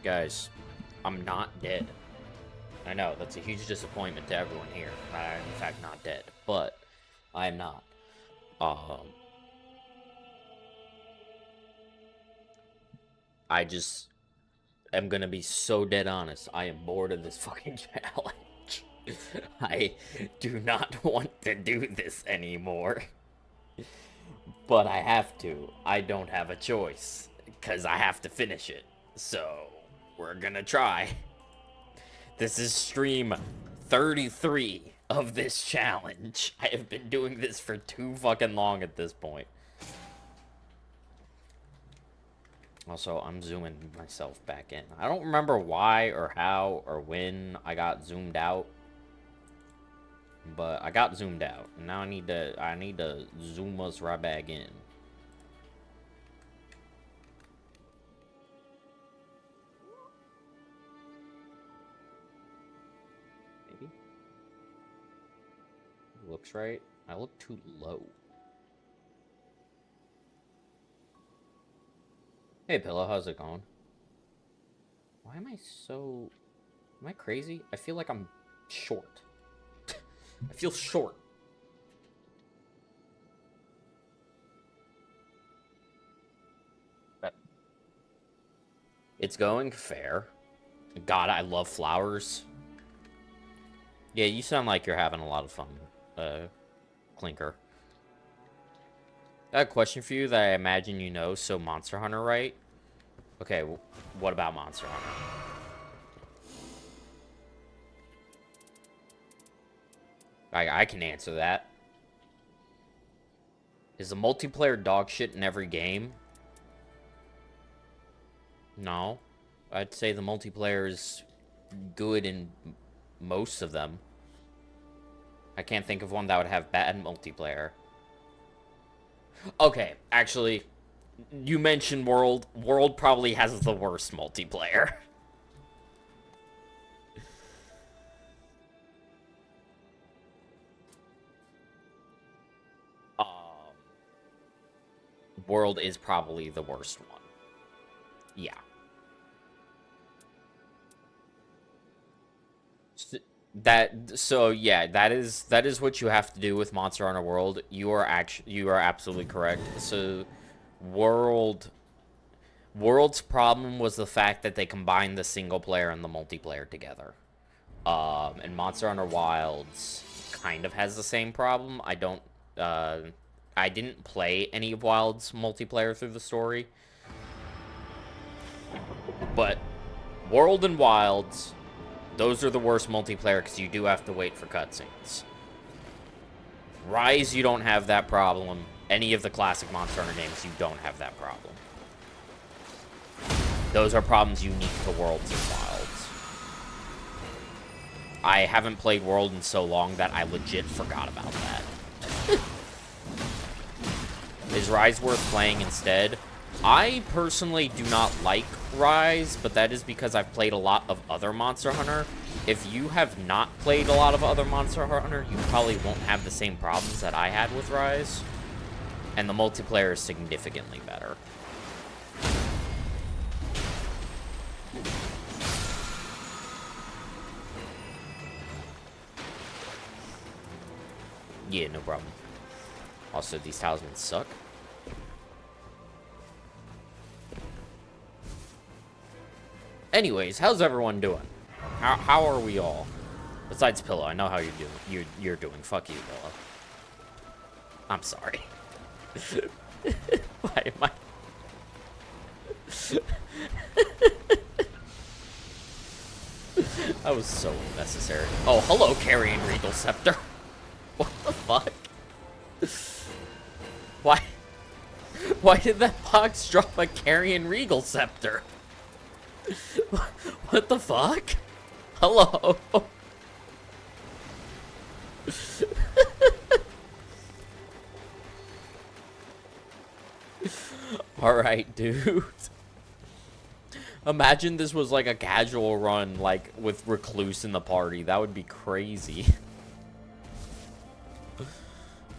Guys, I'm not dead. I know, that's a huge disappointment to everyone here. I'm, in fact, not dead. But, I am not. I just am gonna be so dead honest. I am bored of this fucking challenge. I do not want to do this anymore. But I have to. I don't have a choice. Because I have to finish it. So, we're gonna try. This is stream 33 of this challenge. I have been doing this for too fucking long at this point. Also, I'm zooming myself back in. I don't remember why or how or when I got zoomed out. But I got zoomed out. And now I need to zoom us right back in. Maybe. Looks right. I look too low. Hey, Pillow, how's it going? Why am I so... Am I crazy? I feel like I'm short. I feel short. It's going fair. God, I love flowers. Yeah, you sound like you're having a lot of fun, Clinker. I got a question for you that I imagine you know. So, Monster Hunter, right? Okay, what about Monster Hunter? I can answer that. Is the multiplayer dog shit in every game? No. I'd say the multiplayer is good in most of them. I can't think of one that would have bad multiplayer. Okay, actually, you mentioned World. World probably has the worst multiplayer. World is probably the worst one. Yeah. So yeah, that is what you have to do with Monster Hunter World. You are absolutely correct. So World's problem was the fact that they combined the single player and the multiplayer together. And Monster Hunter Wilds kind of has the same problem. I didn't play any of Wilds multiplayer through the story. But World and Wilds, those are the worst multiplayer because you do have to wait for cutscenes. Rise, you don't have that problem. Any of the classic Monster Hunter games, you don't have that problem. Those are problems unique to Worlds and Wilds. I haven't played World in so long that I legit forgot about that. Is Rise worth playing instead? I personally do not like Rise, but that is because I've played a lot of other Monster Hunter. If you have not played a lot of other Monster Hunter, you probably won't have the same problems that I had with Rise. And the multiplayer is significantly better. Yeah, no problem. Also, these talismans suck. Anyways, how's everyone doing? How are we all? Besides Pillow, I know how you're doing. You're doing. Fuck you, Pillow. I'm sorry. Why am I? That was so unnecessary. Oh, hello, Carrion Regal Scepter. What the fuck? Why did that box drop a Carrion Regal Scepter? What the fuck? Hello? Alright, dude. Imagine this was like a casual run, like, with Recluse in the party. That would be crazy.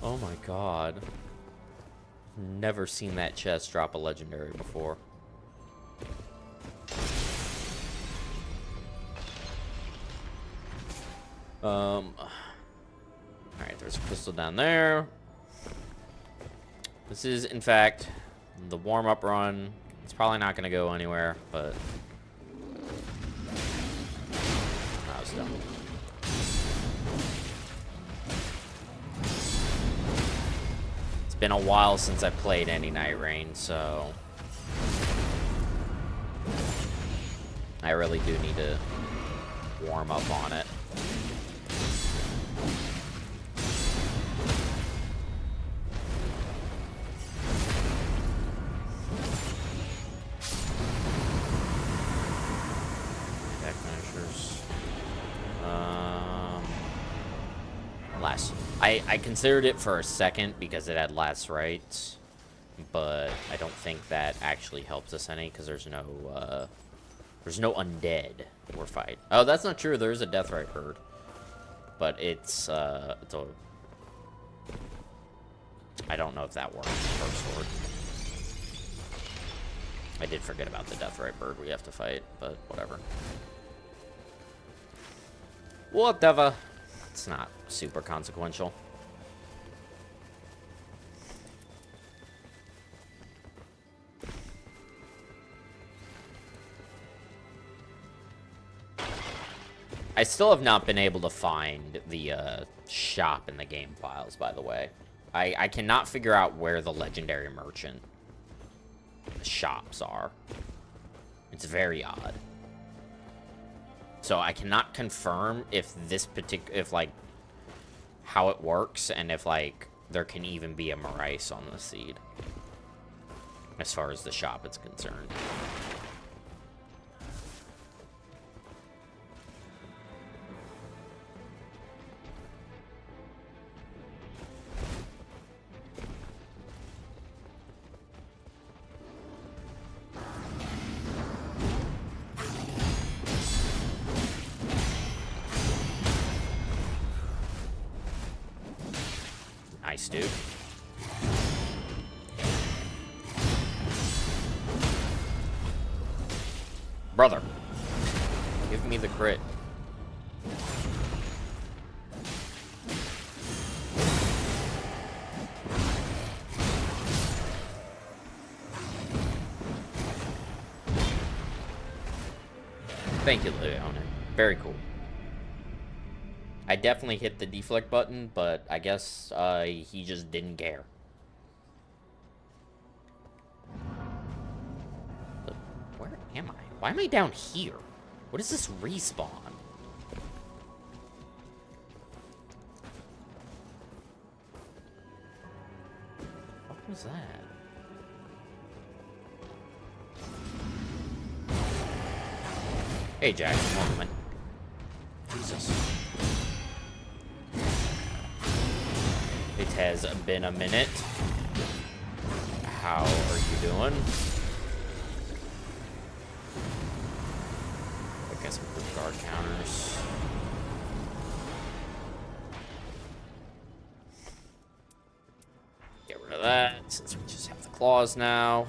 Oh my god. Never seen that chest drop a legendary before. Alright, there's a pistol down there. This is, in fact, the warm-up run. It's probably not going to go anywhere, but... I was done. It's been a while since I played any Night Rain, so... I really do need to warm up on it. Back finishers. Last. I considered it for a second because it had last rights, but I don't think that actually helps us any because there's no undead we're fighting. Oh, that's not true. There is a deathrite bird, but it's a... I don't know if that works for sword. I did forget about the deathrite bird we have to fight, but whatever. Whatever. It's not super consequential. I still have not been able to find the shop in the game files, by the way. I cannot figure out where the legendary merchant shops are. It's very odd. So I cannot confirm if like, how it works, and if, like, there can even be a Marais on the seed. As far as the shop is concerned. Nice, dude. Brother, give me the crit. Thank you, Leone. Very cool. I definitely hit the deflect button, but I guess he just didn't care. But where am I? Why am I down here? What is this respawn? What was that? Hey, Jack. Morning. Jesus. It has been a minute. How are you doing? I guess some quick guard counters. Get rid of that, since we just have the claws now.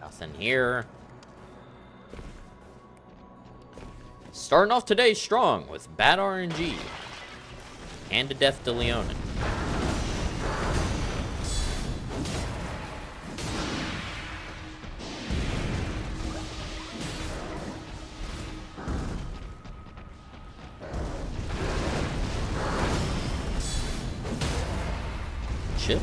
Nothing here. Starting off today strong with bad RNG. And a death to Leonin. Shit.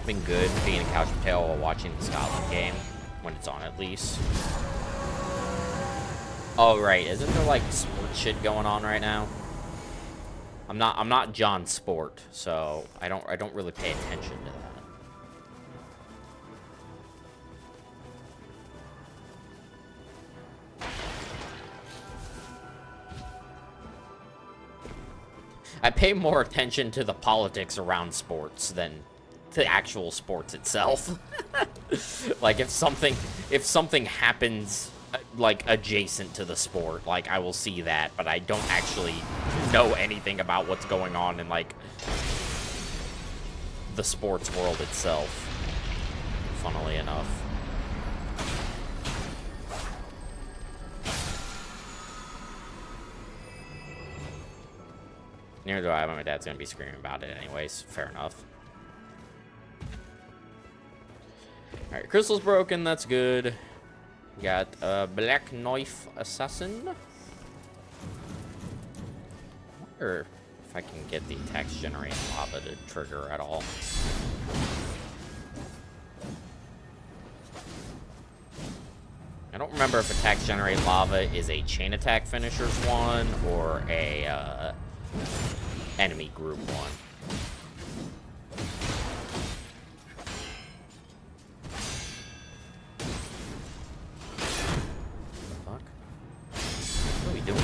Been good being a couch potato while watching the Scotland game when it's on, at least. Oh right, isn't there like sports shit going on right now? I'm not John Sport, so I don't really pay attention to I pay more attention to the politics around sports than the actual sports itself. Like, if something happens, like, adjacent to the sport, like, I will see that, but I don't actually know anything about what's going on in, like, the sports world itself, funnily enough. Neither do I, but my dad's gonna be screaming about it anyways. Fair enough. Alright, crystal's broken, that's good. Got a black knife assassin. I wonder if I can get the attacks generating lava to trigger at all. I don't remember if attacks generate lava is a chain attack finishers one or a enemy group one. Fuck. What are we doing?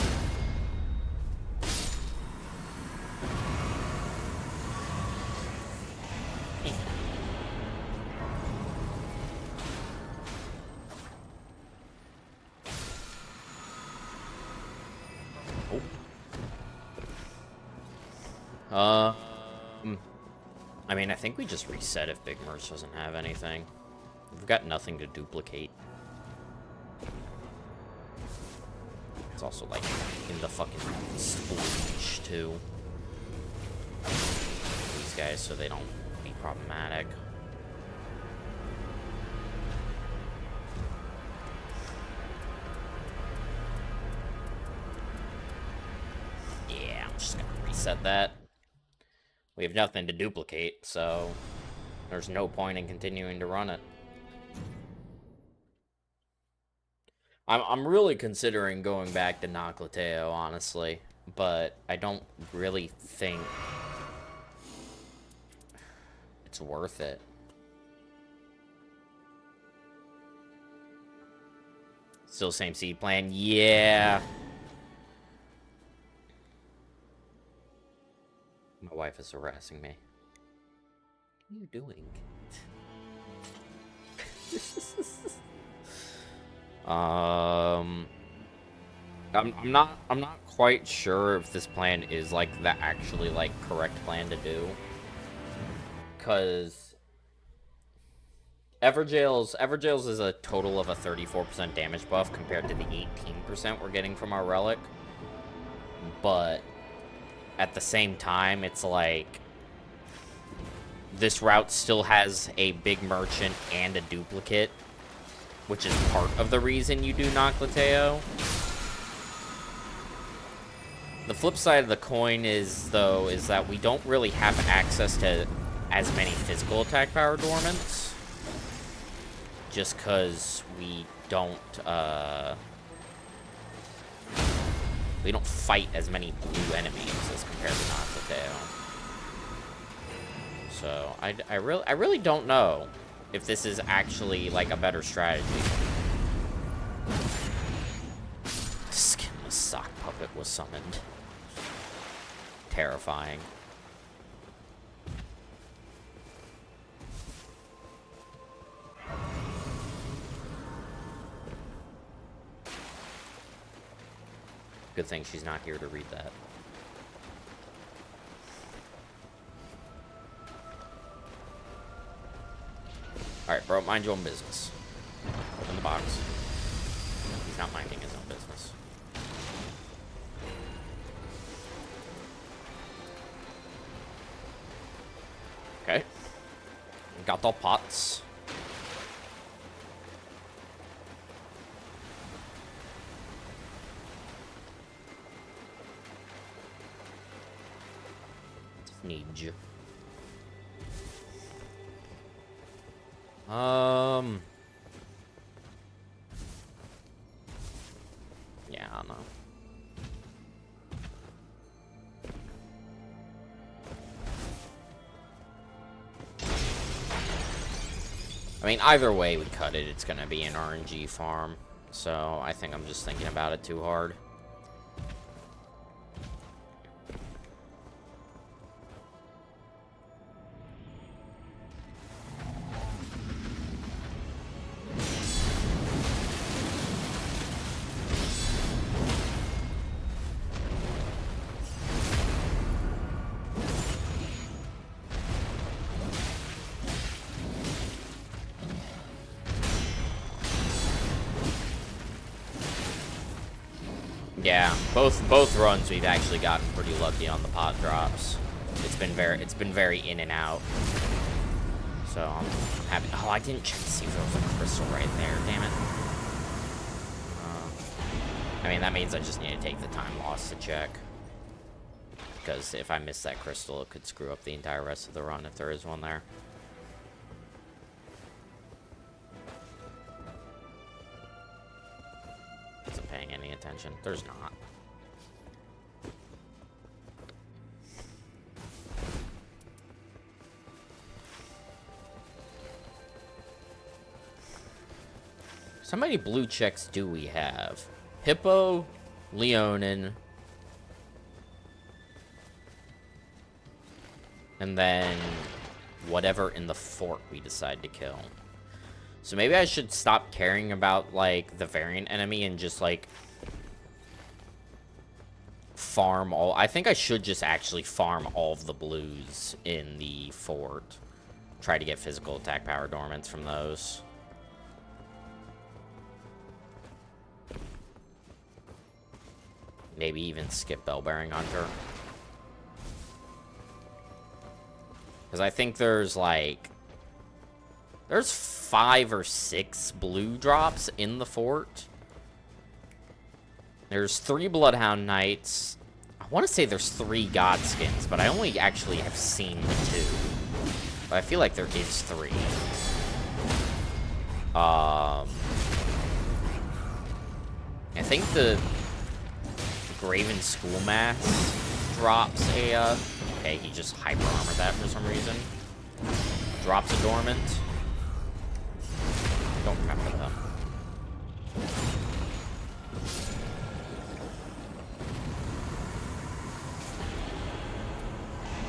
I mean, I think we just reset if Big Merch doesn't have anything. We've got nothing to duplicate. It's also, like, in the fucking splooge, too. These guys, so they don't be problematic. Yeah, I'm just gonna reset that. We have nothing to duplicate, so there's no point in continuing to run it. I'm really considering going back to Noclateo, honestly, but I don't really think it's worth it. Still same seed plan? Yeah. My wife is harassing me. What are you doing? I'm not quite sure if this plan is like the actually like correct plan to do. Cause Everjail's is a total of a 34% damage buff compared to the 18% we're getting from our relic. But at the same time, it's like this route still has a big merchant and a duplicate, which is part of the reason you do Noclateo. The flip side of the coin is that we don't really have access to as many physical attack power dormants, just because we don't fight as many blue enemies as compared to Noclateo. So I really don't know if this is actually like a better strategy. Skinless sock puppet was summoned. Terrifying. Good thing she's not here to read that. Alright, bro, mind your own business. Open the box. He's not minding his own business. Okay. Got all pots. Need you. Yeah, I don't know. I mean, either way we cut it, it's gonna be an RNG farm. So I think I'm just thinking about it too hard. Yeah, both runs we've actually gotten pretty lucky on the pot drops. It's been very in and out. So I'm happy. Oh, I didn't check to see if there was a crystal right there. Damn it. I mean, that means I just need to take the time loss to check. Because if I miss that crystal, it could screw up the entire rest of the run if there is one there. Isn't paying any attention. There's not. So how many blue checks do we have? Hippo, Leonin, and then whatever in the fort we decide to kill. So maybe I should stop caring about, like, the variant enemy and just, like, farm all... I think I should just actually farm all of the blues in the fort. Try to get physical attack power dormants from those. Maybe even skip Bell-Bearing Hunter. Because I think there's, like... There's 5 or 6 blue drops in the fort. There's 3 Bloodhound Knights. I want to say there's 3 Godskins, but I only actually have seen the 2. But I feel like there is 3. I think the Graven Schoolmass drops a... okay, he just hyper armored that for some reason. Drops a dormant. I don't remember them.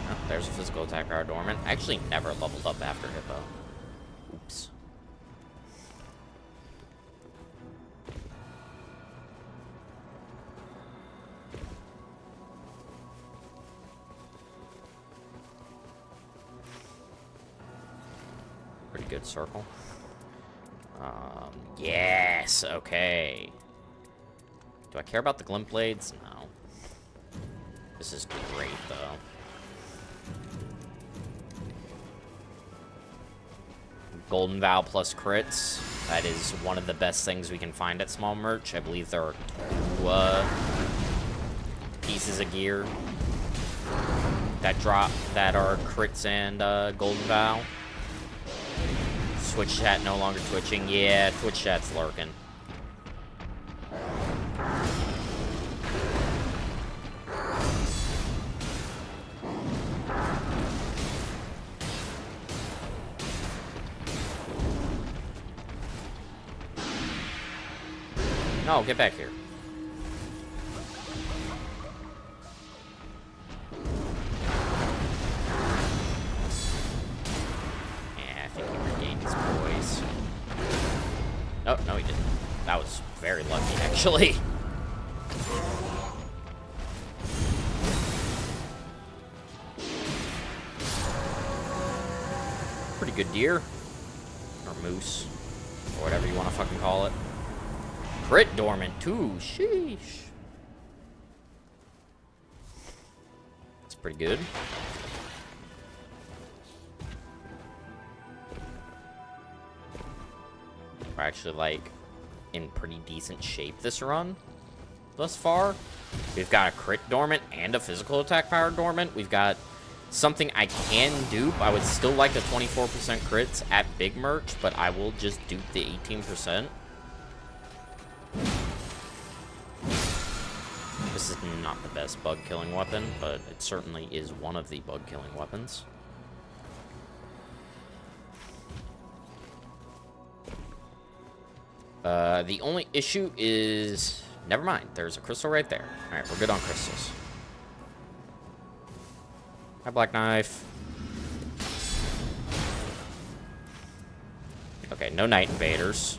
Oh, there's a physical attack power dormant. I actually never leveled up after Hippo. Oops. Pretty good circle. Yes, okay. Do I care about the glint blades? No. This is great, though. Golden Vow plus crits. That is one of the best things we can find at small merch. I believe there are 2 pieces of gear that drop that are crits and Golden Vow. Twitch chat no longer twitching. Yeah, Twitch chat's lurking. No, get back here. Oh, no, he didn't. That was very lucky, actually. Pretty good deer. Or moose. Or whatever you want to fucking call it. Crit dormant, too. Sheesh. That's pretty good. We're actually, like, in pretty decent shape this run thus far. We've got a crit dormant and a physical attack power dormant. We've got something I can dupe. I would still like the 24% crits at big merch, but I will just dupe the 18%. This is not the best bug killing weapon, but it certainly is one of the bug killing weapons. The only issue is... Never mind, there's a crystal right there. Alright, we're good on crystals. Hi, Black Knife. Okay, no Night Invaders.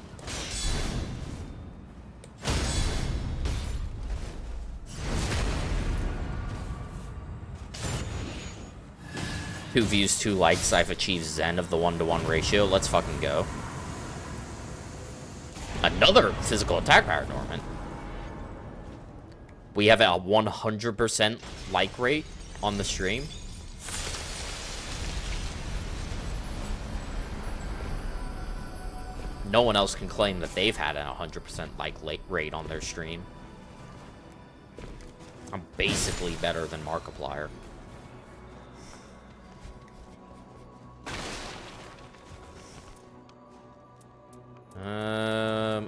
Two views, 2 likes. I've achieved Zen of the 1-to-1 ratio. Let's fucking go. Another physical attack power dormant. We have a 100% like rate on the stream. No one else can claim that they've had a 100% like rate on their stream. I'm basically better than Markiplier.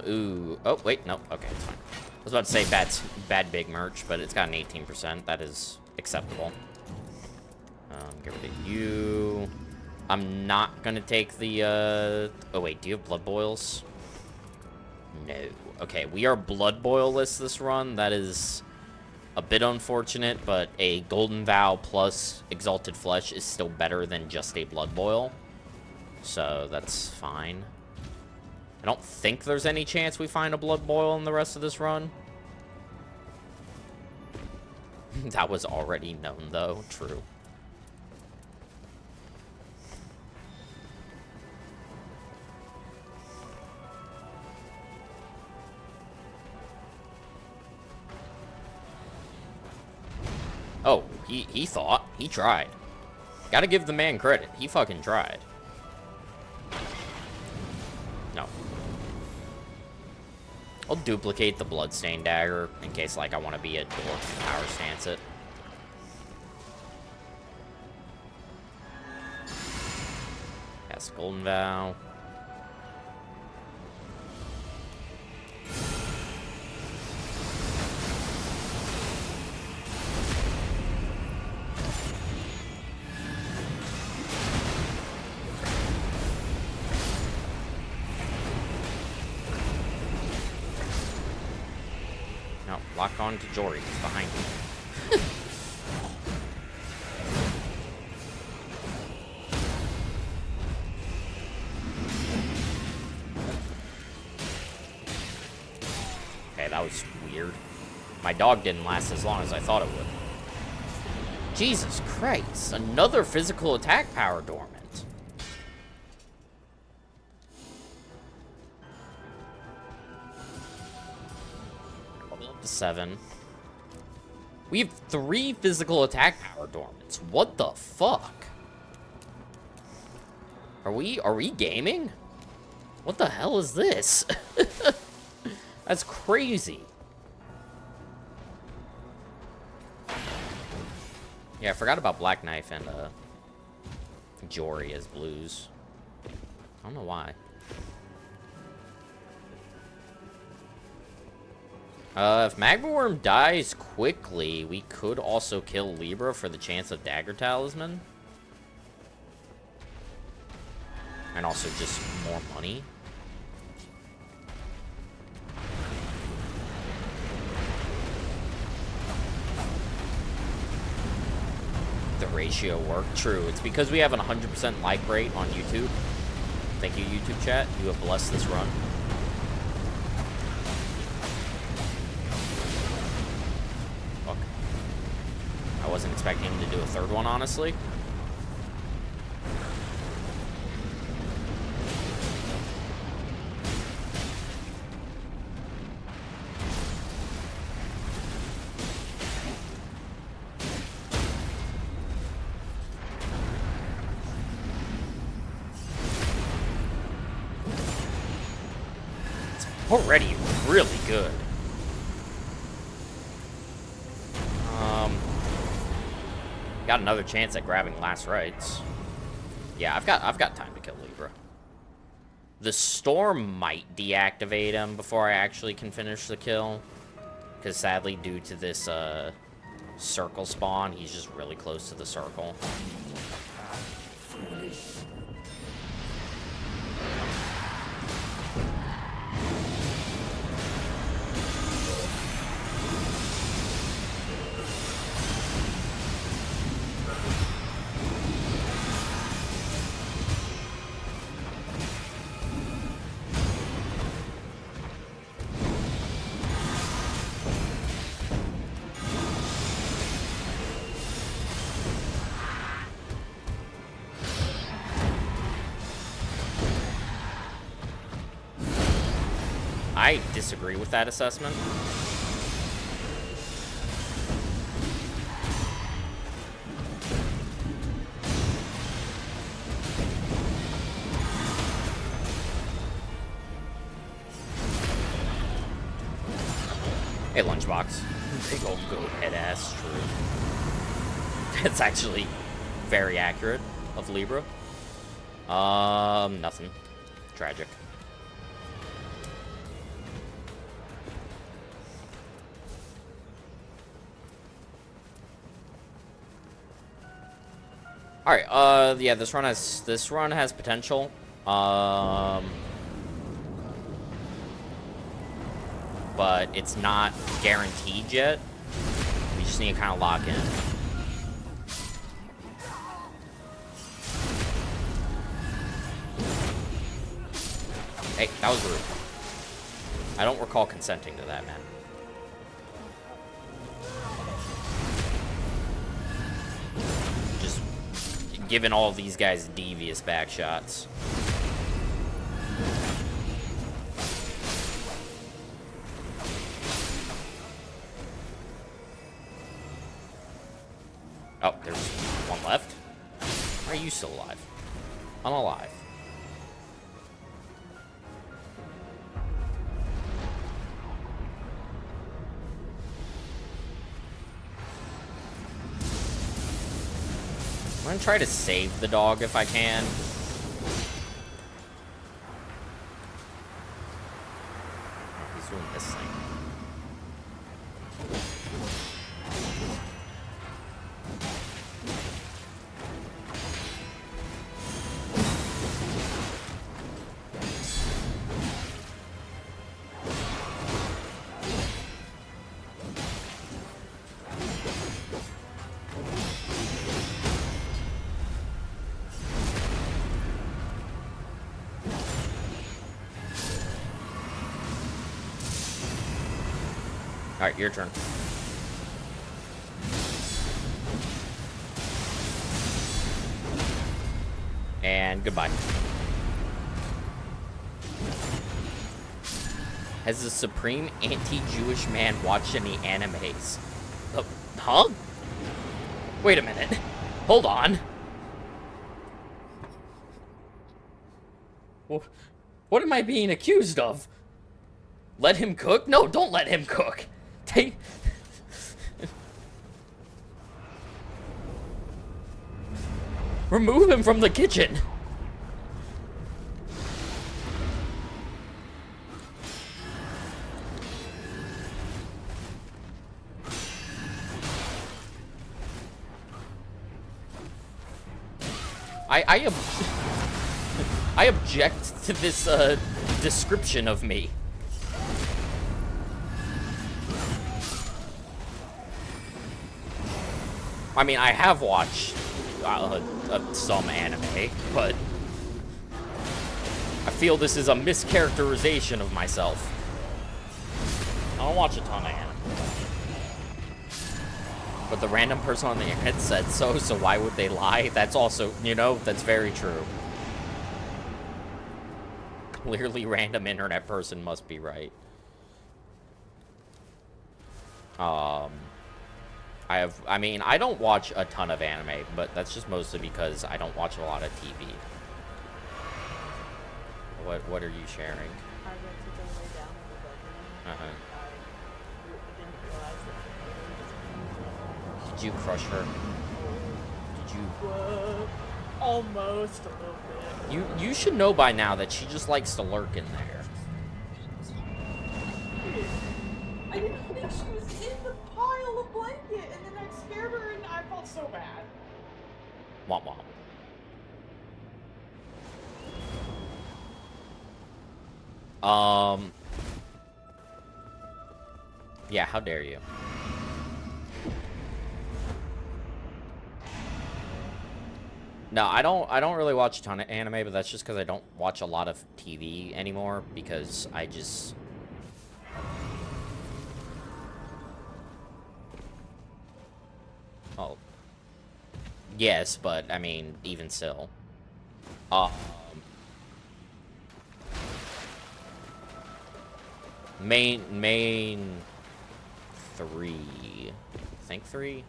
Ooh. Oh, wait, no. Okay, it's fine. I was about to say bad big merch, but it's got an 18%. That is acceptable. Get rid of you. I'm not gonna take the, oh, wait, do you have blood boils? No. Okay, we are blood boil-less this run. That is a bit unfortunate, but a Golden Vow plus Exalted Flesh is still better than just a blood boil. So, that's fine. I don't think there's any chance we find a blood boil in the rest of this run. That was already known, though. True. Oh, he thought. He tried. Gotta give the man credit. He fucking tried. No. I'll duplicate the Bloodstained Dagger in case, like, I want to be a dork and power stance it. Yes, Golden Vow. No, lock on to Jory. He's behind you. Okay, that was weird. My dog didn't last as long as I thought it would. Jesus Christ, another physical attack power dormant. 7. We have 3 physical attack power dormants. What the fuck? Are we gaming? What the hell is this? That's crazy. Yeah, I forgot about Black Knife and Jory as blues. I don't know why. If Magma Worm dies quickly, we could also kill Libra for the chance of Dagger Talisman. And also just more money. The ratio worked. True. It's because we have an 100% like rate on YouTube. Thank you, YouTube chat. You have blessed this run. Fuck. I wasn't expecting him to do a third one, honestly. Already really good. Got another chance at grabbing last rites. Yeah, I've got time to kill Libra. The storm might deactivate him before I actually can finish the kill, because sadly, due to this circle spawn, he's just really close to the circle. I disagree with that assessment. Hey, Lunchbox. Big old goat head ass true. That's actually very accurate of Libra. Nothing. Tragic. Alright, yeah, this run has potential. But it's not guaranteed yet. We just need to kind of lock in. Hey, that was rude. I don't recall consenting to that, man. Just giving all of these guys devious back shots. Oh, there's one left. Are you still alive? I'm alive. I'm gonna try to save the dog if I can. He's doing this thing. Alright, your turn. And goodbye. Has the supreme anti-Jewish man watched any animes? Huh? Wait a minute. Hold on. What am I being accused of? Let him cook? No, don't let him cook. Remove him from the kitchen. I object to this description of me. I mean, I have watched some anime, but I feel this is a mischaracterization of myself. I don't watch a ton of anime. But the random person on the internet said so why would they lie? That's also, you know, that's very true. Clearly, random internet person must be right. I mean, I don't watch a ton of anime, but that's just mostly because I don't watch a lot of TV. What are you sharing? I went to go lay down in the bedroom. Uh-huh. I didn't realize that. Did you crush her? Did you? Almost a little bit. You should know by now that she just likes to lurk in there. I didn't think she was in the pile of blanket, and then I scared her, and I felt so bad. Womp womp. Yeah, how dare you? No, I don't really watch a ton of anime, but that's just because I don't watch a lot of TV anymore, because I just... Oh. Yes, but, I mean, even still. Main 3. I think 3?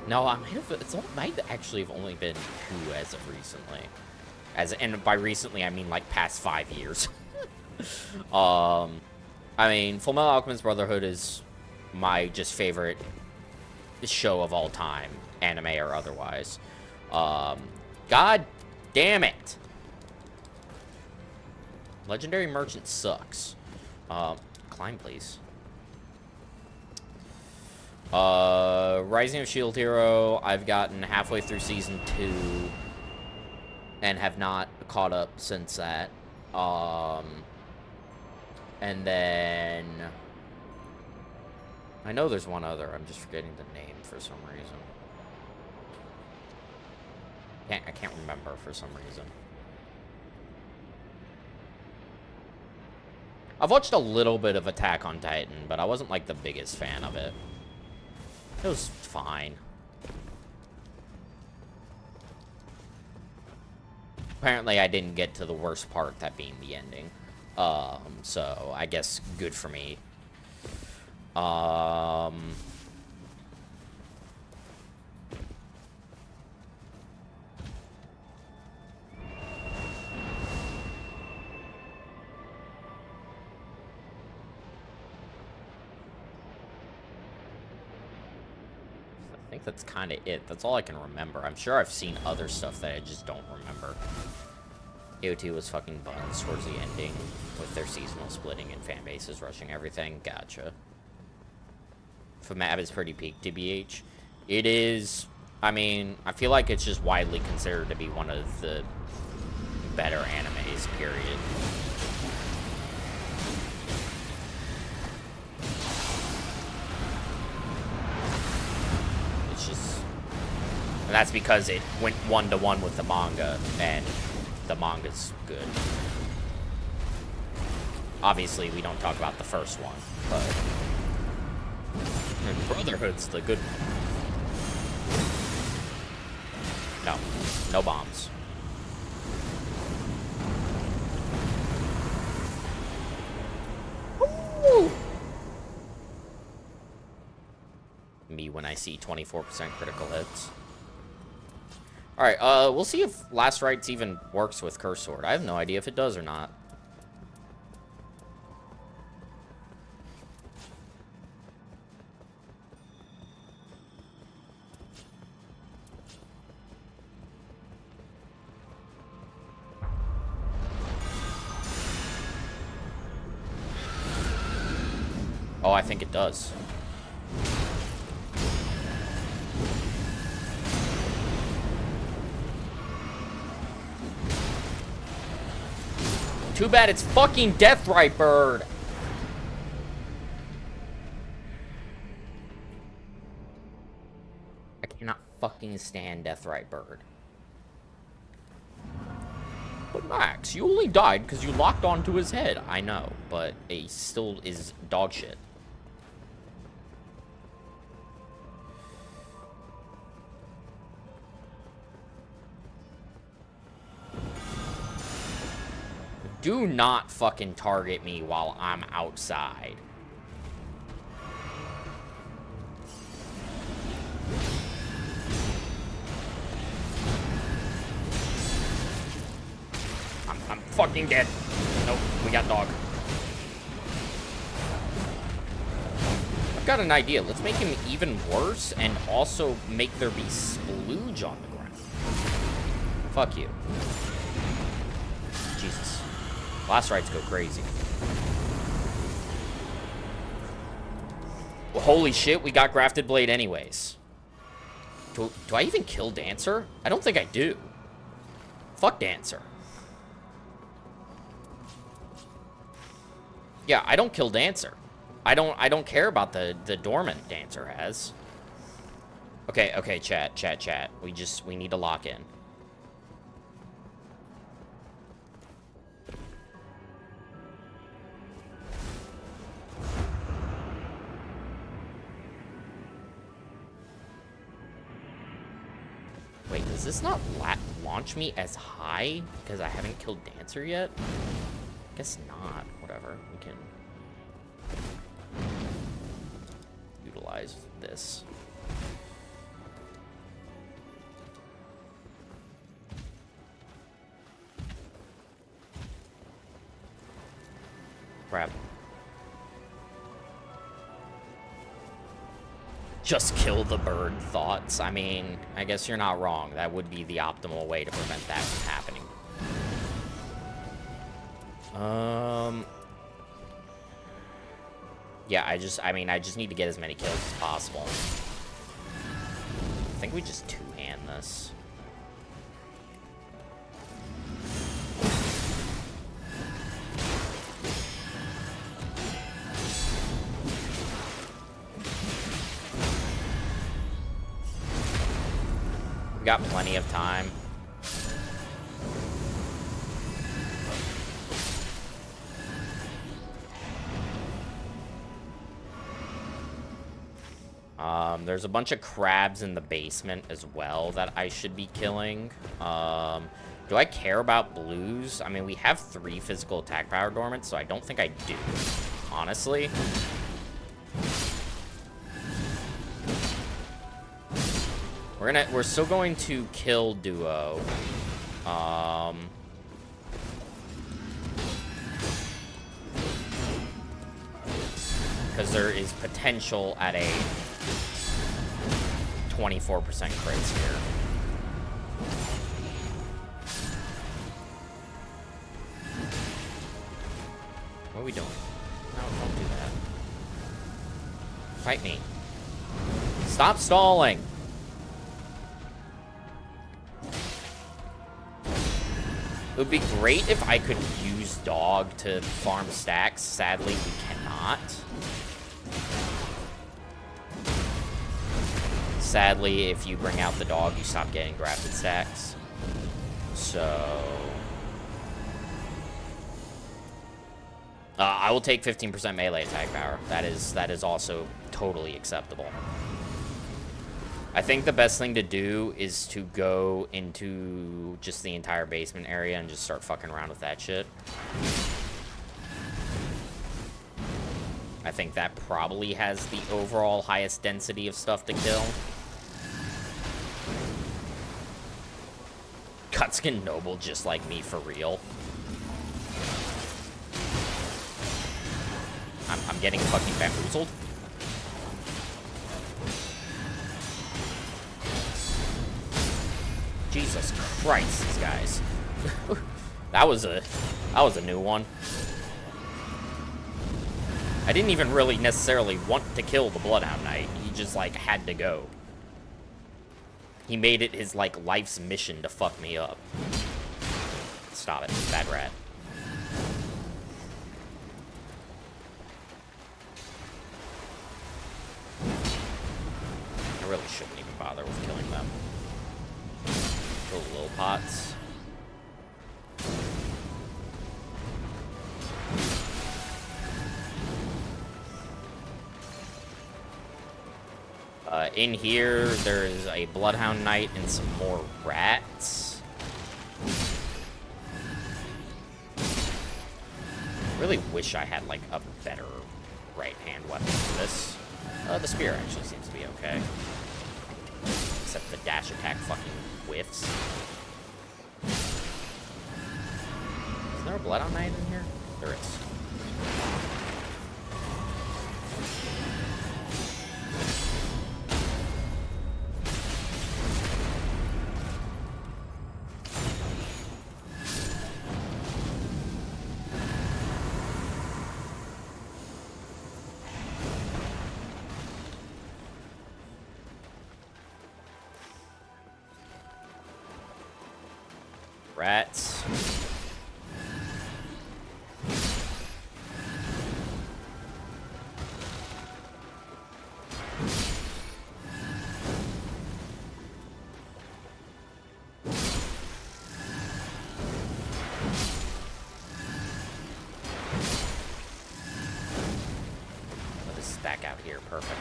No, I might actually have only been 2 as of recently. And by recently, I mean, like, past 5 years. I mean, Fullmetal Alchemist Brotherhood is my just favorite show of all time, anime or otherwise. God damn it! Legendary Merchant sucks. Climb, please. Rising of Shield Hero, I've gotten halfway through Season 2 and have not caught up since that. And then... I know there's one other, I'm just forgetting the name for some reason. I can't remember for some reason. I've watched a little bit of Attack on Titan, but I wasn't, like, the biggest fan of it. It was fine. Apparently, I didn't get to the worst part, that being the ending. So, I guess good for me. I think that's kind of it. That's all I can remember. I'm sure I've seen other stuff that I just don't remember. AOT was fucking buns towards the ending with their seasonal splitting and fan bases rushing everything. Gotcha. FMAB is pretty peak, TBH. It is... I mean, I feel like it's just widely considered to be one of the better animes, period. It's just... And that's because it went 1-to-1 with the manga, and the manga's good. Obviously, we don't talk about the first one, but... And Brotherhood's the good one. No. No bombs. Woo! Me when I see 24% critical hits. Alright, we'll see if Last Rites even works with Curse Sword. I have no idea if it does or not. Oh, I think it does. Too bad it's fucking Deathrite Bird. I cannot fucking stand Deathrite Bird. But Max, you only died because you locked onto his head. I know, but he still is dog shit. Do not fucking target me while I'm outside. I'm fucking dead. Nope, we got dog. I've got an idea. Let's make him even worse and also make there be splooge on the ground. Fuck you. Jesus. Last rites go crazy. Well, holy shit, we got Grafted Blade anyways. Do I even kill Dancer? I don't think I do. Fuck Dancer. Yeah, I don't kill Dancer. I don't care about the dormant Dancer has. Okay, chat. We need to lock in. Wait, does this not launch me as high because I haven't killed Dancer yet? Guess not. Whatever. We can utilize this. Crap. Just kill the bird thoughts. I mean, I guess you're not wrong. That would be the optimal way to prevent that from happening. Yeah, I just need to get as many kills as possible. I think we just two-hand this. We got plenty of time. There's a bunch of crabs in the basement as well that I should be killing. Do I care about blues? I mean, we have 3 physical attack power dormant, so I don't think I do, honestly. We're still going to kill duo. Because there is potential at a 24% crits here. What are we doing? No, don't do that. Fight me. Stop stalling! It would be great if I could use dog to farm stacks. Sadly, we cannot. Sadly, if you bring out the dog, you stop getting grafted stacks. So... I will take 15% melee attack power. That is also totally acceptable. I think the best thing to do is to go into just the entire basement area and just start fucking around with that shit. I think that probably has the overall highest density of stuff to kill. Cutskin Noble just like me for real. I'm getting fucking bamboozled. Jesus Christ, these guys. that was a new one. I didn't even really necessarily want to kill the Bloodhound Knight. He just, like, had to go. He made it his, like, life's mission to fuck me up. Stop it, bad rat. I really shouldn't even bother with killing them. Kill the little pots. In here, there's a Bloodhound Knight and some more rats. Really wish I had, like, a better right-hand weapon for this. The spear actually seems to be okay. Except the dash attack fucking whiffs. Is there a Bloodhound Knight in here? There is. Rats. Let us stack out here, perfect.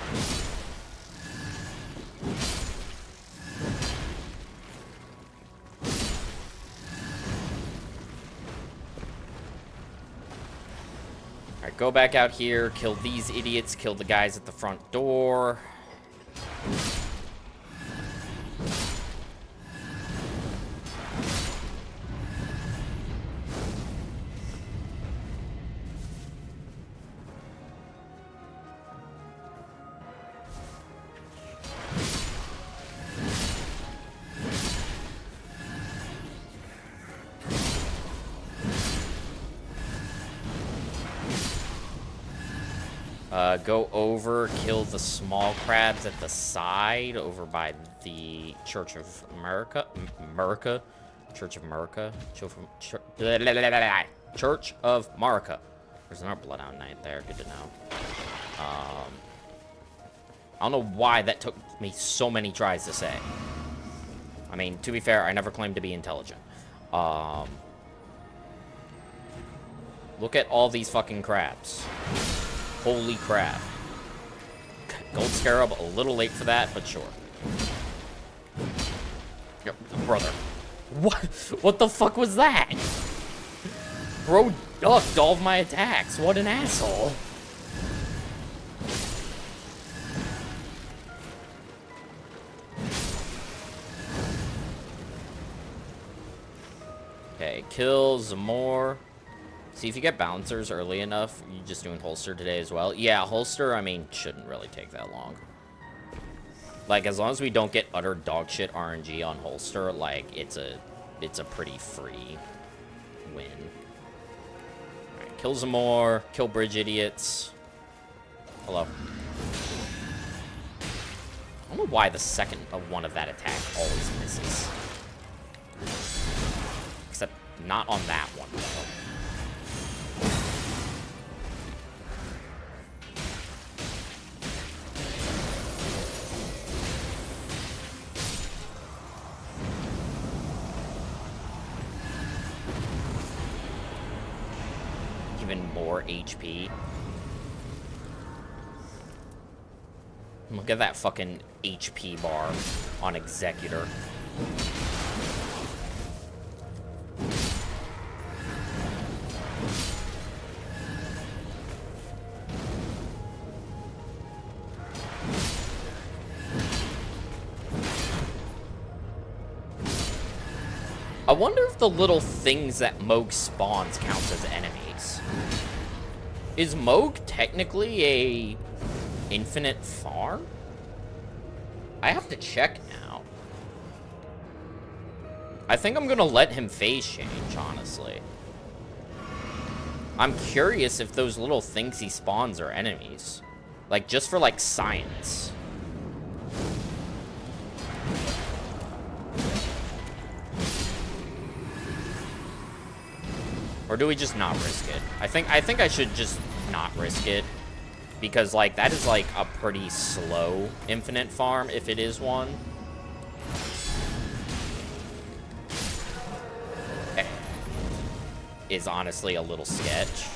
Go back out here, kill these idiots, kill the guys at the front door. Go over, kill the small crabs at the side over by the Church of America. Church of America. Church of Marika. There's another Bloodhound Knight there. Good to know. I don't know why that took me so many tries to say. I mean, to be fair, I never claimed to be intelligent. Look at all these fucking crabs. Holy crap. Gold Scarab, a little late for that, but sure. Yep, brother. What the fuck was that? Bro ducked all of my attacks. What an asshole. Okay, kill Zamor. See, if you get bouncers early enough, you're just doing holster today as well. Yeah, holster, I mean, shouldn't really take that long. Like, as long as we don't get utter dogshit RNG on holster, like, it's a pretty free win. Alright, kill Zamor, kill bridge idiots. Hello. I don't know why the second of one of that attack always misses. Except not on that one, though. Even more HP. Look at that fucking HP bar on Executor. I wonder if the little things that Moog spawns counts as enemies. Is Moog technically a infinite farm? I have to check now. I think I'm gonna let him phase change, honestly. I'm curious if those little things he spawns are enemies. Like, just for, like, science. Or do we just not risk it? I think I should just not risk it. Because, like, that is, like, a pretty slow infinite farm, if it is one. Is honestly a little sketch.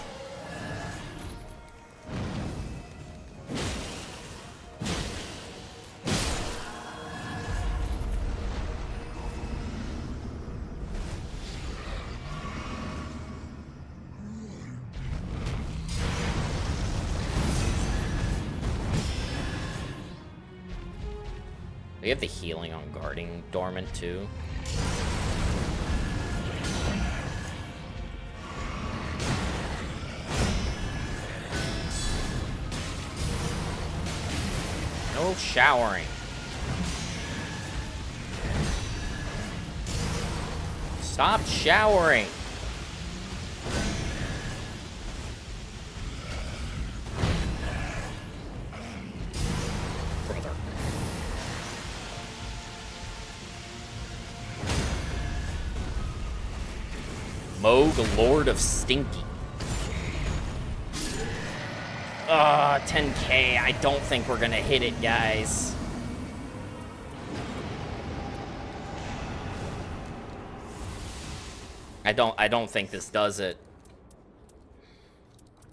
We have the healing on guarding dormant too. No showering. Stop showering. Brother. Moog, Lord of Stinky. 10k. I don't think we're gonna hit it, guys. I don't think this does it.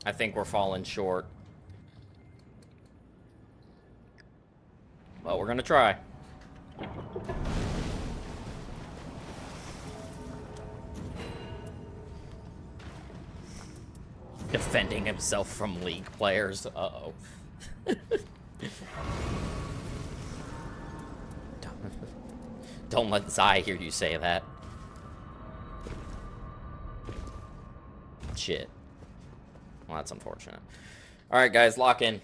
I think we're falling short. Well, we're gonna try. Defending himself from League players. Uh-oh. Don't let Zai hear you say that. Shit. Well, that's unfortunate. Alright, guys, lock in.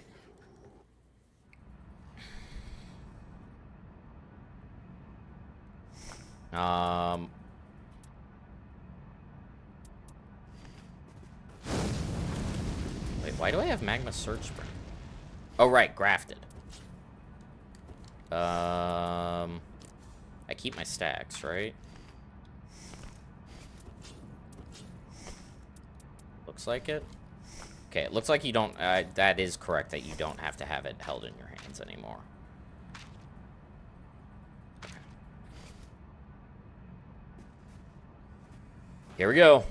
Wait, why do I have Magma Surge Spring? Oh, right, grafted. I keep my stacks, right? Looks like it. Okay, it looks like you don't, that is correct that you don't have to have it held in your hands anymore. Here we go.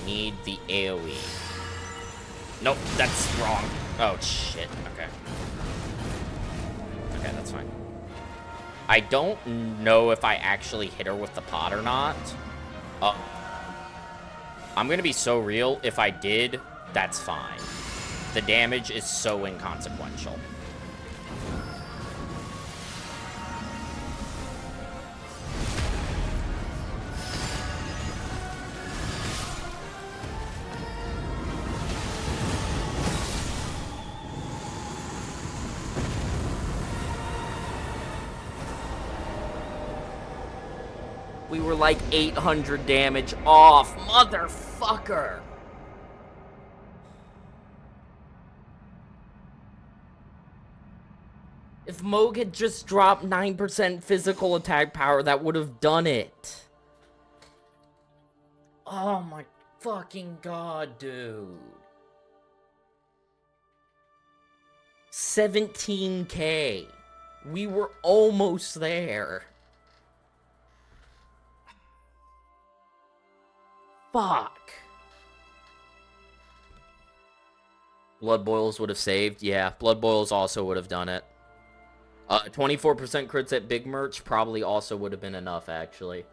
We need the AoE. Nope, that's wrong. Oh, shit. Okay. Okay, that's fine. I don't know if I actually hit her with the pot or not. I'm gonna be so real. If I did, that's fine. The damage is so inconsequential. We were like 800 damage off, motherfucker. If Moog had just dropped 9% physical attack power, that would have done it. Oh my fucking god, dude. 17k. We were almost there. Fuck. Blood Boils would have saved. Yeah, Blood Boils also would have done it. 24% crits at Big Merch probably also would have been enough, actually.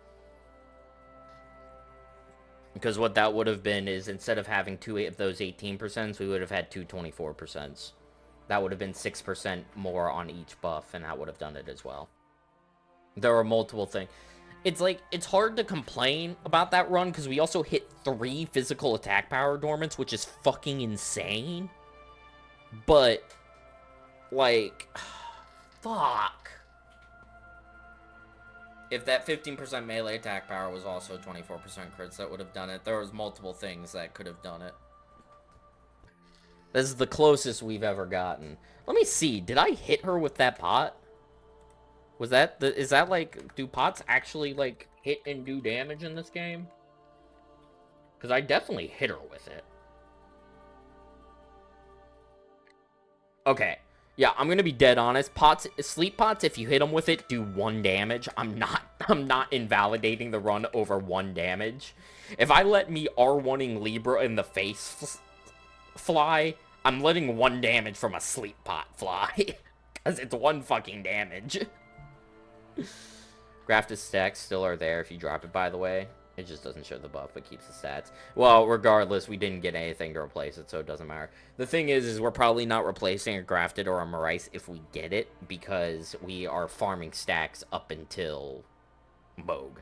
Because what that would have been is instead of having two of those 18%, we would have had two 24%. That would have been 6% more on each buff, and that would have done it as well. There are multiple things. It's like, it's hard to complain about that run because we also hit 3 physical attack power dormants, which is fucking insane. But, like, fuck. If that 15% melee attack power was also 24% crits, that would have done it. There was multiple things that could have done it. This is the closest we've ever gotten. Let me see. Did I hit her with that pot? Was that is that like, do pots actually like hit and do damage in this game? Because I definitely hit her with it. Okay. Yeah, I'm gonna be dead honest. Sleep pots, if you hit them with it, do 1 damage. I'm not invalidating the run over 1 damage. If I let me R1ing Libra in the face fly, I'm letting 1 damage from a sleep pot fly. Because it's 1 fucking damage. Grafted stacks still are there if you drop it, by the way. It just doesn't show the buff, but keeps the stats. Well, regardless, we didn't get anything to replace it, so it doesn't matter. The thing is we're probably not replacing a grafted or a Marais if we get it, because we are farming stacks up until Moog.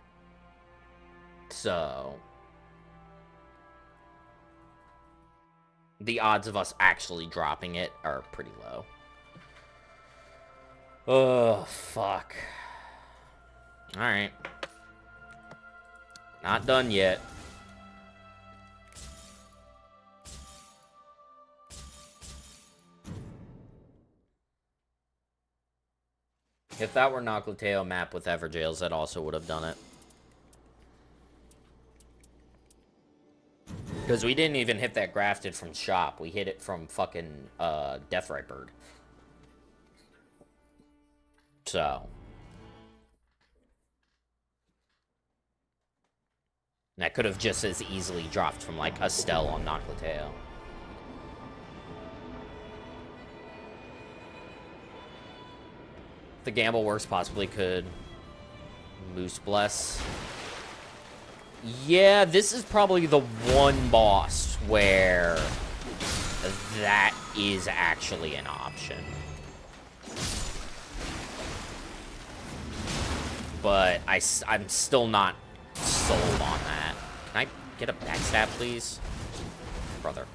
So the odds of us actually dropping it are pretty low. Oh, fuck. Alright. Not done yet. If that were Noclateo map with Everjails, that also would have done it. Because we didn't even hit that grafted from shop. We hit it from fucking Deathrite Bird. So. That could have just as easily dropped from, like, Estelle on Noclateo. The gamble works, possibly could. Moose Bless. Yeah, this is probably the one boss where that is actually an option. But I'm still not sold on that. Can I get a backstab, please? Brother.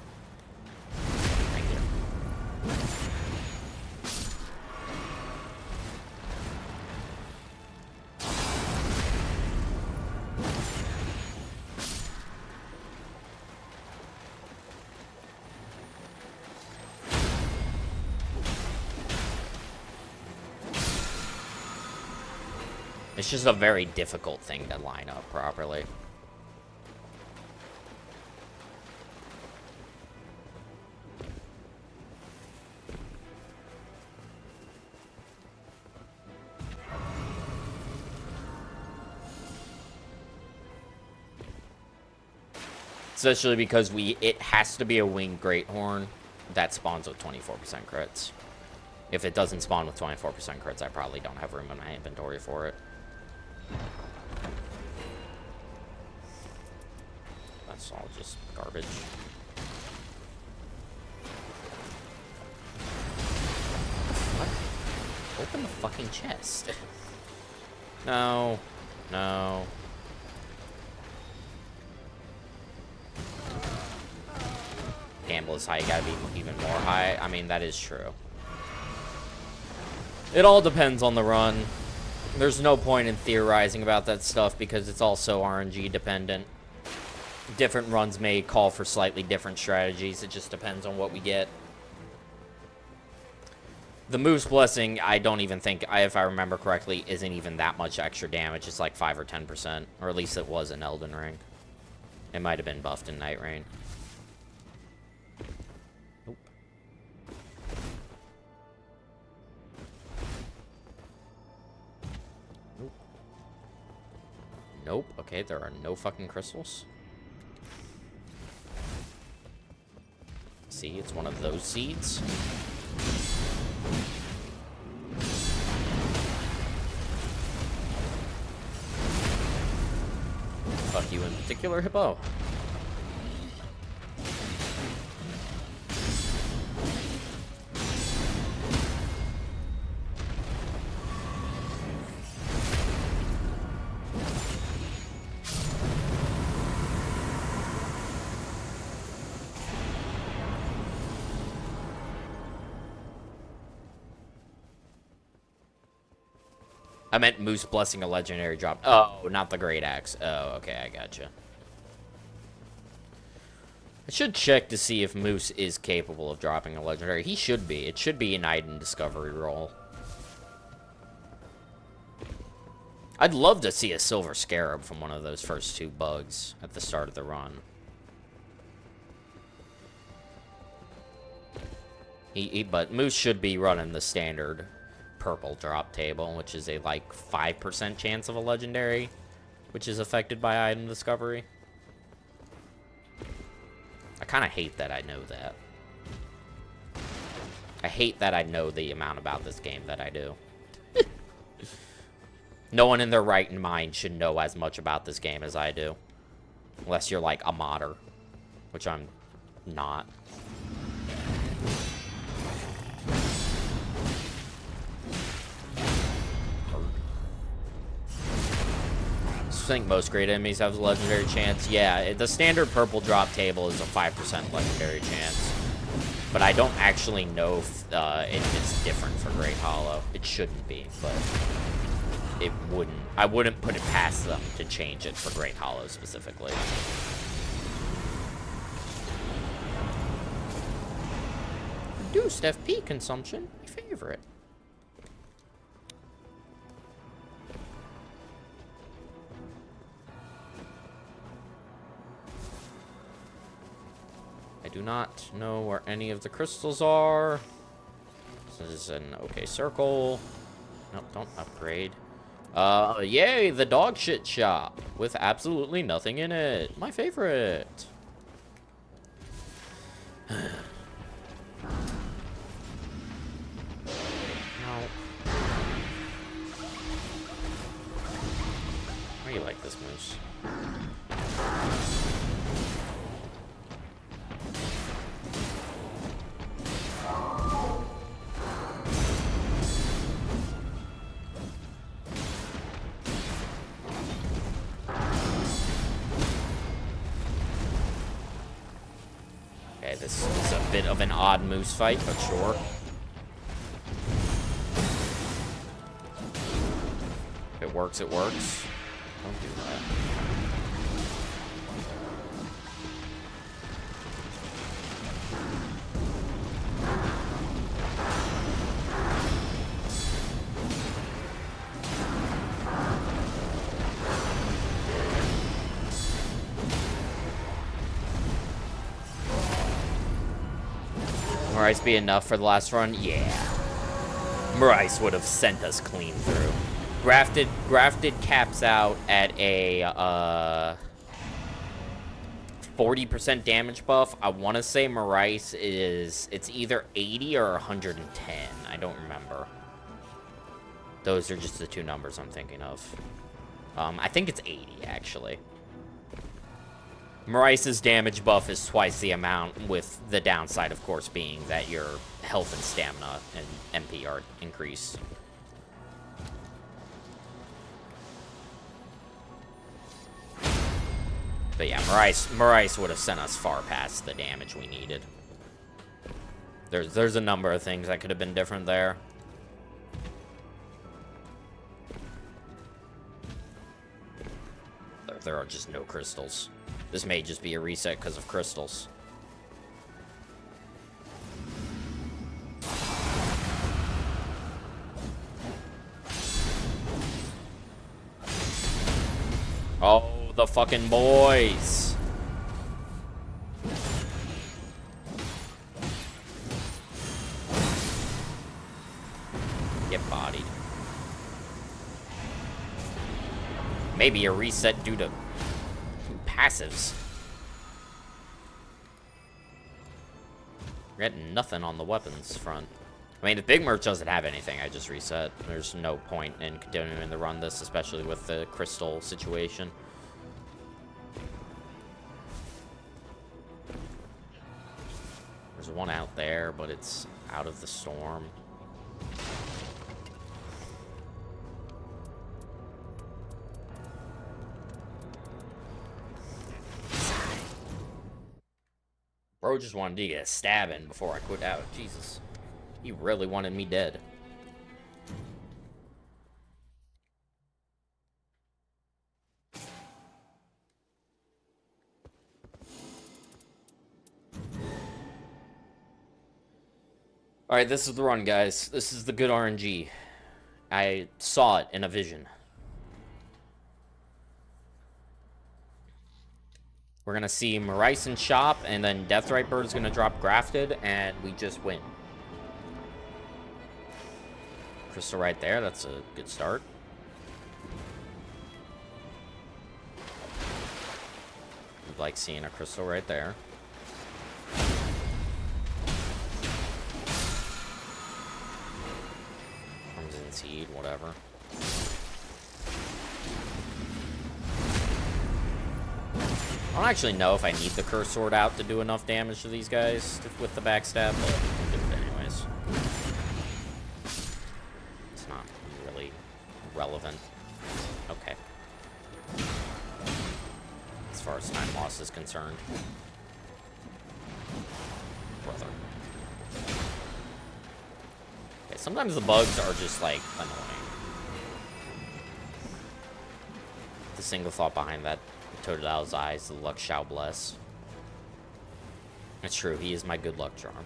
Thank you. It's just a very difficult thing to line up properly. Especially because it has to be a winged great horn that spawns with 24% crits. If it doesn't spawn with 24% crits, I probably don't have room in my inventory for it. That's all just garbage. What? Open the fucking chest. No. No. Gamble is high, you gotta be even more high. I mean, that is true. It all depends on the run. There's no point in theorizing about that stuff because it's also RNG dependent. Different runs may call for slightly different strategies. It just depends on what we get. The Moose Blessing, I don't even think, if I remember correctly, isn't even that much extra damage. It's like 5 or 10%, or at least it was in Elden Ring. It might have been buffed in Night Rain. Nope. Nope. Nope. Okay, there are no fucking crystals. See, it's one of those seeds. Fuck you in particular, Hippo. I meant Moose Blessing a legendary drop. Oh, not the Great Axe. Oh, okay, I gotcha. I should check to see if Moose is capable of dropping a legendary. He should be. It should be an item discovery roll. I'd love to see a Silver Scarab from one of those first 2 bugs at the start of the run. But Moose should be running the standard purple drop table, which is a like 5% chance of a legendary, which is affected by item discovery. I kind of hate that I know that. I hate that I know the amount about this game that I do. No one in their right mind should know as much about this game as I do. Unless you're like a modder, which I'm not. I think most great enemies have a legendary chance. Yeah, the standard purple drop table is a 5% legendary chance. But I don't actually know if it's different for Great Hollow. It shouldn't be, but it wouldn't. I wouldn't put it past them to change it for Great Hollow specifically. Reduced FP consumption, my favorite. I do not know where any of the crystals are. This is an okay circle. Nope, don't upgrade. Yay, the dog shit shop with absolutely nothing in it. My favorite. No. Why do you like this moose? Okay, this is a bit of an odd moose fight, but sure. If it works, it works. Don't do that. Marais be enough for the last run? Yeah. Marais would have sent us clean through. Grafted caps out at a 40% damage buff. I want to say Marais it's either 80 or 110. I don't remember. Those are just the two numbers I'm thinking of. I think it's 80, actually. Marais' damage buff is twice the amount, with the downside, of course, being that your health and stamina and MP are increased. But yeah, Marais would have sent us far past the damage we needed. There's a number of things that could have been different there. There are just no crystals. This may just be a reset because of crystals. Oh, the fucking boys. Get bodied. Maybe a reset due to passives. We're getting nothing on the weapons front. I mean, if Big Merch doesn't have anything, I just reset. There's no point in continuing to run this, especially with the crystal situation. There's one out there, but it's out of the storm. Bro just wanted to get a stab in before I quit out. Jesus. He really wanted me dead. Alright, this is the run, guys. This is the good RNG. I saw it in a vision. We're gonna see Marais in shop, and then Deathrite Bird's gonna drop grafted, and we just win. Crystal right there, that's a good start. I'd like seeing a crystal right there. Crimson Seed, whatever. I don't actually know if I need the Curse Sword out to do enough damage to these guys with the backstab, but I'll do it anyways. It's not really relevant. Okay. As far as time loss is concerned. Brother. Okay, sometimes the bugs are just, like, annoying. The single thought behind that Totodale's eyes, the luck shall bless. It's true, he is my good luck charm.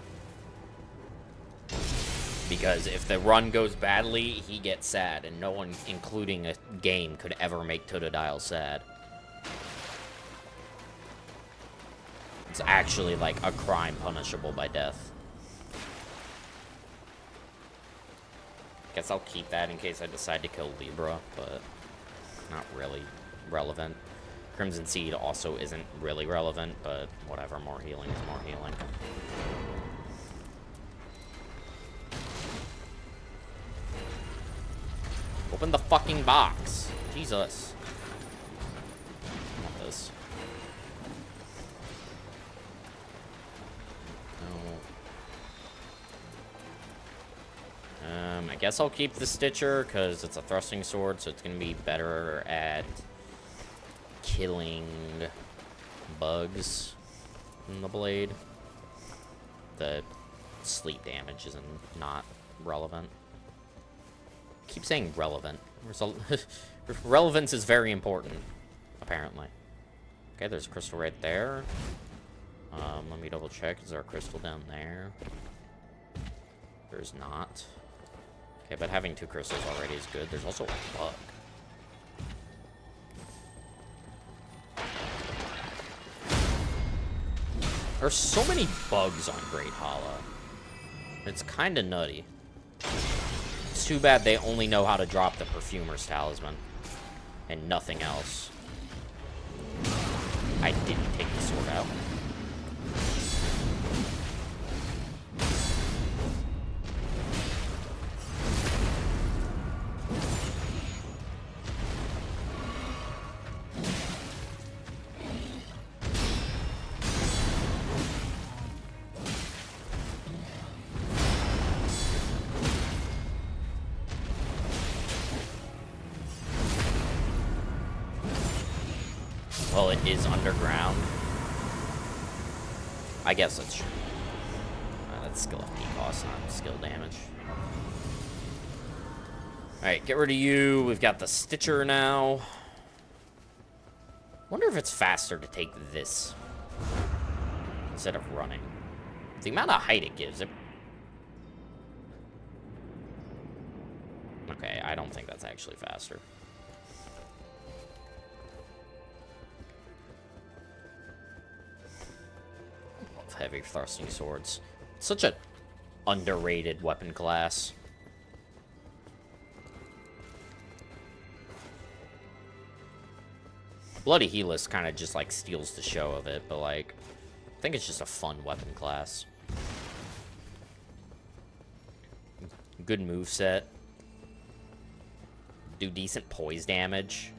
Because if the run goes badly, he gets sad, and no one, including a game, could ever make Totodile sad. It's actually like a crime punishable by death. Guess I'll keep that in case I decide to kill Libra, but not really relevant. Crimson Seed also isn't really relevant, but whatever, more healing is more healing. Open the fucking box. Jesus. I want this. No. I guess I'll keep the Stitcher, because it's a thrusting sword, so it's going to be better at killing bugs in the blade. The sleep damage isn't not relevant. I keep saying relevant. Relevance is very important, apparently. Okay, there's a crystal right there. Let me double check. Is there a crystal down there? There's not. Okay, but having 2 crystals already is good. There's also a bug. There's so many bugs on Great Hollow. It's kind of nutty. It's too bad they only know how to drop the Perfumer's Talisman. And nothing else. I didn't take the sword out. Well, it is underground. I guess that's true. That's skill FP cost, not skill damage. Alright, get rid of you. We've got the Stitcher now. Wonder if it's faster to take this instead of running. The amount of height it gives it. Okay, I don't think that's actually faster. Heavy thrusting swords. Such a underrated weapon class. Bloody Helix kind of just like steals the show of it, but like I think it's just a fun weapon class. Good moveset. Do decent poise damage.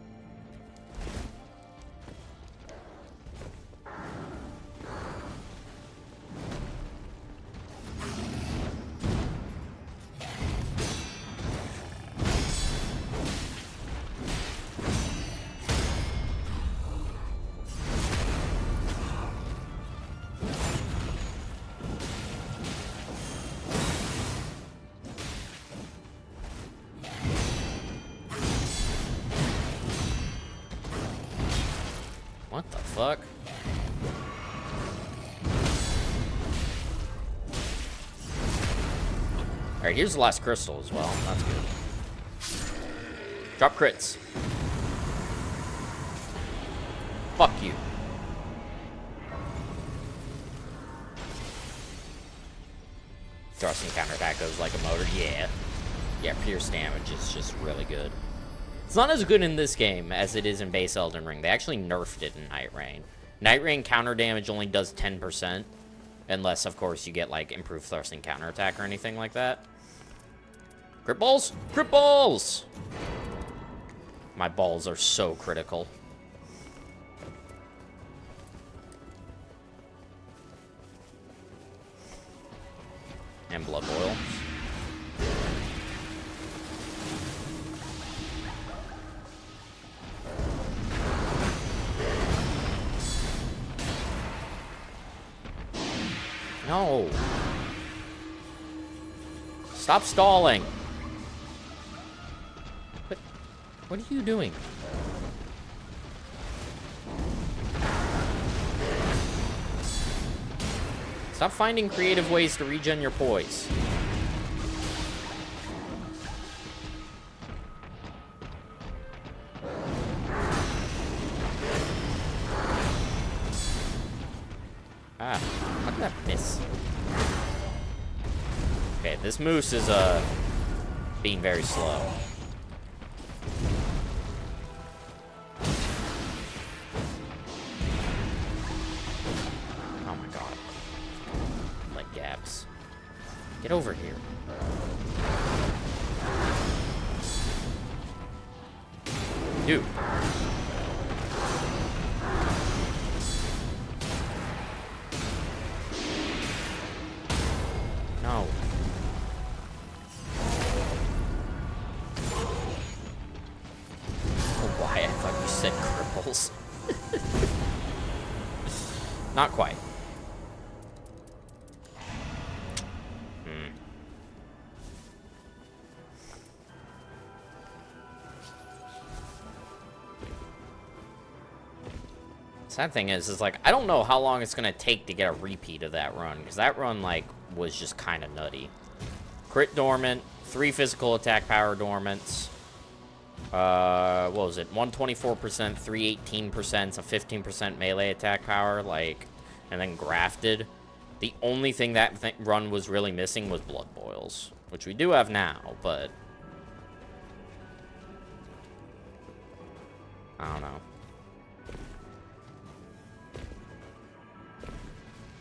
What the fuck? Alright, here's the last crystal as well. That's good. Drop crits. Fuck you. Thrusting counterattack goes like a motor. Yeah. Yeah, pierce damage is just really good. It's not as good in this game as it is in base Elden Ring. They actually nerfed it in Night Rain. Night Rain counter damage only does 10%. Unless, of course, you get, like, improved thrusting counterattack or anything like that. Crit balls? Crit balls! My balls are so critical. And blood boil. No. Stop stalling. What are you doing? Stop finding creative ways to regen your poise. Ah, how did that miss? Okay, this moose is, being very slow. Oh my god. Like gaps. Get over here. Dude. No. Oh, why? I thought you said cripples. Not quite. Sad thing is like, I don't know how long it's gonna take to get a repeat of that run, because that run, like, was just kind of nutty. Crit dormant, 3 physical attack power dormants. What was it? 124%, 318%, a 15% melee attack power, like, and then grafted. The only thing that run was really missing was blood boils, which we do have now, but I don't know.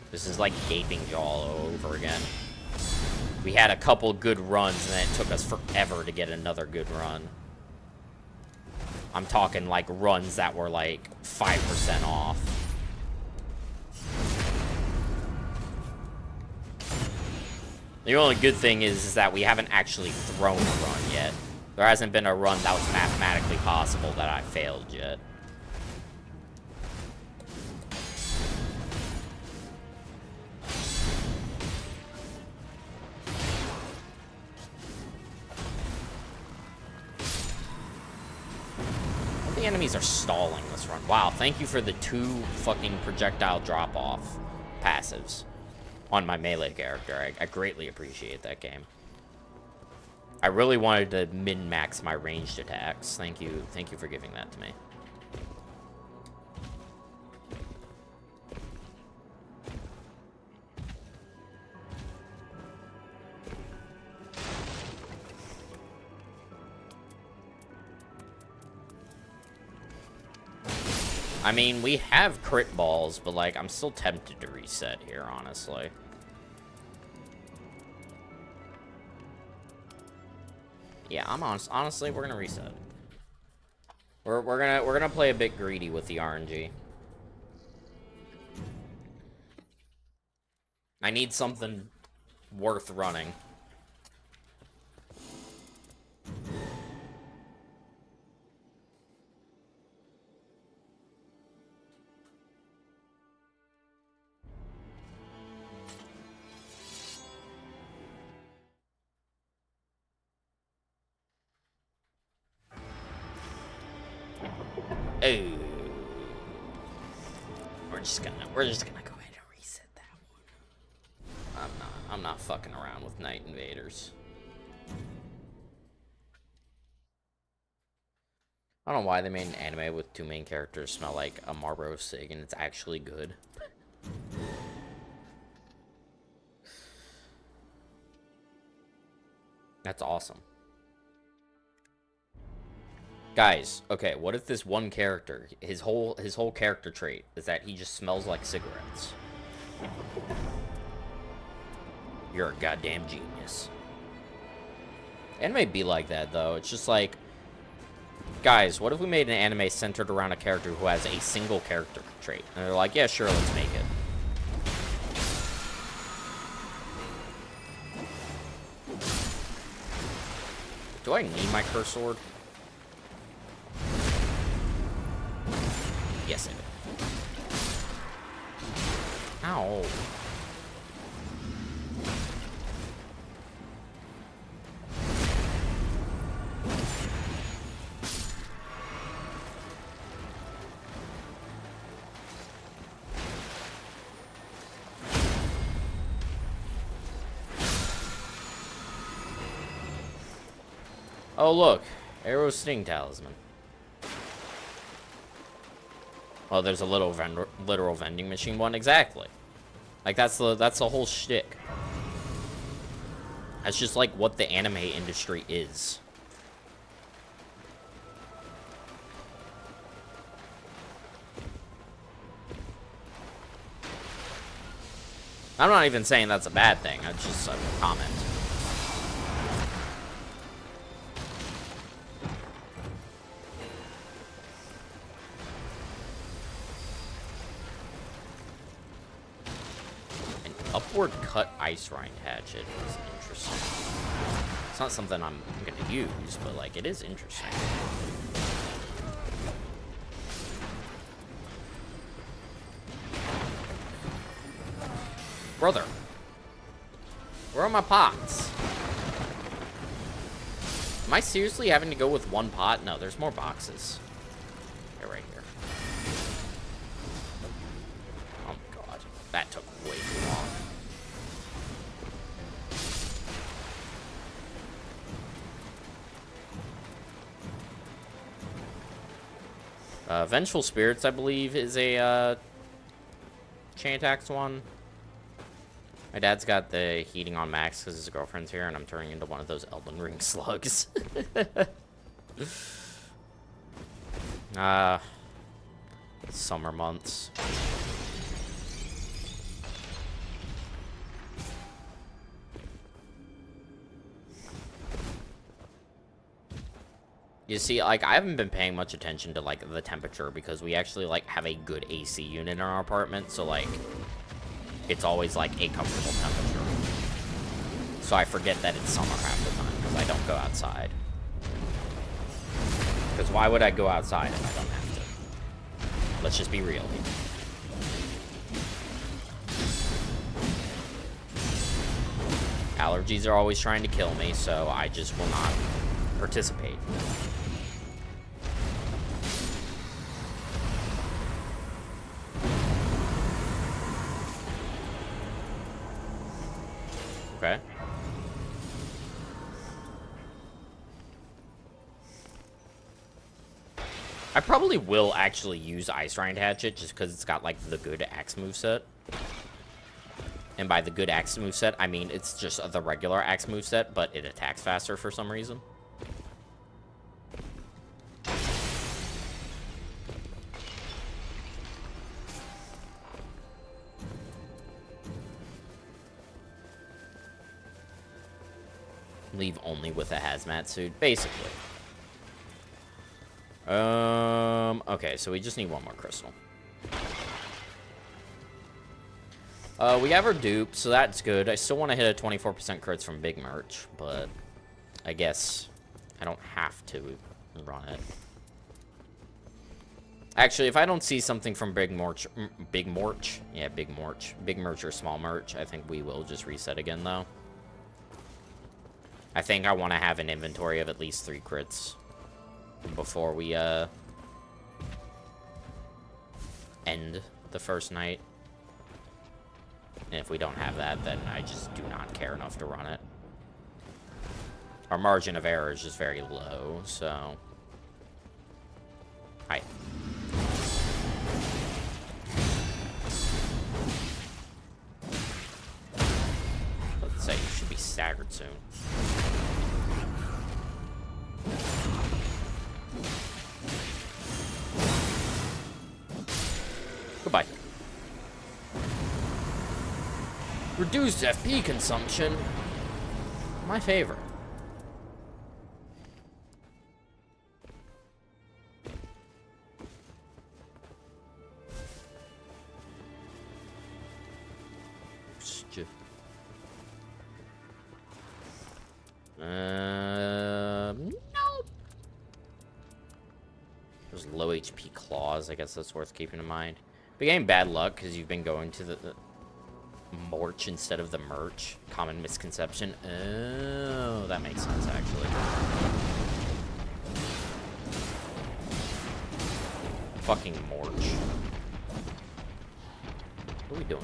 This is like gaping jaw all over again. We had a couple good runs, and then it took us forever to get another good run. I'm talking like runs that were like 5% off. The only good thing is that we haven't actually thrown a run yet. There hasn't been a run that was mathematically possible that I failed yet. The enemies are stalling this run. Wow, thank you for the 2 fucking projectile drop-off passives on my melee character. I greatly appreciate that game. I really wanted to min-max my ranged attacks. Thank you for giving that to me. I mean, we have crit balls, but, like, I'm still tempted to reset here, honestly. Yeah, I'm honest. Honestly, we're gonna reset. We're gonna play a bit greedy with the RNG. I need something worth running. Oh. We're just gonna go ahead and reset that one. I'm not fucking around with Night Invaders. I don't know why they made an anime with 2 main characters smell like a Marlboro cig, and it's actually good. That's awesome. Guys, okay, what if this one character, his whole character trait is that he just smells like cigarettes? You're a goddamn genius. Anime be like that, though. It's just like, guys, what if we made an anime centered around a character who has a single character trait? And they're like, yeah, sure, let's make it. Do I need my curse sword? Yes, I do. Ow. Oh, look. Arrow Sting Talisman. Oh, there's a literal vending machine one. Exactly. Like, that's the whole shtick. That's just, like, what the anime industry is. I'm not even saying that's a bad thing. That's just a comment. Upward cut ice rind hatchet is interesting. It's not something I'm gonna use, but like it is interesting. Brother, where are my pots? Am I seriously having to go with one pot? No, there's more boxes. They're right here. Oh god, that took way too long. Vengeful Spirits, I believe, is a chain attacks one. My dad's got the heating on max because his girlfriend's here, and I'm turning into one of those Elden Ring slugs. Summer months. You see, like, I haven't been paying much attention to, like, the temperature because we actually, like, have a good AC unit in our apartment, so, like, it's always, like, a comfortable temperature. So I forget that it's summer half the time because I don't go outside. Because why would I go outside if I don't have to? Let's just be real here. Allergies are always trying to kill me, so I just will not participate. Okay. I probably will actually use Ice Rind Hatchet just because it's got, like, the good axe moveset. And by the good axe moveset, I mean it's just the regular axe moveset, but it attacks faster for some reason. Leave only with a hazmat suit, basically. Okay, so we just need one more crystal. We have our dupe, so that's good. I still want to hit a 24% crits from Big Merch, but I guess I don't have to run it. Actually, if I don't see something from Big Merch, yeah, Big Merch or Small Merch, I think we will just reset again, though. I think I want to have an inventory of at least 3 crits before we, end the first night. And if we don't have that, then I just do not care enough to run it. Our margin of error is just very low, so... Hi. Let's say you should be staggered soon. Goodbye. Reduced FP consumption. My favorite. No. Those low HP claws, I guess that's worth keeping in mind. But getting bad luck because you've been going to the Morch instead of the Merch. Common misconception. Oh, that makes sense, actually. Fucking Morch. What are we doing?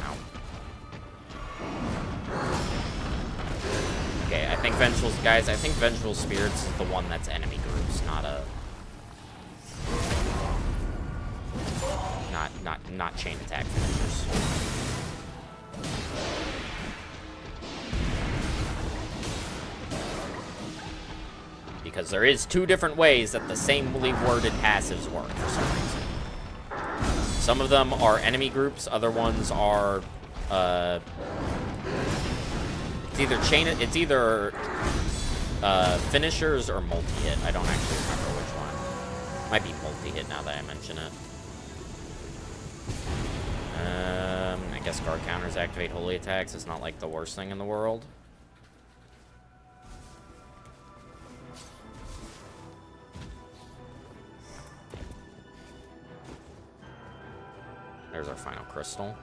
Ow. Okay, I think Vengeful... Guys, I think Vengeful Spirits is the one that's enemy groups, not a... Not chain attack finishers. Because there is 2 different ways that the samely worded passives work for some reason. Some of them are enemy groups, other ones are it's either finishers or multi-hit. I don't actually remember which one. Might be multi-hit now that I mention it. I guess guard counters activate holy attacks. It's not like the worst thing in the world. There's our final crystal.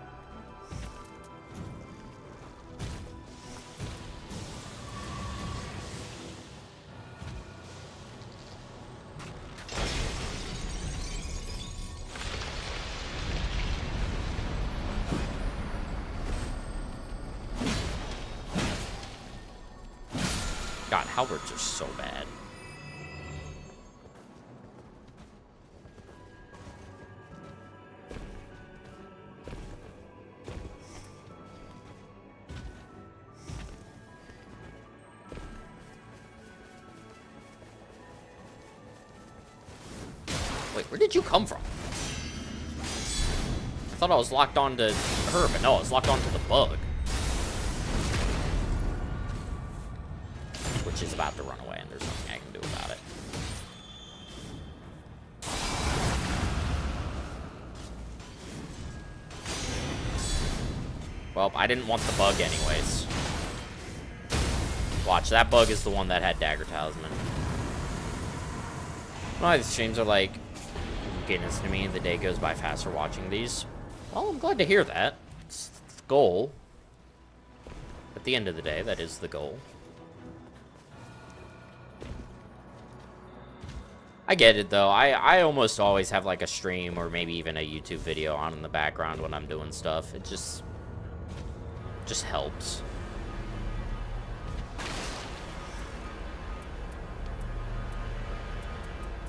God, halberds are so bad. Wait, where did you come from? I thought I was locked onto her, but no, I was locked onto the bug. Which is about to run away, and there's nothing I can do about it. Well, I didn't want the bug anyways. Watch, that bug is the one that had Dagger Talisman. Well, these streams are like, goodness to me, the day goes by faster watching these. Well, I'm glad to hear that. It's the goal. At the end of the day, that is the goal. I get it, though. I almost always have, like, a stream or maybe even a YouTube video on in the background when I'm doing stuff. It just helps.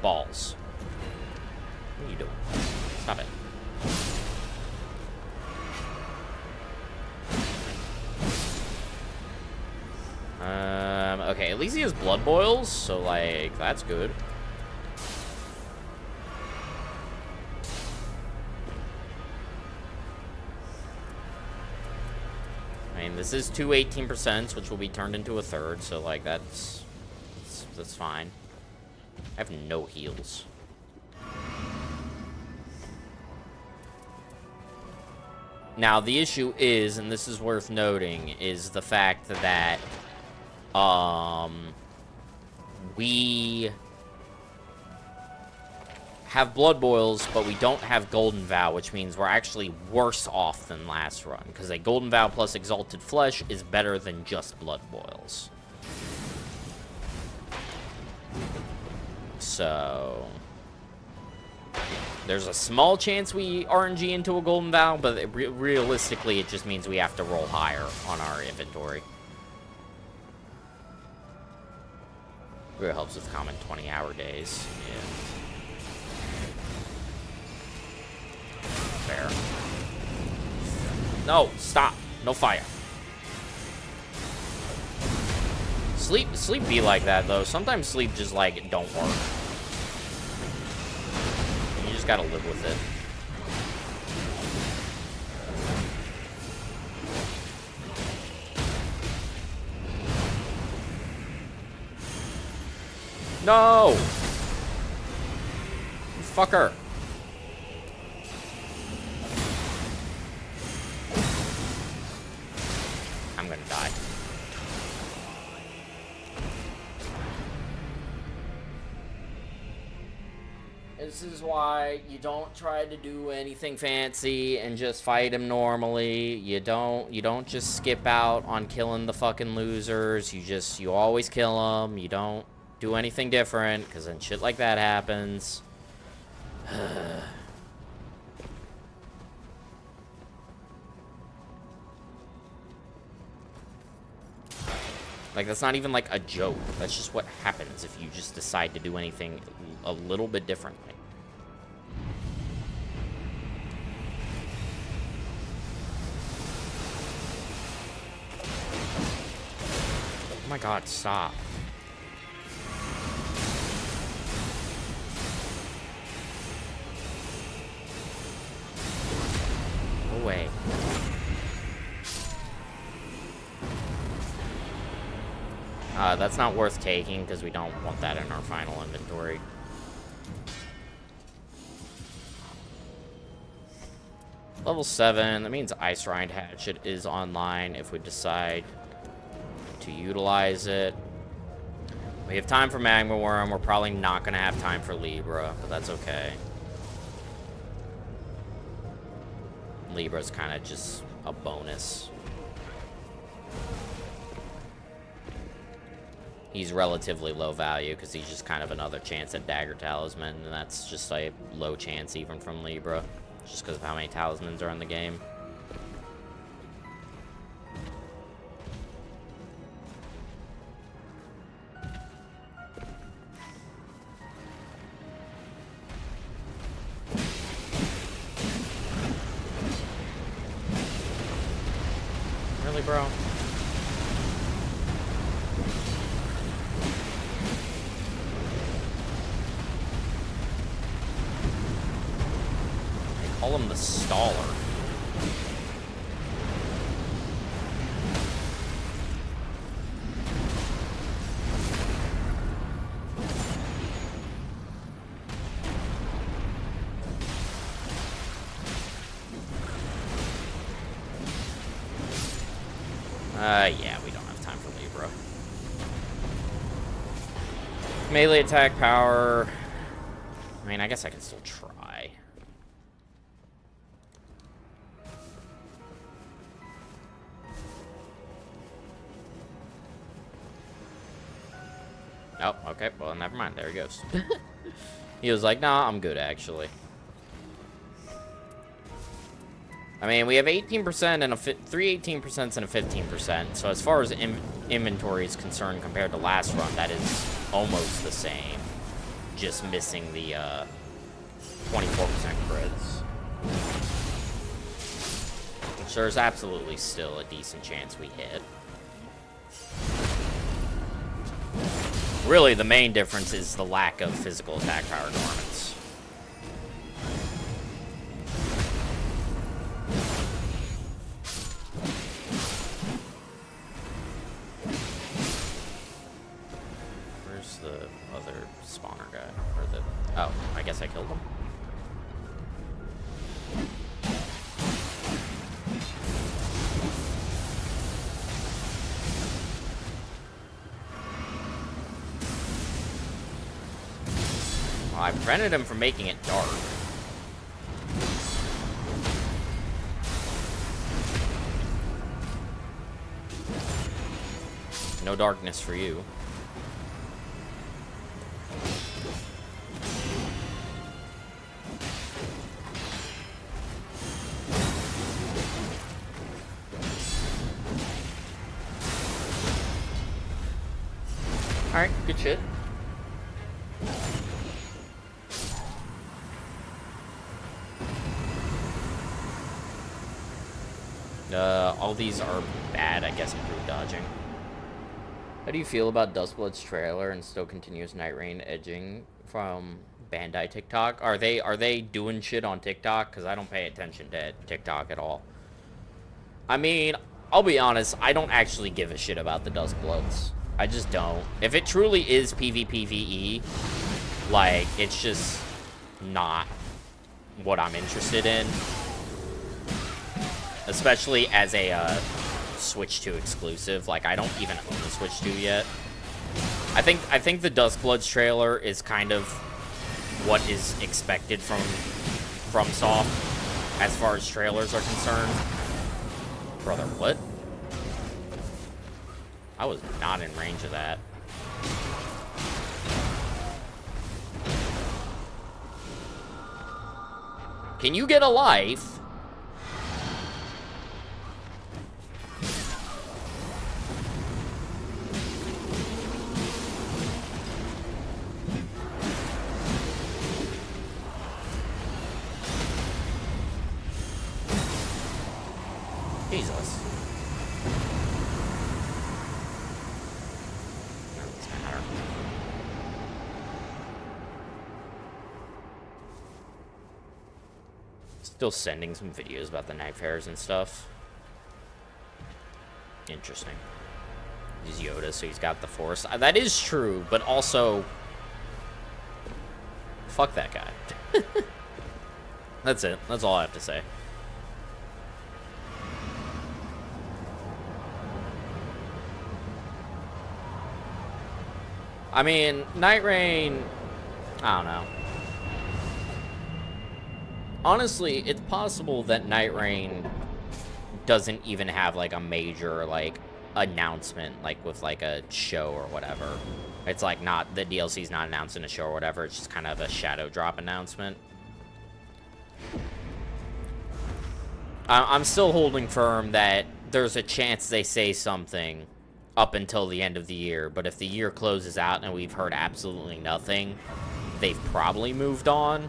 Balls. What are you doing? Stop it. Okay, at least he has blood boils, so, like, that's good. I mean, this is two 18%, which will be turned into a third, so, like, that's fine. I have no heals. Now, the issue is, and this is worth noting, is the fact that, we have blood boils, but we don't have golden vow, which means we're actually worse off than last run, because a golden vow plus exalted flesh is better than just blood boils. So there's a small chance we RNG into a golden vow, but realistically, it just means we have to roll higher on our inventory. Really helps with common 20-hour days. Yeah. Fair. No, stop. No fire. Sleep be like that, though. Sometimes sleep just, like, don't work. You just gotta live with it. No! Fucker. I'm gonna die. This is why you don't try to do anything fancy and just fight him normally. You don't just skip out on killing the fucking losers. You always kill them. You don't do anything different, because then shit like that happens. Like, that's not even, like, a joke. That's just what happens if you just decide to do anything a little bit differently. Oh my god, stop. Go away. That's not worth taking, because we don't want that in our final inventory. Level 7, that means Ice Rind Hatchet is online if we decide to utilize it. We have time for Magma Worm. We're probably not going to have time for Libra, but that's okay. Libra's kind of just a bonus. He's relatively low value because he's just kind of another chance at Dagger Talisman, and that's just a low chance even from Libra, just because of how many talismans are in the game. Really, bro? Call him the Staller. Yeah, we don't have time for Libra. Melee attack power. I mean, I guess I can still try. Oh, okay. Well, never mind. There he goes. He was like, nah, I'm good, actually. I mean, we have 18% and three 18% and a 15%. So as far as inventory is concerned compared to last run, that is almost the same. Just missing the 24% crits. Which there's absolutely still a decent chance we hit. Really, the main difference is the lack of physical attack power dormants. Where's the other spawner guy? Or the... Oh, I guess I killed him. Well, I prevented him from making it dark. No darkness for you. Alright, good shit. All these are bad, I guess, improved dodging. How do you feel about Dustblood's trailer and still continuous Night Rain edging from Bandai TikTok? Are they doing shit on TikTok? Because I don't pay attention to TikTok at all. I mean, I'll be honest, I don't actually give a shit about the Dustbloods. I just don't. If it truly is PvPvE, like, it's just not what I'm interested in. Especially as a Switch 2 exclusive. Like, I don't even own the Switch 2 yet. I think the Dustbloods trailer is kind of what is expected from FromSoft as far as trailers are concerned. Brother, what? I was not in range of that. Can you get a life? Jesus. Doesn't matter. Still sending some videos about the night fairs and stuff. Interesting. He's Yoda, so he's got the Force. That is true, but also... Fuck that guy. That's it. That's all I have to say. I mean, Night Rain, I don't know. Honestly, it's possible that Night Rain doesn't even have, like, a major, like, announcement, like, with, like, a show or whatever. It's, like, not, the DLC's not announcing a show or whatever, it's just kind of a shadow drop announcement. I'm still holding firm that there's a chance they say something up until the end of the year, but if the year closes out and we've heard absolutely nothing, they've probably moved on,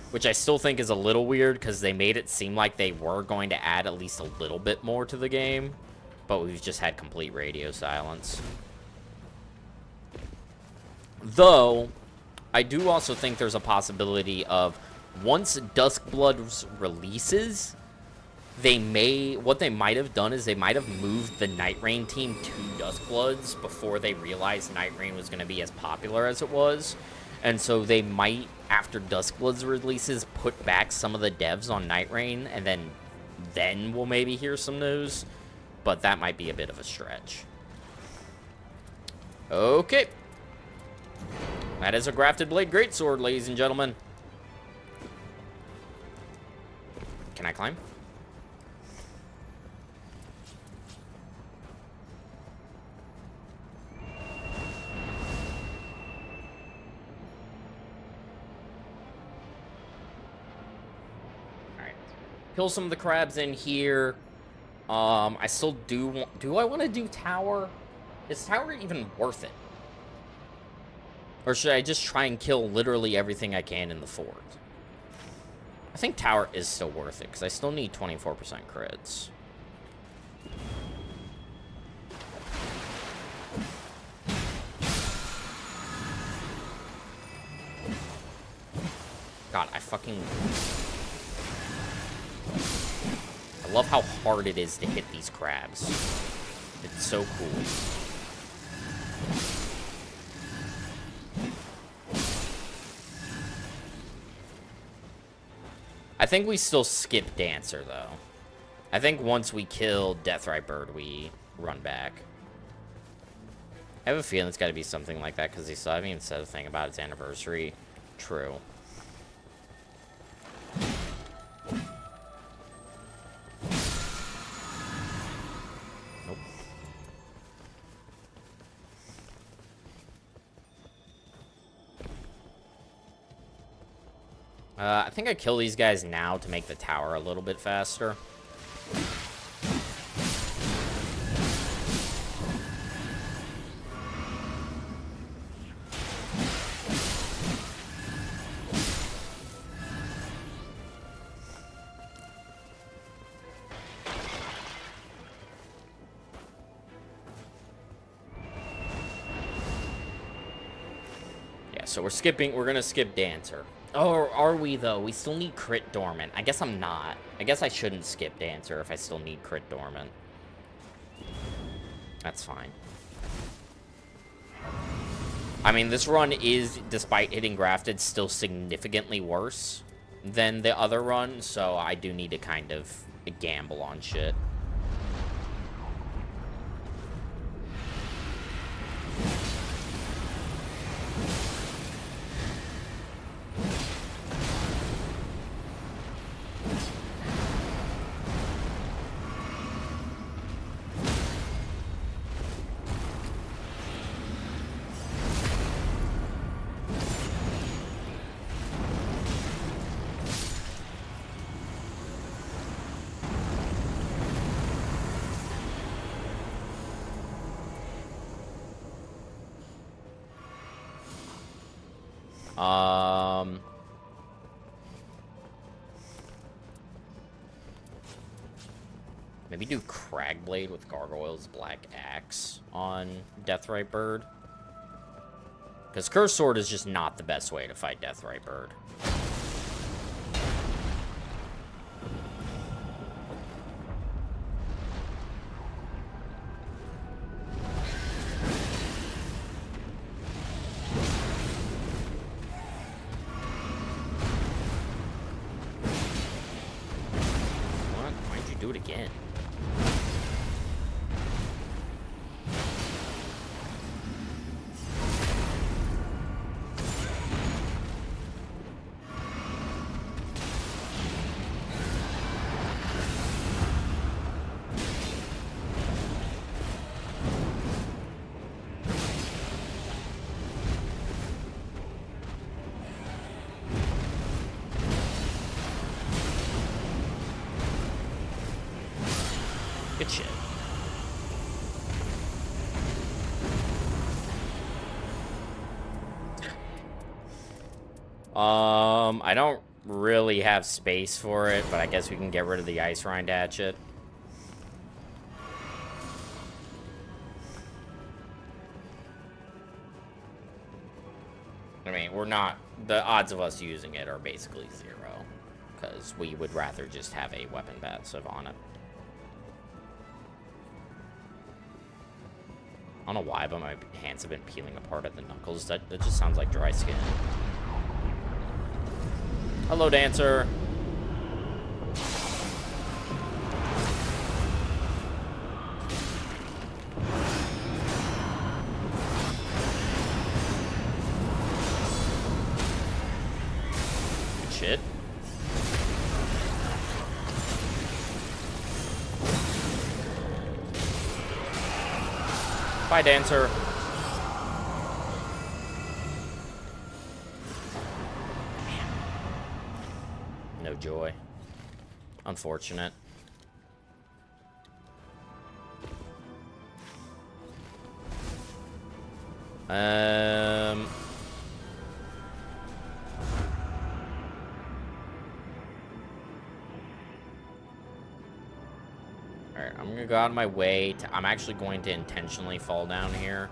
which I still think is a little weird because they made it seem like they were going to add at least a little bit more to the game, but we've just had complete radio silence. Though, I do also think there's a possibility of once Duskblood releases, what they might have done is they might have moved the Night Rain team to Duskbloods before they realized Night Rain was going to be as popular as it was. And so they might, after Duskbloods releases, put back some of the devs on Night Rain, and then we'll maybe hear some news. But that might be a bit of a stretch. Okay. That is a Grafted Blade Greatsword, ladies and gentlemen. Can I climb? Alright. Kill some of the crabs in here. I still do I want to do tower? Is tower even worth it? Or should I just try and kill literally everything I can in the fort? I think tower is still worth it, because I still need 24% crits. God, I love how hard it is to hit these crabs. It's so cool. I think we still skip Dancer, though. I think once we kill Deathrite Bird, we run back. I have a feeling it's got to be something like that, because they still haven't even said a thing about its anniversary. True. Nope. I think I kill these guys now to make the tower a little bit faster. Yeah, so we're gonna skip Dancer. Oh, are we, though? We still need Crit Dormant. I guess I'm not. I guess I shouldn't skip Dancer if I still need Crit Dormant. That's fine. I mean, this run is, despite hitting Grafted, still significantly worse than the other run, so I do need to kind of gamble on shit. Maybe do Cragblade with Gargoyle's Black Axe on Deathrite Bird. Because Curse Sword is just not the best way to fight Deathrite Bird. What? Why'd you do it again? Good shit. I don't really have space for it, but I guess we can get rid of the Ice Rind Hatchet. I mean, we're not... The odds of us using it are basically 0. Because we would rather just have a weapon passive on it. I don't know why, but my hands have been peeling apart at the knuckles. That just sounds like dry skin. Hello, Dancer. Shit. Bye, Dancer. Man. No joy. Unfortunate. Alright, I'm gonna go out of my way to... I'm actually going to intentionally fall down here.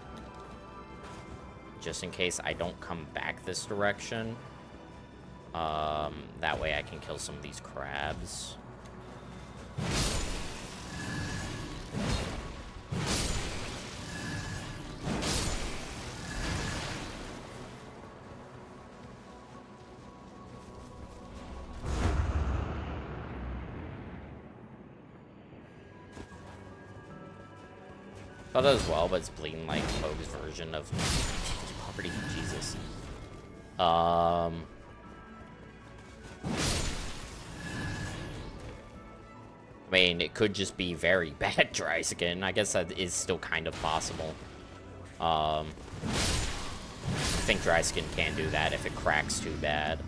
Just in case I don't come back this direction. That way I can kill some of these crabs. Thought that as well, but it's bleeding like Pogue's version of property. Jesus. I mean, it could just be very bad dry skin. I guess that is still kind of possible. I think dry skin can do that if it cracks too bad.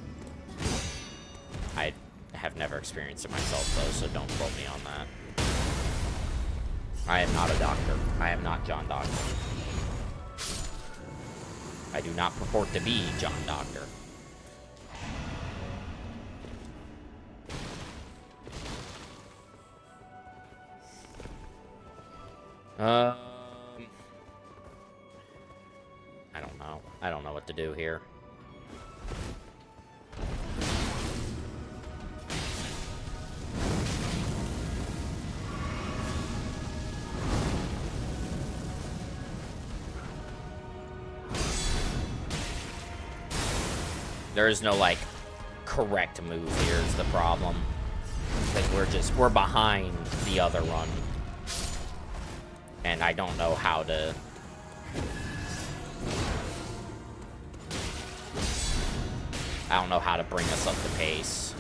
I have never experienced it myself, though, so don't quote me on that. I am not a doctor. I am not John Doctor. I do not purport to be John Doctor. I don't know. I don't know what to do here. There is no, like, correct move here is the problem. Because we're behind the other run. And I don't know how to... I don't know how to bring us up to pace.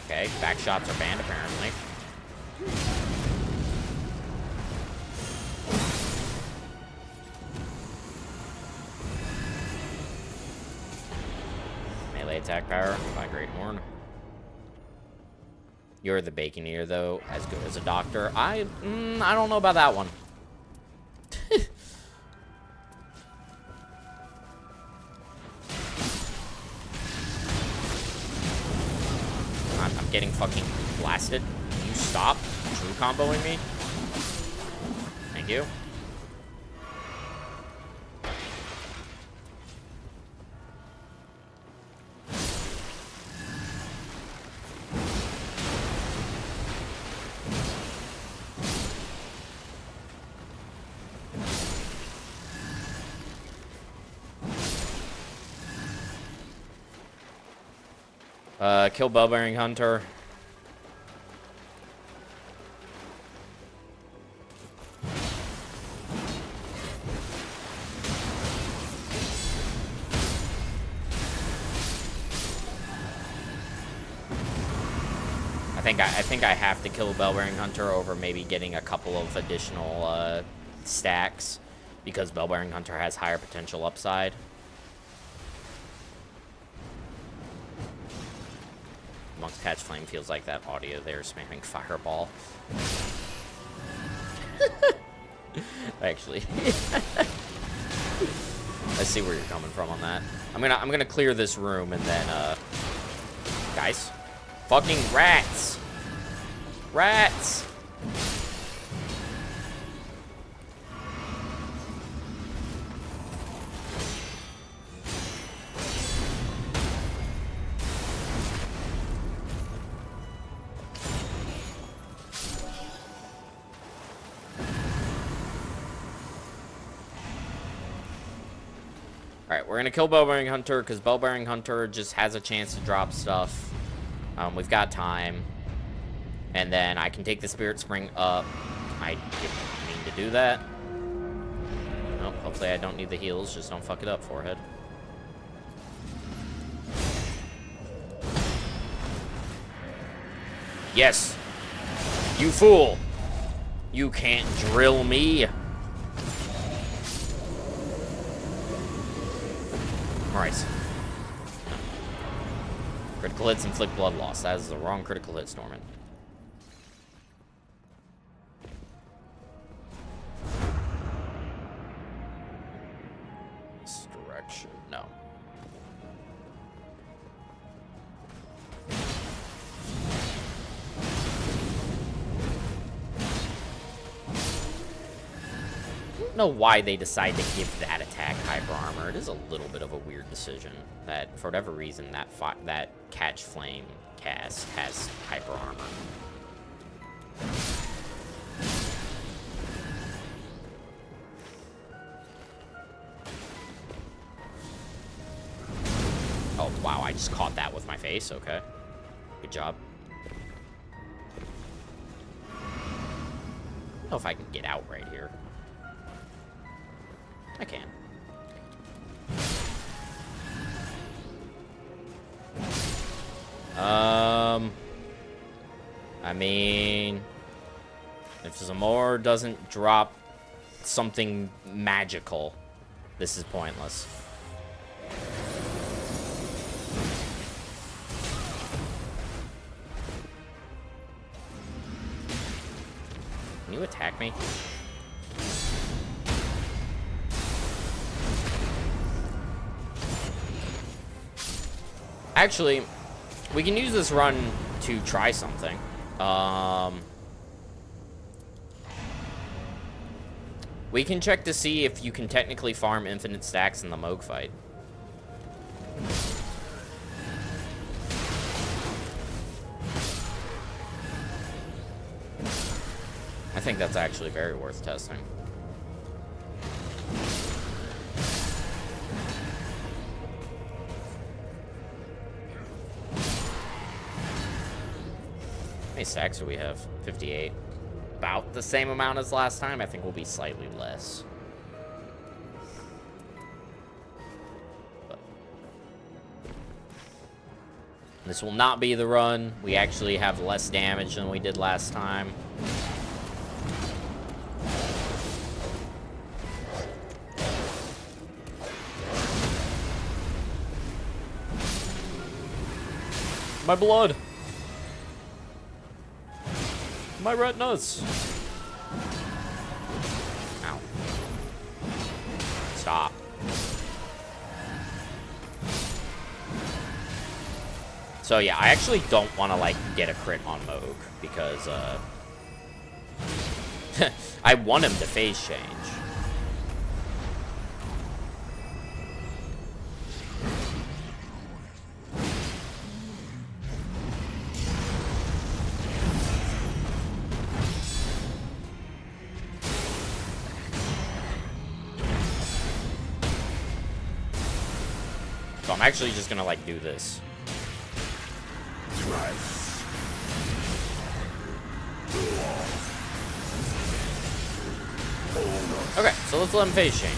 Okay, back shots are banned, apparently. Melee attack power by Great Horn. You're the Bacon Eater, though, as good as a doctor. I don't know about that one. I'm getting fucking blasted. Can you stop true comboing me? Thank you. Kill Bell-Bearing Hunter. I think I have to kill Bell-Bearing Hunter over maybe getting a couple of additional stacks, because Bell-Bearing Hunter has higher potential upside. Monk's Catch Flame feels like that audio there spamming Fireball. Actually. I see where you're coming from on that. I'm gonna clear this room and then guys. Fucking rats! Rats! Alright, we're gonna kill Bowbearing Hunter, because Bowbearing Hunter just has a chance to drop stuff. We've got time. And then I can take the Spirit Spring up. I didn't mean to do that. Nope, hopefully I don't need the heals. Just don't fuck it up, Forehead. Yes! You fool! You can't drill me! Alright. Critical hits inflict blood loss. That is the wrong critical hits, Norman. This direction. No. I don't know why they decide to give that attack hyper armor. It is a little bit of a weird decision that, for whatever reason, that Catch Flame cast has hyper armor. Oh, wow, I just caught that with my face. Okay. Good job. I don't know if I can get out right here. I can. I mean, if Zamor doesn't drop something magical, this is pointless. Can you attack me? Actually, we can use this run to try something. We can check to see if you can technically farm infinite stacks in the Moog fight. I think that's actually very worth testing. How many stacks do we have? 58. About the same amount as last time. I think we'll be slightly less. But this will not be the run. We actually have less damage than we did last time. My blood! My retinas! Ow. Stop. So yeah, I actually don't want to, like, get a crit on Moog, because, I want him to phase change. So I'm actually just gonna, like, do this. Okay, so let's let him phase change.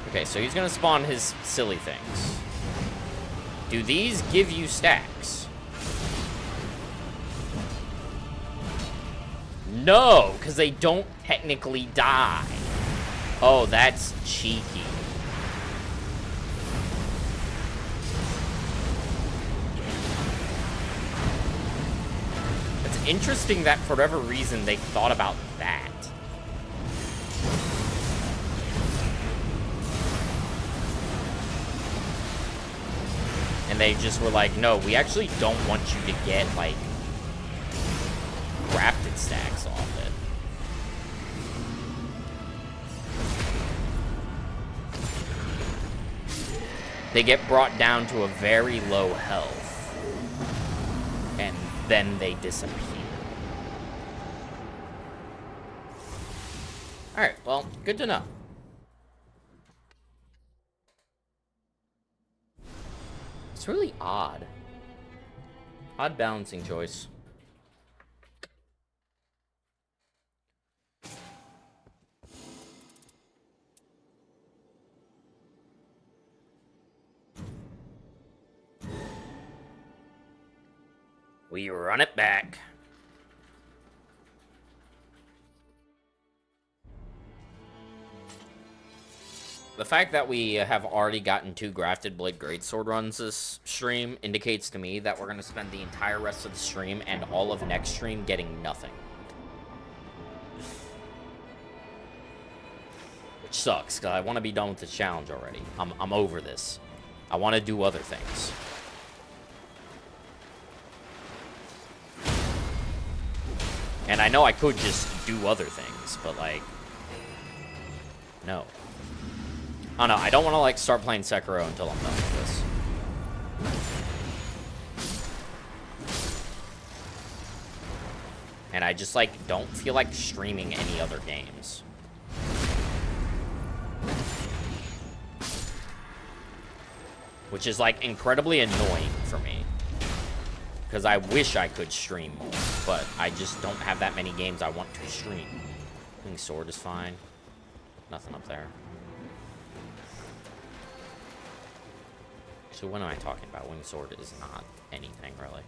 Okay, so he's gonna spawn his silly things. Do these give you stacks? No, because they don't technically die. Oh, that's cheeky. It's interesting that for whatever reason they thought about that. And they just were like, no, we actually don't want you to get, like, crafted stacks off it. they get brought down to a very low health, and then they disappear. Alright, well, good to know. It's really odd. Odd balancing choice. We run it back. The fact that we have already gotten 2 Grafted Blade Greatsword runs this stream indicates to me that we're going to spend the entire rest of the stream and all of next stream getting nothing. Which sucks, because I want to be done with the challenge already. I'm over this. I want to do other things. And I know I could just do other things, but, like, no. Oh, no, I don't want to, like, start playing Sekiro until I'm done with this. And I just, like, don't feel like streaming any other games. Which is, like, incredibly annoying for me. Because I wish I could stream more, but I just don't have that many games I want to stream. Winged Sword is fine. Nothing up there. So what am I talking about? Winged Sword is not anything, really.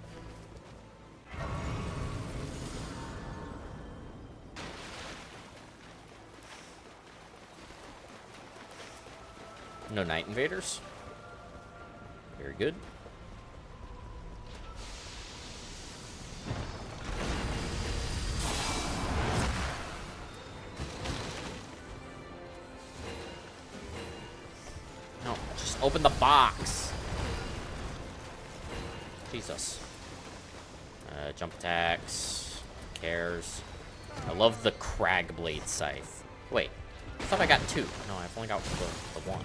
No Night Invaders. Very good. No, just open the box. Jesus. Jump attacks. Cares. I love the Crag Blade Scythe. Wait, I thought I got 2. No, I've only got the 1.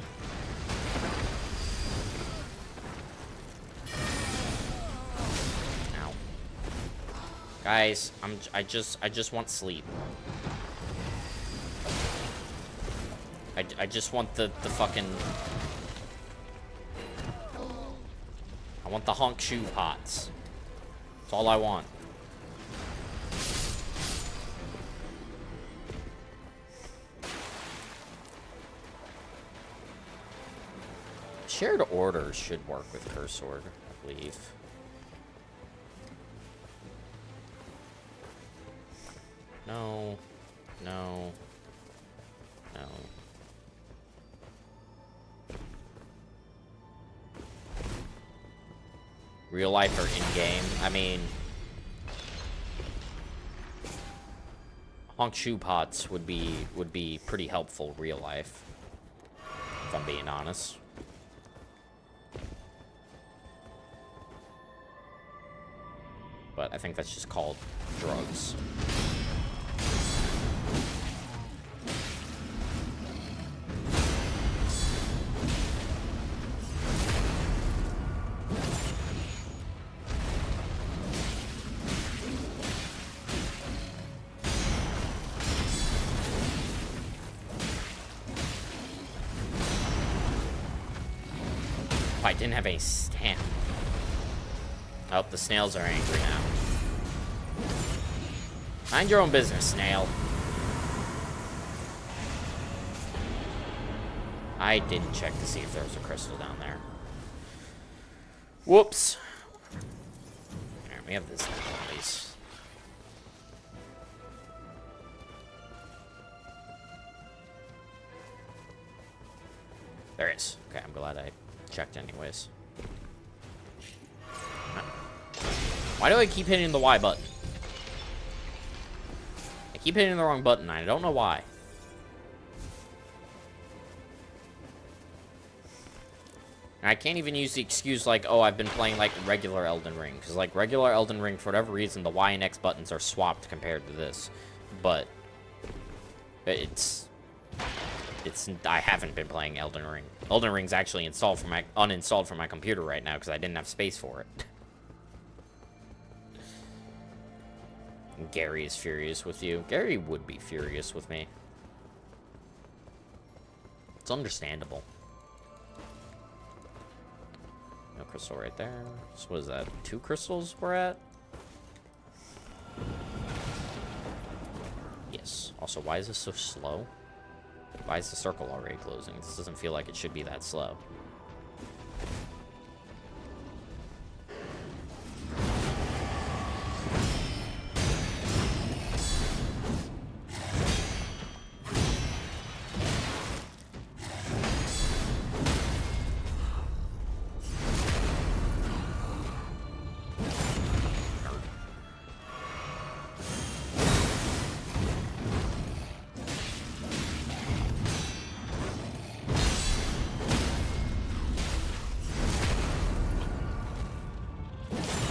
Ow. Guys, I just want sleep. I just want the fucking... I want the honk shoe pots. That's all I want. Shared orders should work with Curse Sword, I believe. No. No. No. Real life or in-game? I mean... honk shoe pots would be pretty helpful real life. If I'm being honest. But I think that's just called drugs. If I didn't have a stamp. Oh, the snails are angry now. Mind your own business, snail. I didn't check to see if there was a crystal down there. Whoops. Alright, we have this now, at least. There is. Okay, I'm glad I checked anyways. Why do I keep hitting the Y button? I keep hitting the wrong button. I don't know why. And I can't even use the excuse like, oh, I've been playing like regular Elden Ring. Because like regular Elden Ring, for whatever reason, the Y and X buttons are swapped compared to this. But it's... I haven't been playing Elden Ring. Elden Ring's actually uninstalled from my computer right now because I didn't have space for it. Gary is furious with you. Gary would be furious with me. It's understandable. No crystal right there. So what is that? 2 crystals we're at? Yes. Also, why is this so slow? Why is the circle already closing? This doesn't feel like it should be that slow.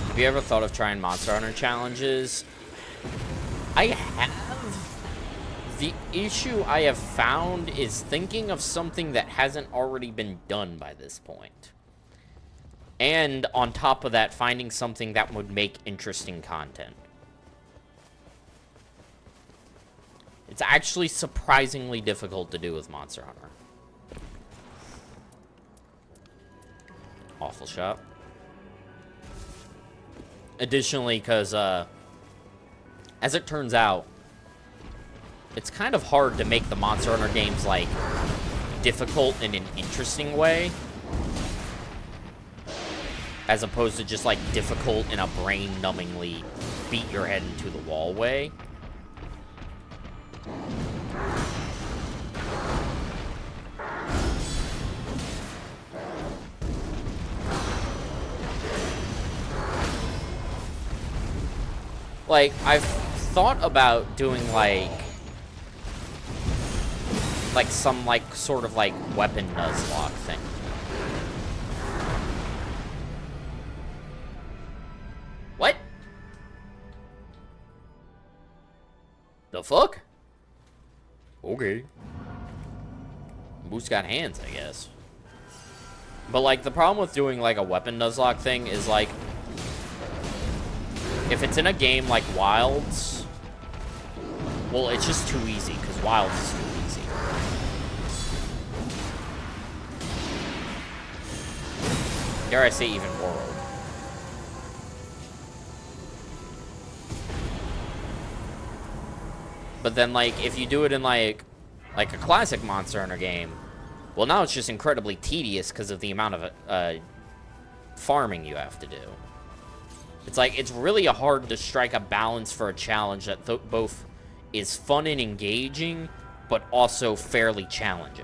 Have you ever thought of trying Monster Hunter challenges? I have. The issue I have found is thinking of something that hasn't already been done by this point. And on top of that, finding something that would make interesting content. It's actually surprisingly difficult to do with Monster Hunter. Awful shot. Additionally, because, as it turns out, it's kind of hard to make the Monster Hunter games, like, difficult in an interesting way. As opposed to just, like, difficult in a brain-numbingly beat your head into the wall way. Like, I've thought about doing, like some, like, sort of, like, weapon nuzlocke thing. What? The fuck? Okay. Moose got hands, I guess. But, like, the problem with doing, like, a weapon nuzlocke thing is, like, if it's in a game like Wilds, well, it's just too easy, because Wilds is too easy. Dare I say even World. But then, like, if you do it in, like a classic Monster Hunter game, well, now it's just incredibly tedious because of the amount of farming you have to do. It's like, it's really hard to strike a balance for a challenge that both is fun and engaging, but also fairly challenging.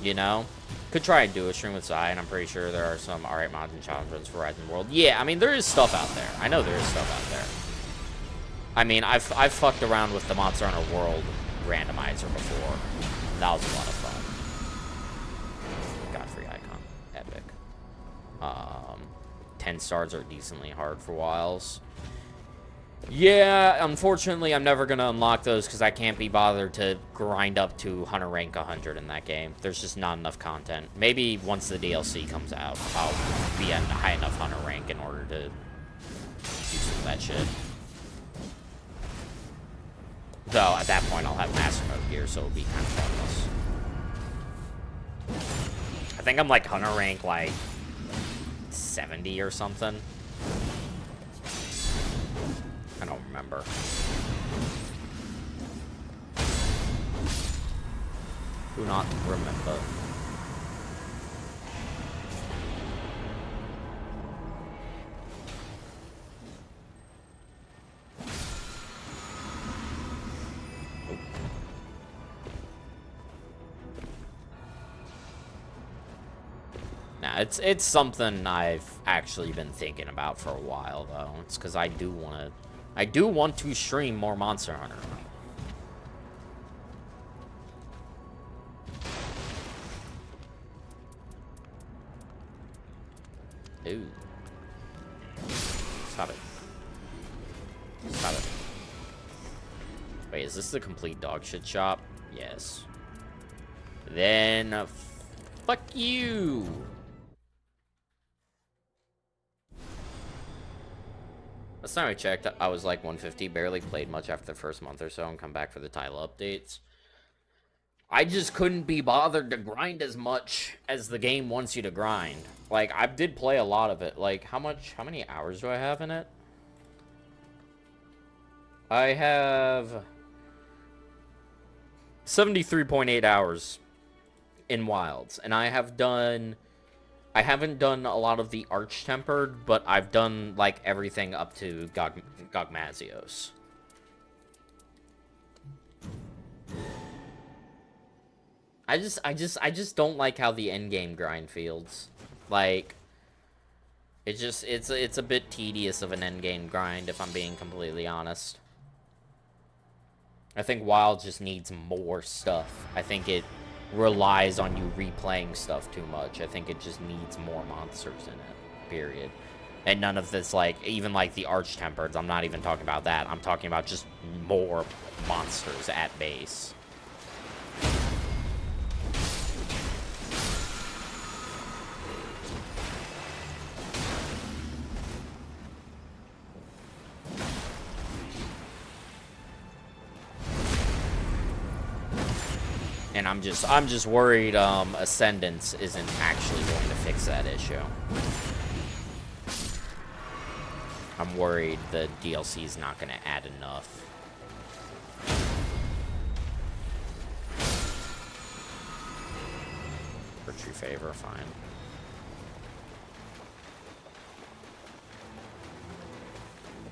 You know? Could try and do a stream with Zai, and I'm pretty sure there are some alright mods and challenge runs for Rising World. Yeah, I mean, there is stuff out there. I know there is stuff out there. I mean, I've fucked around with the Monster Hunter World randomizer before. And that was a lot of fun. Godfrey icon. Epic. 10 stars are decently hard for Wilds. Yeah, unfortunately, I'm never going to unlock those because I can't be bothered to grind up to Hunter rank 100 in that game. There's just not enough content. Maybe once the DLC comes out, I'll be at a high enough Hunter rank in order to do some of that shit. Though, at that point, I'll have Master Mode gear, so it'll be kind of pointless. I think I'm, like, Hunter rank, like, 70 or something. I don't remember. Do not remember. Nah, it's something I've actually been thinking about for a while, though. It's because I do want to stream more Monster Hunter. Ooh. Stop it. Stop it. Wait, is this the complete dog shit shop? Yes. Then, fuck you. Last time I checked, I was like 150, barely played much after the first month or so, and come back for the title updates. I just couldn't be bothered to grind as much as the game wants you to grind. Like, I did play a lot of it. Like, how many hours do I have in it? I have 73.8 hours in Wilds, and I haven't done a lot of the Arch-Tempered, but I've done, like, everything up to Gogmazios. I just don't like how the endgame grind feels. Like, it's a bit tedious of an endgame grind, if I'm being completely honest. I think WoW just needs more stuff. I think it relies on you replaying stuff too much. I think it just needs more monsters in it, period. And none of this, like, even like the Arch-Tempereds, I'm not even talking about that. I'm talking about just more monsters at base. And I'm just worried Ascendance isn't actually going to fix that issue. I'm worried the DLC is not going to add enough. Virtue Favor, fine.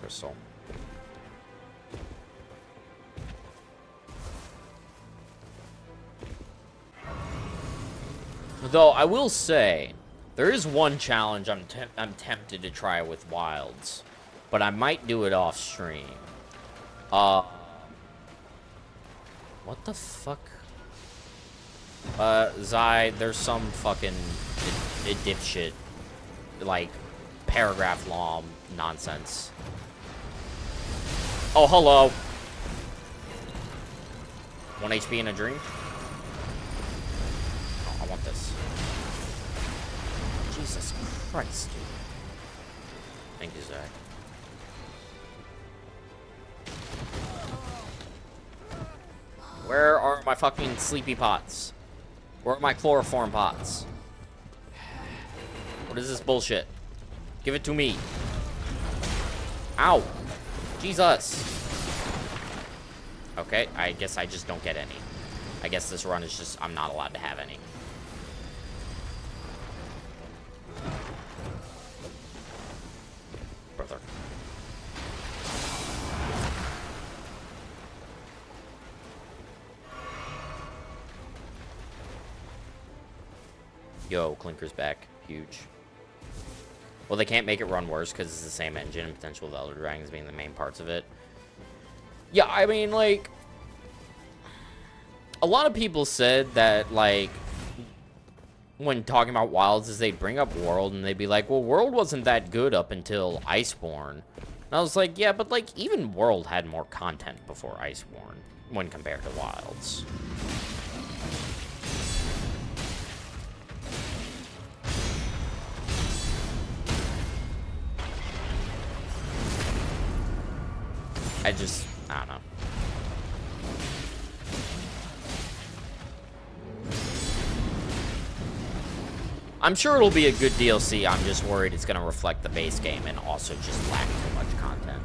Crystal. Though, I will say, there is one challenge I'm tempted to try with Wilds, but I might do it off stream. What the fuck? Zai, there's some fucking dipshit, like, paragraph long nonsense. Oh, hello. 1 HP in a dream? Oh, I want this. Jesus Christ, dude. Thank you, Zach. Where are my fucking sleepy pots? Where are my chloroform pots? What is this bullshit? Give it to me. Ow. Jesus. Okay, I guess I just don't get any. I guess this run is just, I'm not allowed to have any. Brother. Yo, Clinker's back. Huge. Well, they can't make it run worse because it's the same engine and potential of the Elder Dragons being the main parts of it. Yeah, I mean, like, a lot of people said that, like, when talking about Wilds, is they'd bring up World and they'd be like, well, World wasn't that good up until Iceborne. And I was like, yeah, but, like, even World had more content before Iceborne when compared to Wilds. I don't know. I'm sure it'll be a good DLC. I'm just worried it's going to reflect the base game and also just lack too much content.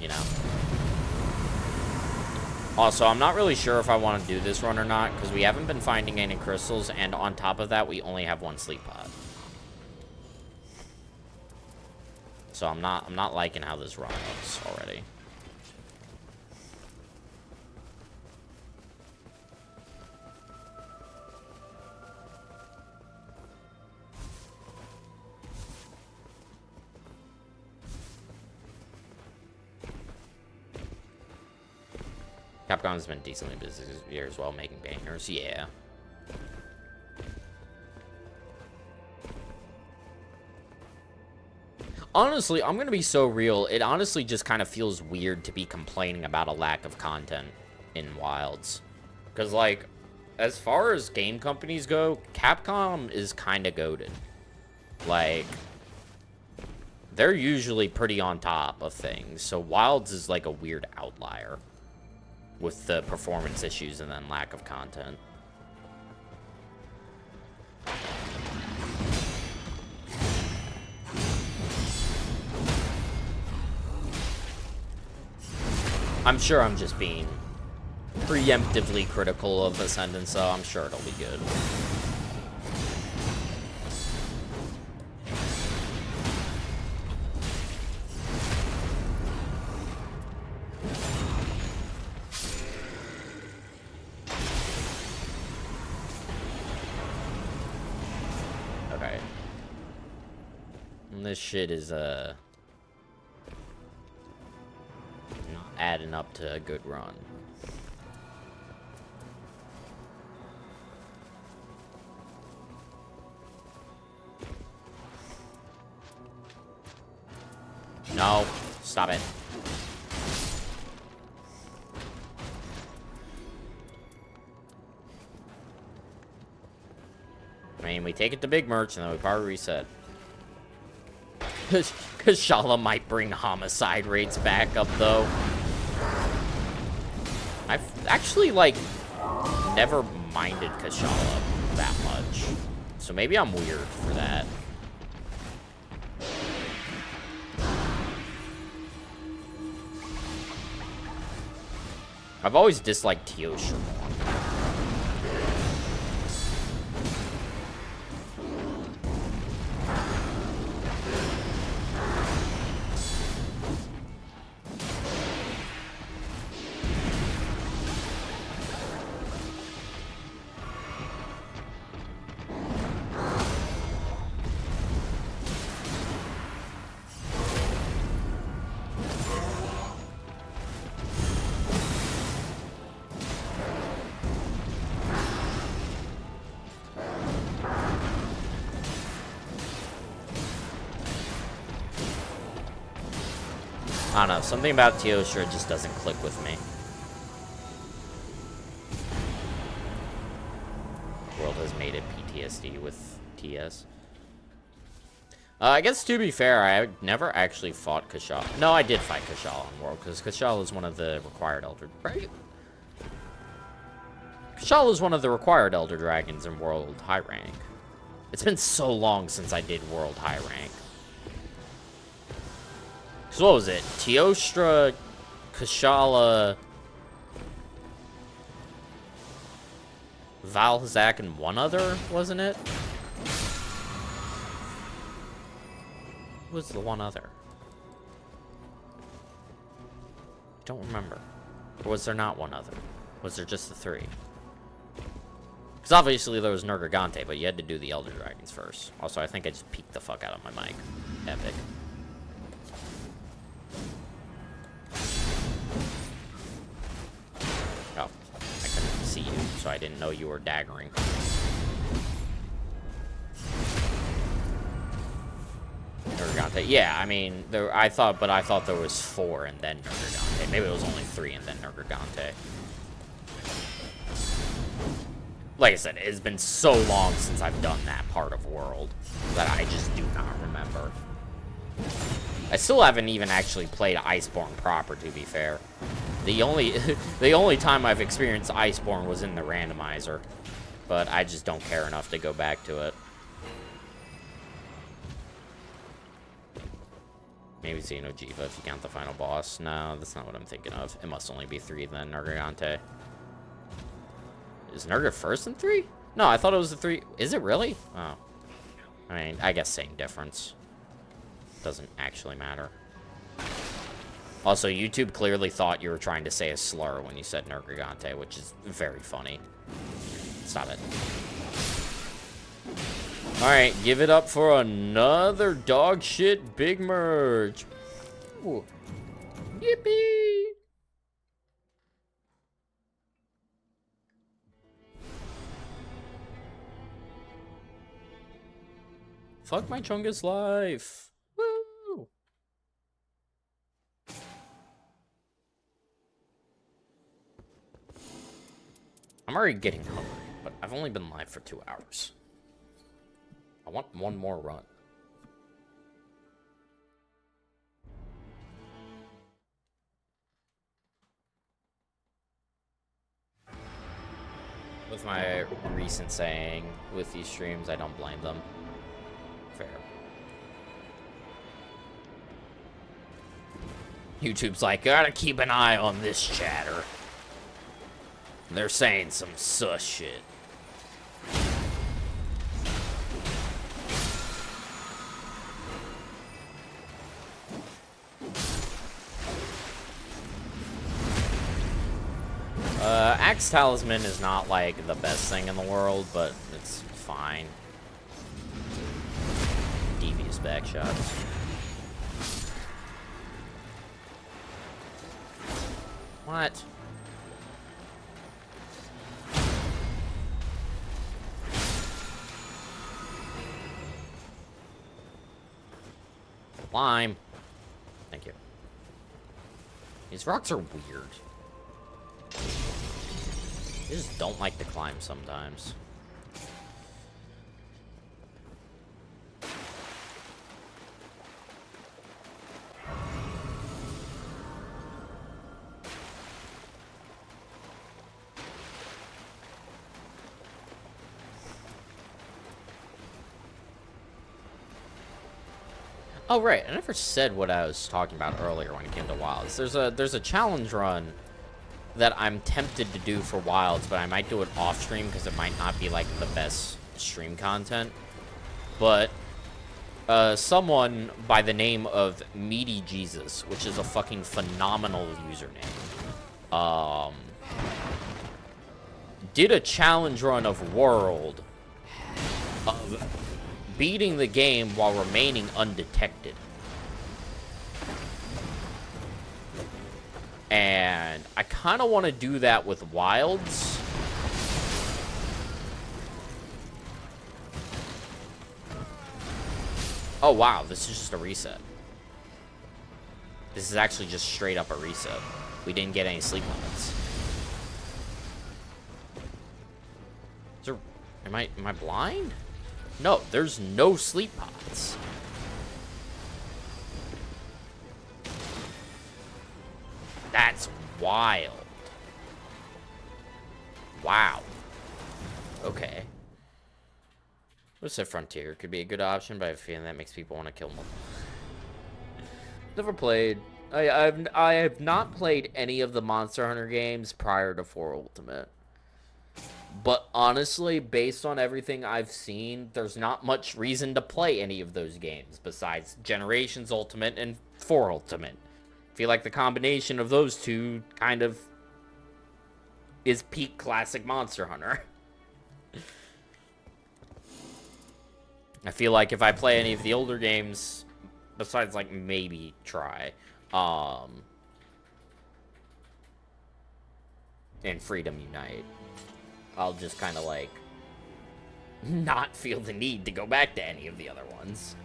You know? Also, I'm not really sure if I want to do this run or not, because we haven't been finding any crystals, and on top of that, we only have one sleep pod. So I'm not liking how this run looks already. Capcom's been decently busy this year as well, making bangers. Yeah. Honestly, I'm gonna be so real. It honestly just kind of feels weird to be complaining about a lack of content in Wilds. Because, like, as far as game companies go, Capcom is kind of goated. Like, they're usually pretty on top of things. So Wilds is like a weird outlier with the performance issues and then lack of content. I'm sure I'm just being preemptively critical of Ascendant, so I'm sure it'll be good. Okay. And this shit is, not adding up to a good run. No, stop it. I mean, we take it to Big Merch and then we probably reset. Because Shala might bring homicide rates back up, though. I've actually, like, never minded Kashala that much. So maybe I'm weird for that. I've always disliked Teostra more. I don't know, something about Teostra just doesn't click with me. World has made it PTSD with TS. I guess to be fair, I never actually fought Kashala. No, I did fight Kashala in World, because Kashala is one of the required Elder... Right? Kashala is one of the required Elder Dragons in World High Rank. It's been so long since I did World High Rank. So what was it? Teostra, Kashala, Valhazak, and one other, wasn't it? Who was the one other? I don't remember. Or was there not one other? Was there just the three? Because obviously there was Nergigante, but you had to do the Elder Dragons first. Also, I think I just peeked the fuck out of my mic. Epic. Oh, I couldn't see you, so I didn't know you were daggering. Nergigante. Yeah, I mean, I thought there was 4 and then Nergigante. Maybe it was only 3 and then Nergigante. Like I said, it's been so long since I've done that part of World that I just do not remember. I still haven't even actually played Iceborne proper, to be fair. The only time I've experienced Iceborne was in the randomizer, but I just don't care enough to go back to it. Maybe Xeno'jiiva if you count the final boss. No, that's not what I'm thinking of. It must only be 3 then, Nergigante. Is Nerga first in 3? No, I thought it was the 3. Is it really? Oh. I mean, I guess same difference. Doesn't actually matter. Also, YouTube clearly thought you were trying to say a slur when you said Nergigante, which is very funny. Stop it. Alright, give it up for another dog shit big merge. Ooh. Yippee! Fuck my Chungus life. Woo! I'm already getting hungry, but I've only been live for 2 hours. I want one more run. With my recent saying with these streams, I don't blame them. Fair. YouTube's like, gotta keep an eye on this chatter. They're saying some sus shit. Axe Talisman is not, like, the best thing in the world, but it's fine. Devious backshots. What? Climb. Thank you. These rocks are weird. I just don't like to climb sometimes. Oh, right. I never said what I was talking about earlier when it came to Wilds. There's a challenge run that I'm tempted to do for Wilds, but I might do it off stream because it might not be like the best stream content. But someone by the name of Meaty Jesus, which is a fucking phenomenal username, did a challenge run of World of beating the game while remaining undetected. And I kind of want to do that with Wilds. Oh, wow. This is just a reset. This is actually just straight up a reset. We didn't get any sleep limits. Is there... Am I blind? No, there's no sleep pods. That's wild. Wow. Okay. What's a Frontier? Could be a good option, but I have a feeling that makes people want to kill them. Never played. I have not played any of the Monster Hunter games prior to 4 Ultimate. But honestly, based on everything I've seen, there's not much reason to play any of those games besides Generations Ultimate and 4 Ultimate. I feel like the combination of those two kind of is peak classic Monster Hunter. I feel like if I play any of the older games, besides like maybe try, and Freedom Unite, I'll just kind of like not feel the need to go back to any of the other ones.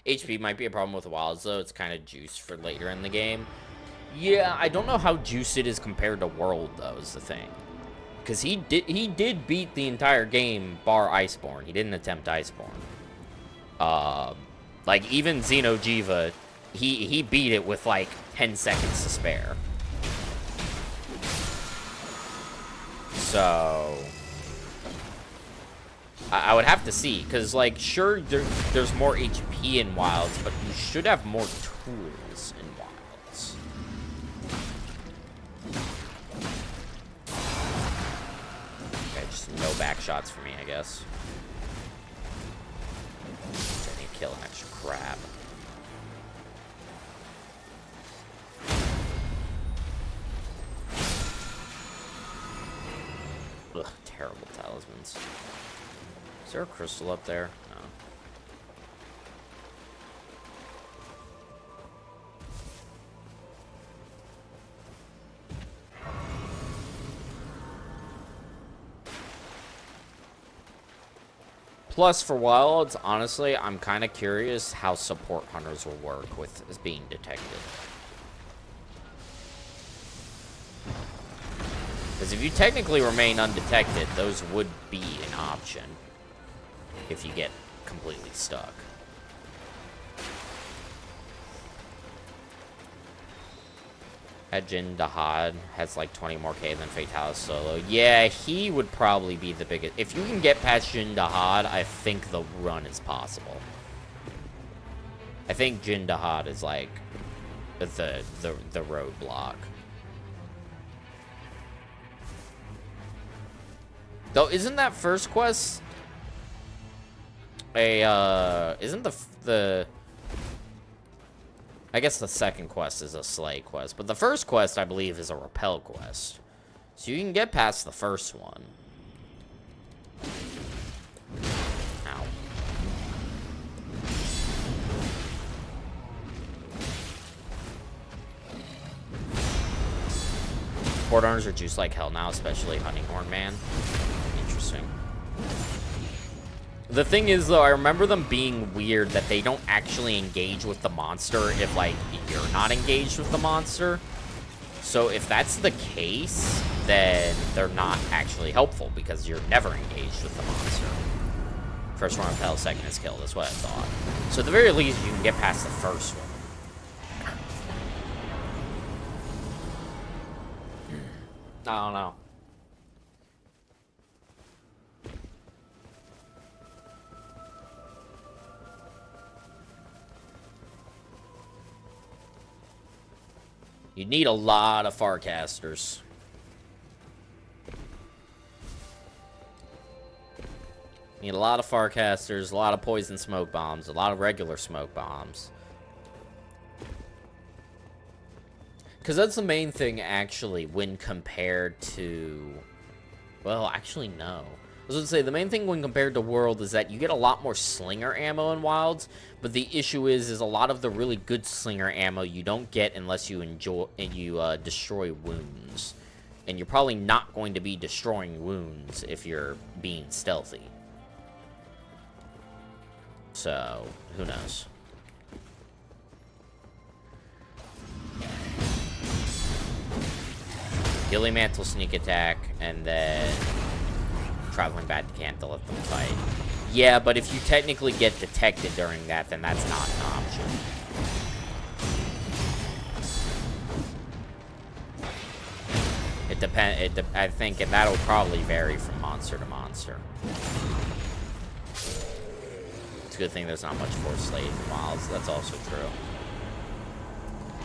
HP might be a problem with Wilds, though. It's kind of juiced for later in the game. Yeah, I don't know how juiced it is compared to World, though, is the thing. Because he did beat the entire game, bar Iceborne. He didn't attempt Iceborne. Like, even Xeno'jiva, he beat it with, like, 10 seconds to spare. So... I would have to see, because, like, sure, there's more HP in Wilds, but you should have more tools in Wilds. Okay, just no back shots for me, I guess. I need to kill an extra crab. Ugh, terrible talismans. Is there a crystal up there? No. Plus, for Wilds, honestly, I'm kind of curious how support hunters will work with being detected. Because if you technically remain undetected, those would be an option if you get completely stuck. Jin Dahad has like 20 more K than Fatalis solo. Yeah, he would probably be the biggest. If you can get past Jin Dahad, I think the run is possible. I think Jin Dahad is like the roadblock. Though, isn't that first quest a, isn't the I guess the second quest is a slay quest, but the first quest, I believe, is a repel quest. So you can get past the first one. Ow. Port owners are juiced like hell now, especially Hunting Horn Man. Interesting. The thing is, though, I remember them being weird that they don't actually engage with the monster if, like, you're not engaged with the monster. So if that's the case, then they're not actually helpful because you're never engaged with the monster. First one repel, second is kill. That's what I thought. So at the very least, you can get past the first one. I don't know. You need a lot of Farcasters. You need a lot of Farcasters, a lot of poison smoke bombs, a lot of regular smoke bombs. Because that's the main thing, actually, when compared to... Well, actually, no. I was going to say, the main thing when compared to World is that you get a lot more Slinger ammo in Wilds, but the issue is a lot of the really good Slinger ammo you don't get unless you destroy wounds. And you're probably not going to be destroying wounds if you're being stealthy. So, who knows? Gilly Mantle sneak attack, and then traveling back to camp to let them fight. Yeah, but if you technically get detected during that, then that's not an option. It depends. I think, and that'll probably vary from monster to monster. It's a good thing there's not much force slate in Wilds. That's also true.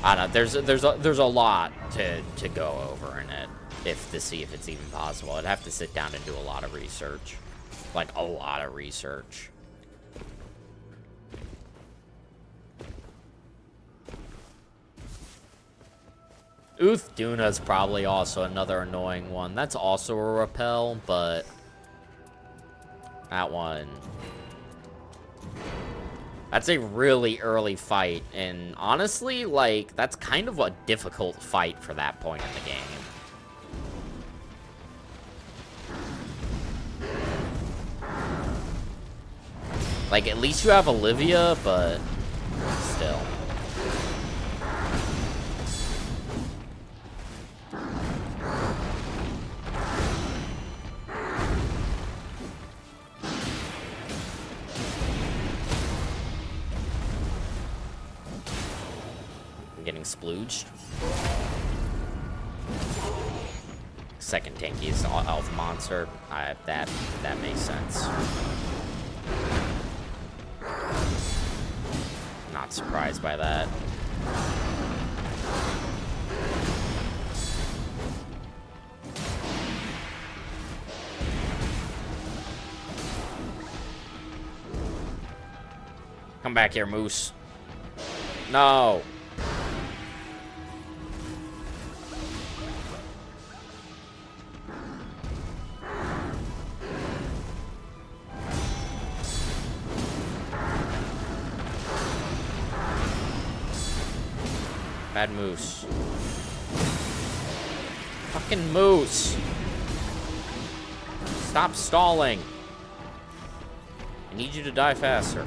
I don't know. There's a lot to go over in it to see if it's even possible. I'd have to sit down and do a lot of research, like a lot of research. Uth Duna is probably also another annoying one. That's also a repel, but that one. That's a really early fight, and honestly, like, that's kind of a difficult fight for that point in the game. Like, at least you have Olivia, but still. Getting splooged. Second tankiest elf monster. That makes sense. Not surprised by that. Come back here, Moose. No. Bad Moose. Fucking Moose. Stop stalling. I need you to die faster.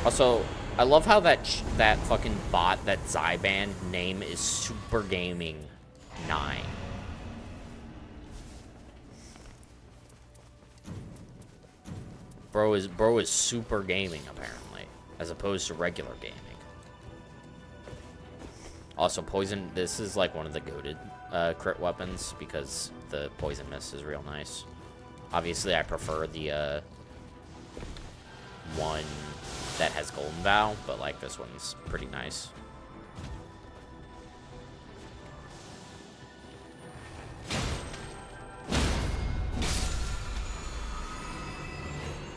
Also, I love how that fucking bot, that Zyban name is Super Gaming 9. Bro is super gaming apparently, as opposed to regular gaming. Also, poison. This is like one of the goated crit weapons because the poison mist is real nice. Obviously, I prefer the one that has golden vow, but like this one's pretty nice.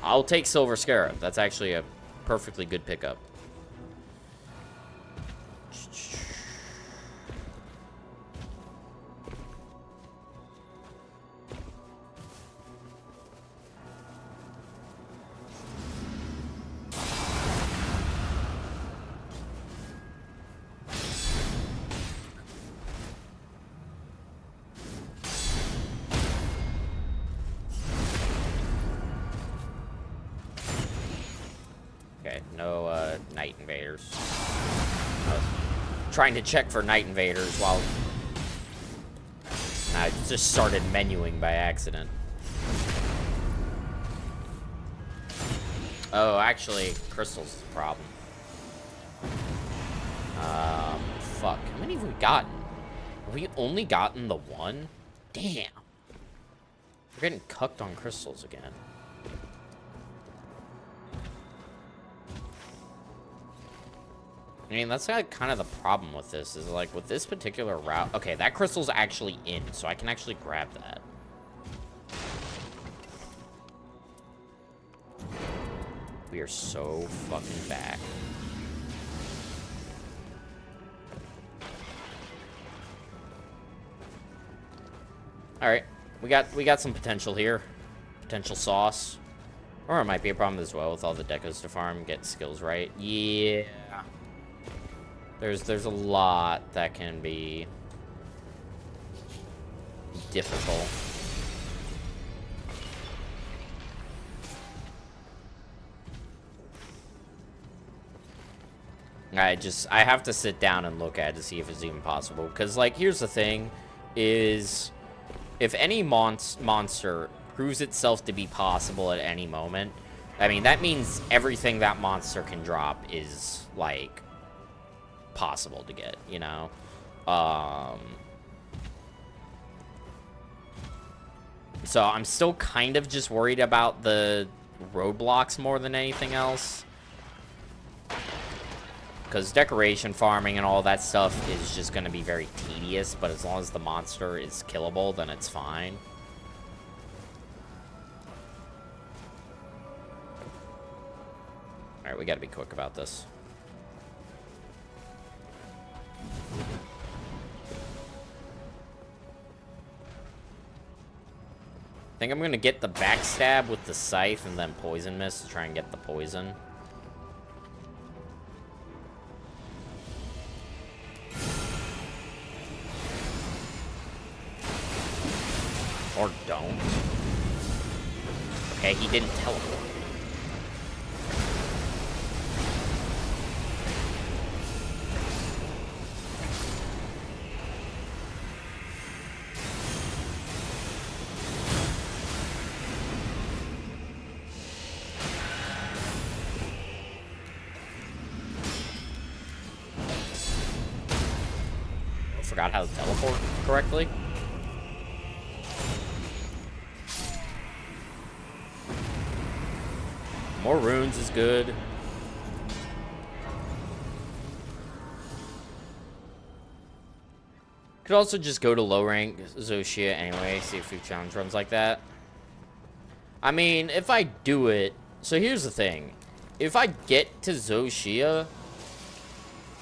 I'll take Silver Scarab. That's actually a perfectly good pickup. Night Invaders. I was trying to check for Night Invaders while I just started menuing by accident. Oh, actually, Crystal's the problem. Fuck. How many have we gotten? Have we only gotten the one? Damn. We're getting cucked on Crystals again. I mean, that's like kind of the problem with this, is like with this particular route. Okay, that crystal's actually in, so I can actually grab that. We are so fucking back. All right, we got some potential here, potential sauce, or it might be a problem as well with all the decos to farm, get skills right. Yeah. There's a lot that can be difficult. I have to sit down and look at it to see if it's even possible. Because, like, here's the thing, is if any monster proves itself to be possible at any moment, I mean, that means everything that monster can drop is, like, possible to get, you know? So I'm still kind of just worried about the roadblocks more than anything else. Because decoration farming and all that stuff is just going to be very tedious, but as long as the monster is killable, then it's fine. Alright, we gotta be quick about this. I think I'm gonna get the backstab with the scythe and then poison mist to try and get the poison. Or don't. Okay, he didn't teleport. Forgot how to teleport correctly. More runes is good. Could also just go to low rank Zoshia anyway, see if we challenge runs like that. I mean, if I do it, so here's the thing. If I get to Zoshia,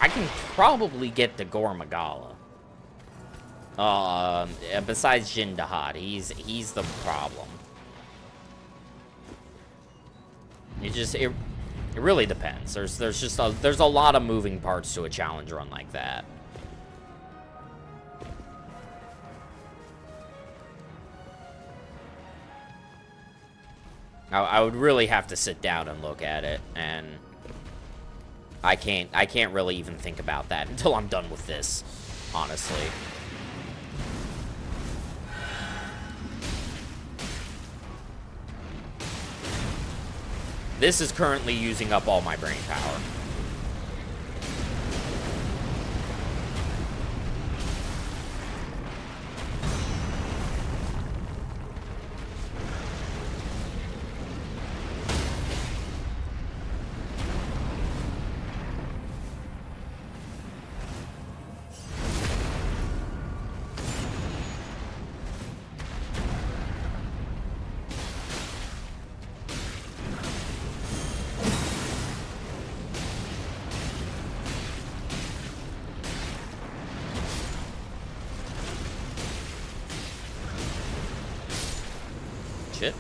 I can probably get to Gormagala. Besides Jin Dahad, he's the problem. It really depends. There's a lot of moving parts to a challenge run like that. I would really have to sit down and look at it, and I can't really even think about that until I'm done with this, honestly. This is currently using up all my brain power. Shit.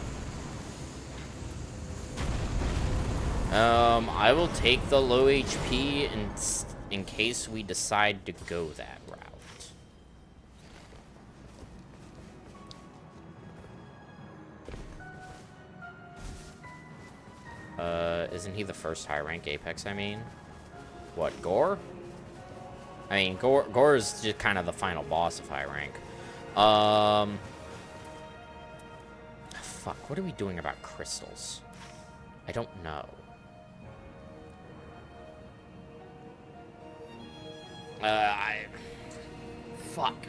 I will take the low HP in case we decide to go that route. Isn't he the first high rank Apex, I mean? What, Gore? I mean, Gore is just kind of the final boss of high rank. Fuck, what are we doing about crystals? I don't know. Fuck.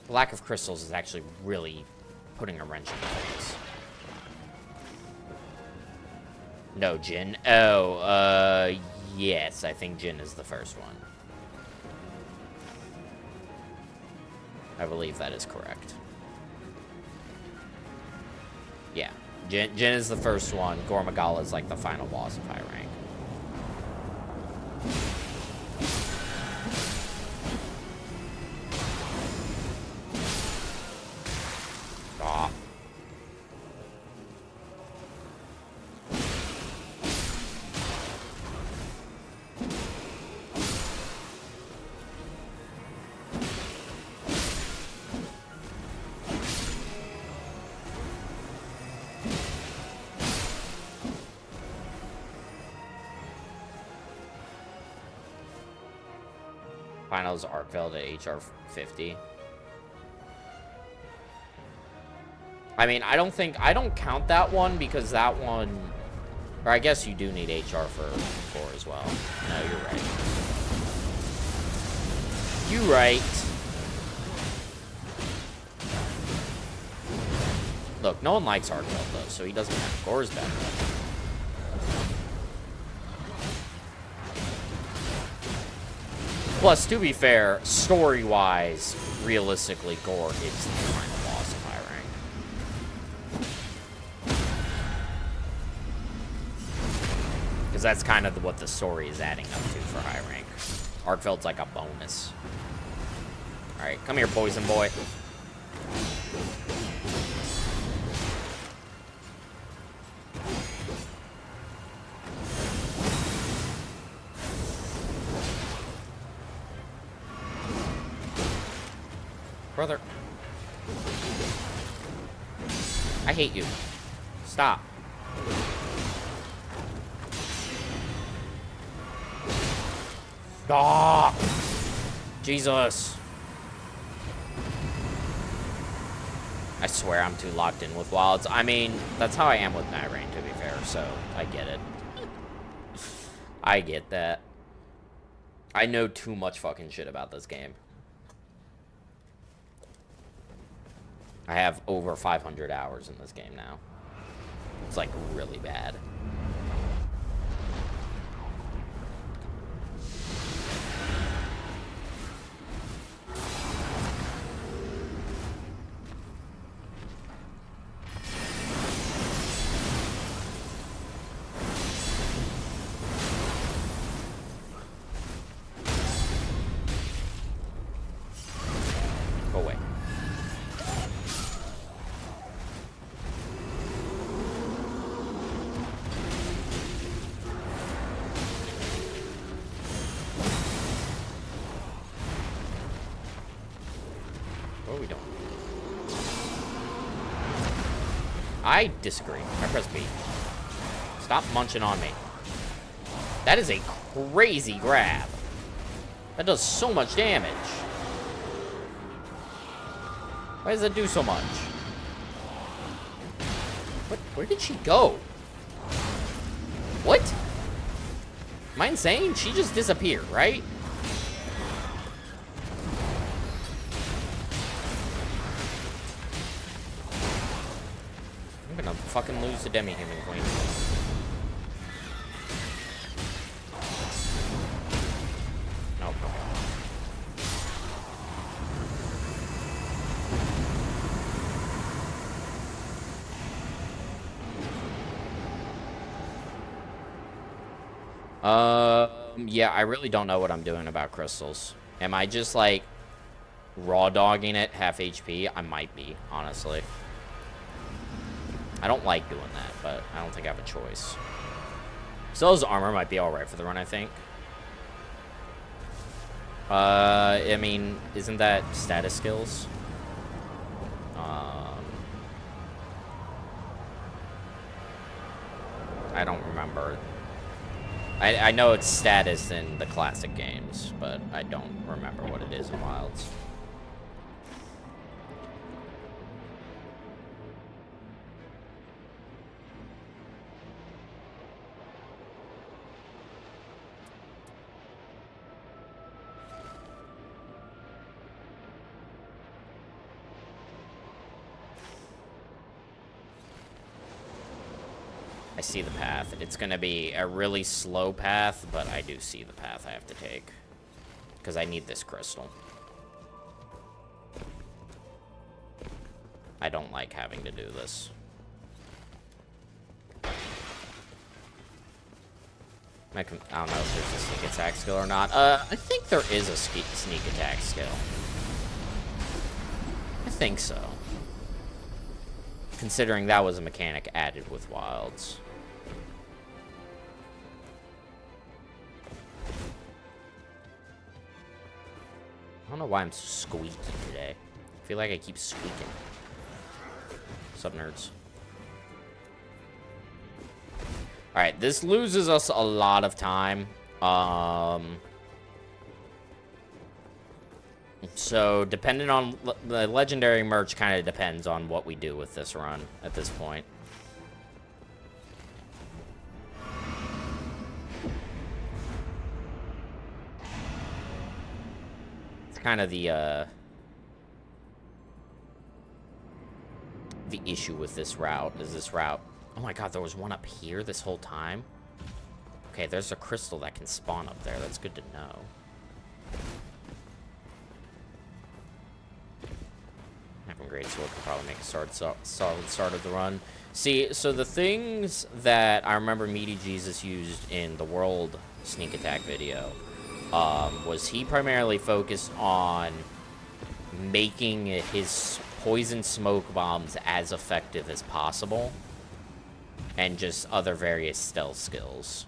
The lack of crystals is actually really putting a wrench in things. No, Jin. Oh, yes, I think Jin is the first one. I believe that is correct. Yeah, Jin is the first one. Gore Magala is like the final boss of high rank. Ah. Finals Arkveld at HR 50. I mean, I don't count that one because that one, or I guess you do need HR for 4 as well. No, you're right. You're right. Look, no one likes Arkveld though, so he doesn't have Gore's better. Plus, to be fair, story-wise, realistically, Gore is the final boss of high rank. Because that's kind of what the story is adding up to for high rank. Arkveld's like a bonus. Alright, come here, poison boy. Brother. I hate you. Stop. Stop. Jesus. I swear I'm too locked in with wilds. I mean, that's how I am with Night Rain, to be fair, so I get it. I get that. I know too much fucking shit about this game. I have over 500 hours in this game now. It's like really bad. Go away. What are we doing? I disagree. I press B. Stop munching on me. That is a crazy grab. That does so much damage. Why does that do so much? What? Where did she go? What? Am I insane? She just disappeared, right? I'm gonna fucking lose the demi-human queen. Nope. Yeah, I really don't know what I'm doing about crystals. Am I just, like, raw dogging it half HP? I might be, honestly. I don't like doing that, but I don't think I have a choice. Stella's armor might be alright for the run, I think. I mean, isn't that status skills? I don't remember. I know it's status in the classic games, but I don't remember what it is in Wilds. I see the path. It's gonna be a really slow path, but I do see the path I have to take. Because I need this crystal. I don't like having to do this. I don't know if there's a sneak attack skill or not. I think there is a sneak attack skill. I think so. Considering that was a mechanic added with Wilds. I don't know why I'm so squeaky today. I feel like I keep squeaking. What's up, nerds? Alright, this loses us a lot of time. So, depending on the legendary merch, kind of depends on what we do with this run at this point. It's kind of the issue with this route, is this route. Oh my god, there was one up here this whole time? Okay, there's a crystal that can spawn up there. That's good to know. Having great sword could probably make a solid start of the run. See, so the things that I remember Meaty Jesus used in the World sneak attack video was he primarily focused on making his poison smoke bombs as effective as possible, and just other various stealth skills.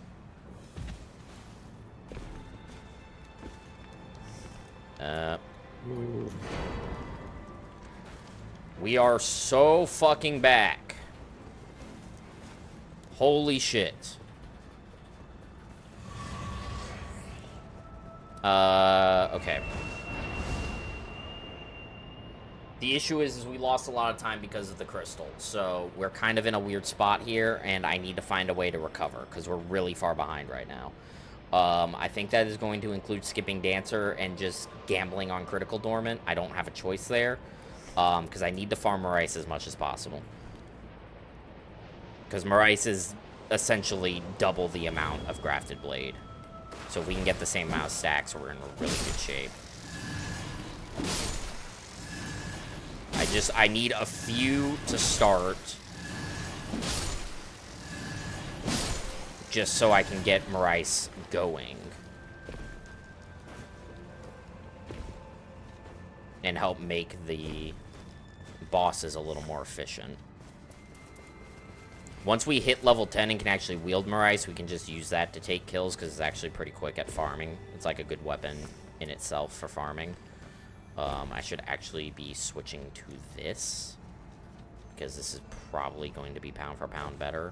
We are so fucking back. Holy shit. Okay. The issue is we lost a lot of time because of the crystal, so we're kind of in a weird spot here, and I need to find a way to recover, because we're really far behind right now. I think that is going to include skipping Dancer and just gambling on Critical Dormant. I don't have a choice there, because I need to farm Marais as much as possible. Because Marais is essentially double the amount of Grafted Blade. So if we can get the same amount of stacks, we're in really good shape. I need a few to start. Just so I can get Marais going. And help make the bosses a little more efficient. Once we hit level 10 and can actually wield Marais, we can just use that to take kills, because it's actually pretty quick at farming. It's like a good weapon in itself for farming. I should actually be switching to this, because this is probably going to be pound for pound better.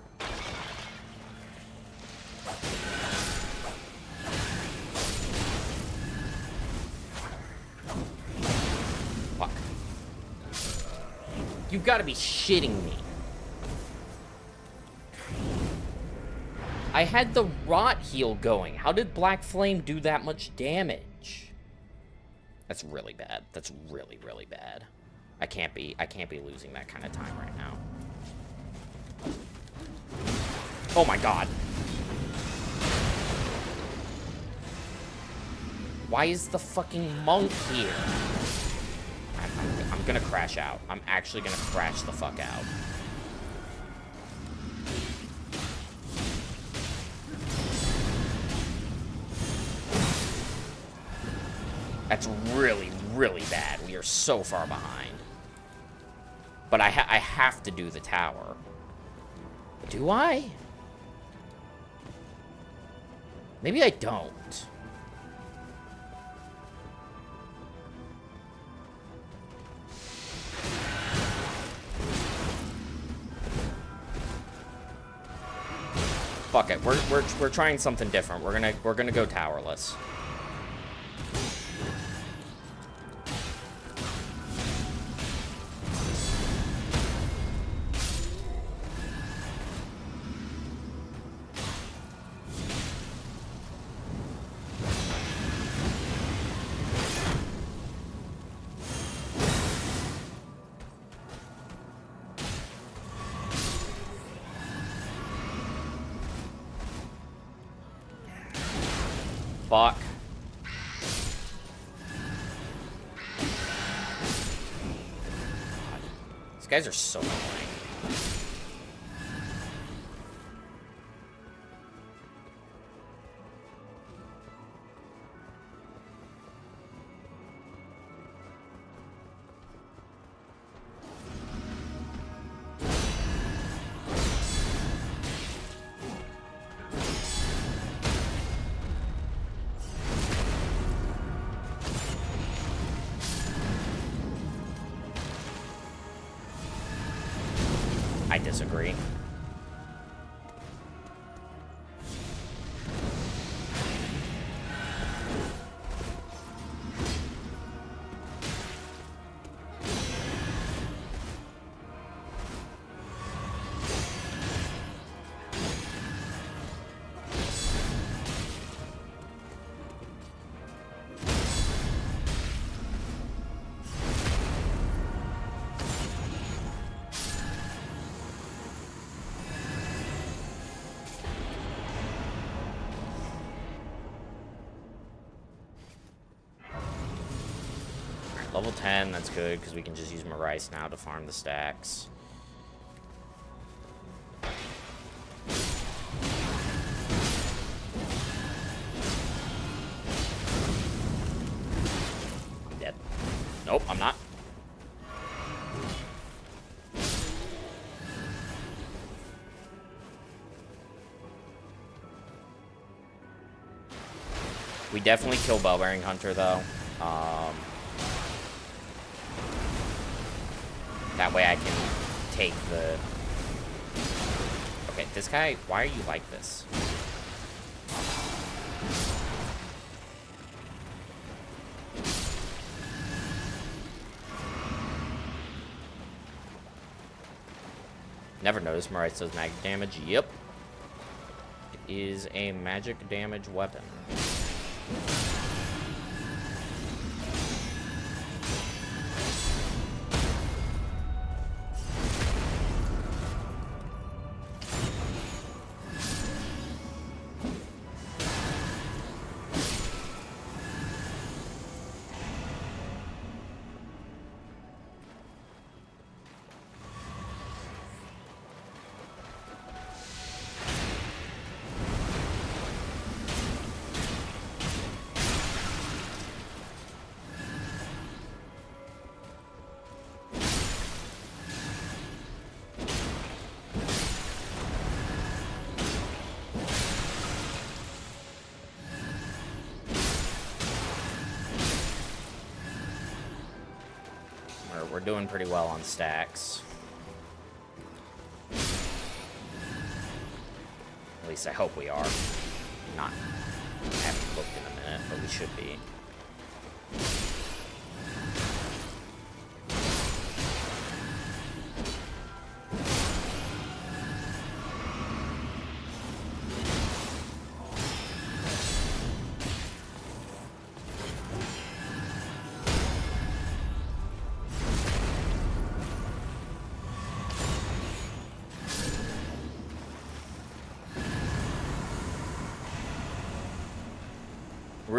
You've got to be shitting me. I had the rot heal going. How did Black Flame do that much damage? That's really bad. That's really, really bad. I can't be losing that kind of time right now. Oh my god. Why is the fucking monk here? I'm gonna crash out. I'm actually gonna crash the fuck out. That's really, really bad. We are so far behind. But I have to do the tower. Do I? Maybe I don't. Fuck it. We're trying something different. We're gonna go towerless. Fuck. God. These guys are so annoying. I disagree. Level 10, that's good, because we can just use Marais now to farm the stacks. I'm dead. Nope, I'm not. We definitely kill Bellbearing Hunter, though. That way I can take the... Okay, this guy, why are you like this? Never noticed Marais does magic damage. Yep. It is a magic damage weapon. We're doing pretty well on stacks. At least I hope we are. Not. I haven't looked in a minute, but we should be.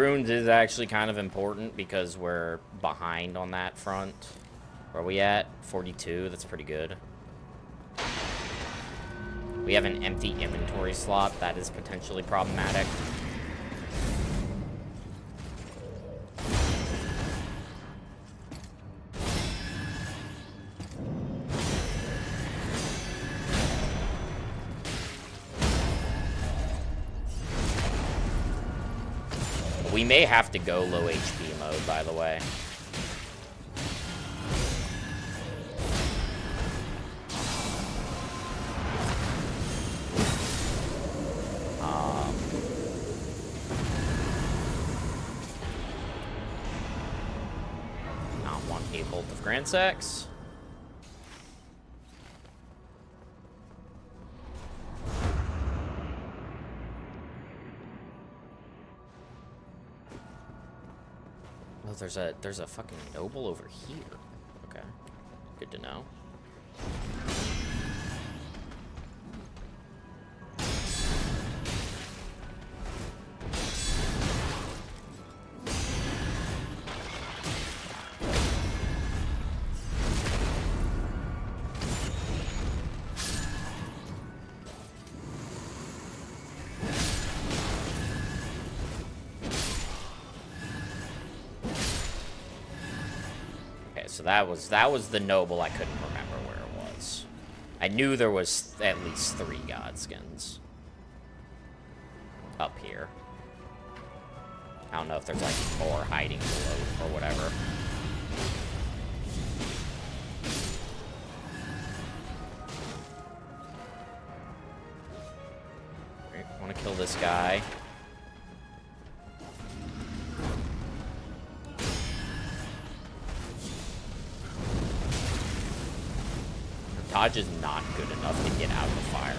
runes is actually kind of important because we're behind on that front. Where are we at? 42, that's pretty good. We have an empty inventory slot, that is potentially problematic. We may have to go low HP mode, by the way. Not one bolt of Grand Sex. Oh, there's a fucking noble over here. Okay. Good to know. So that was the noble. I couldn't remember where it was. I knew there was at least 3 godskins up here. I don't know if there's like more hiding below or whatever. Alright, I want to kill this guy. Dodge is not good enough to get out of the fire.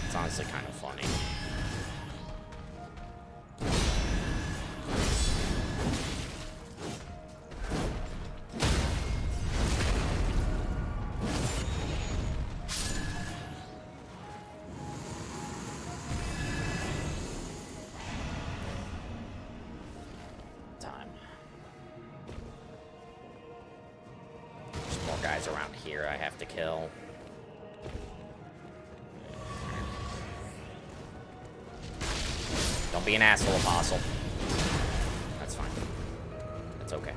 It's honestly kind of funny. Around here I have to kill. Don't be an asshole, Apostle. That's fine. That's okay.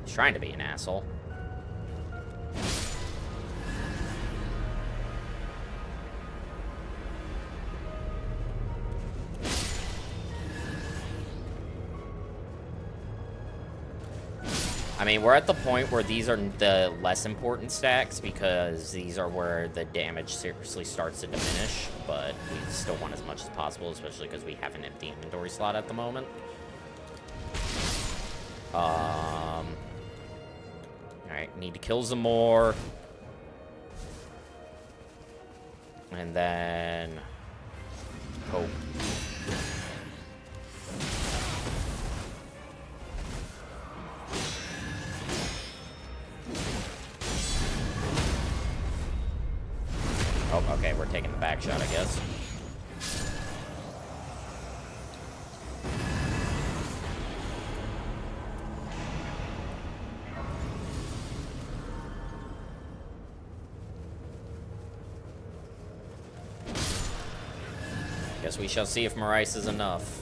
He's trying to be an asshole. I mean, we're at the point where these are the less important stacks because these are where the damage seriously starts to diminish, but we still want as much as possible, especially because we have an empty inventory slot at the moment. Alright, need to kill some more. And then hope. Oh, okay, we're taking the back shot, I guess. Guess we shall see if Maurice is enough.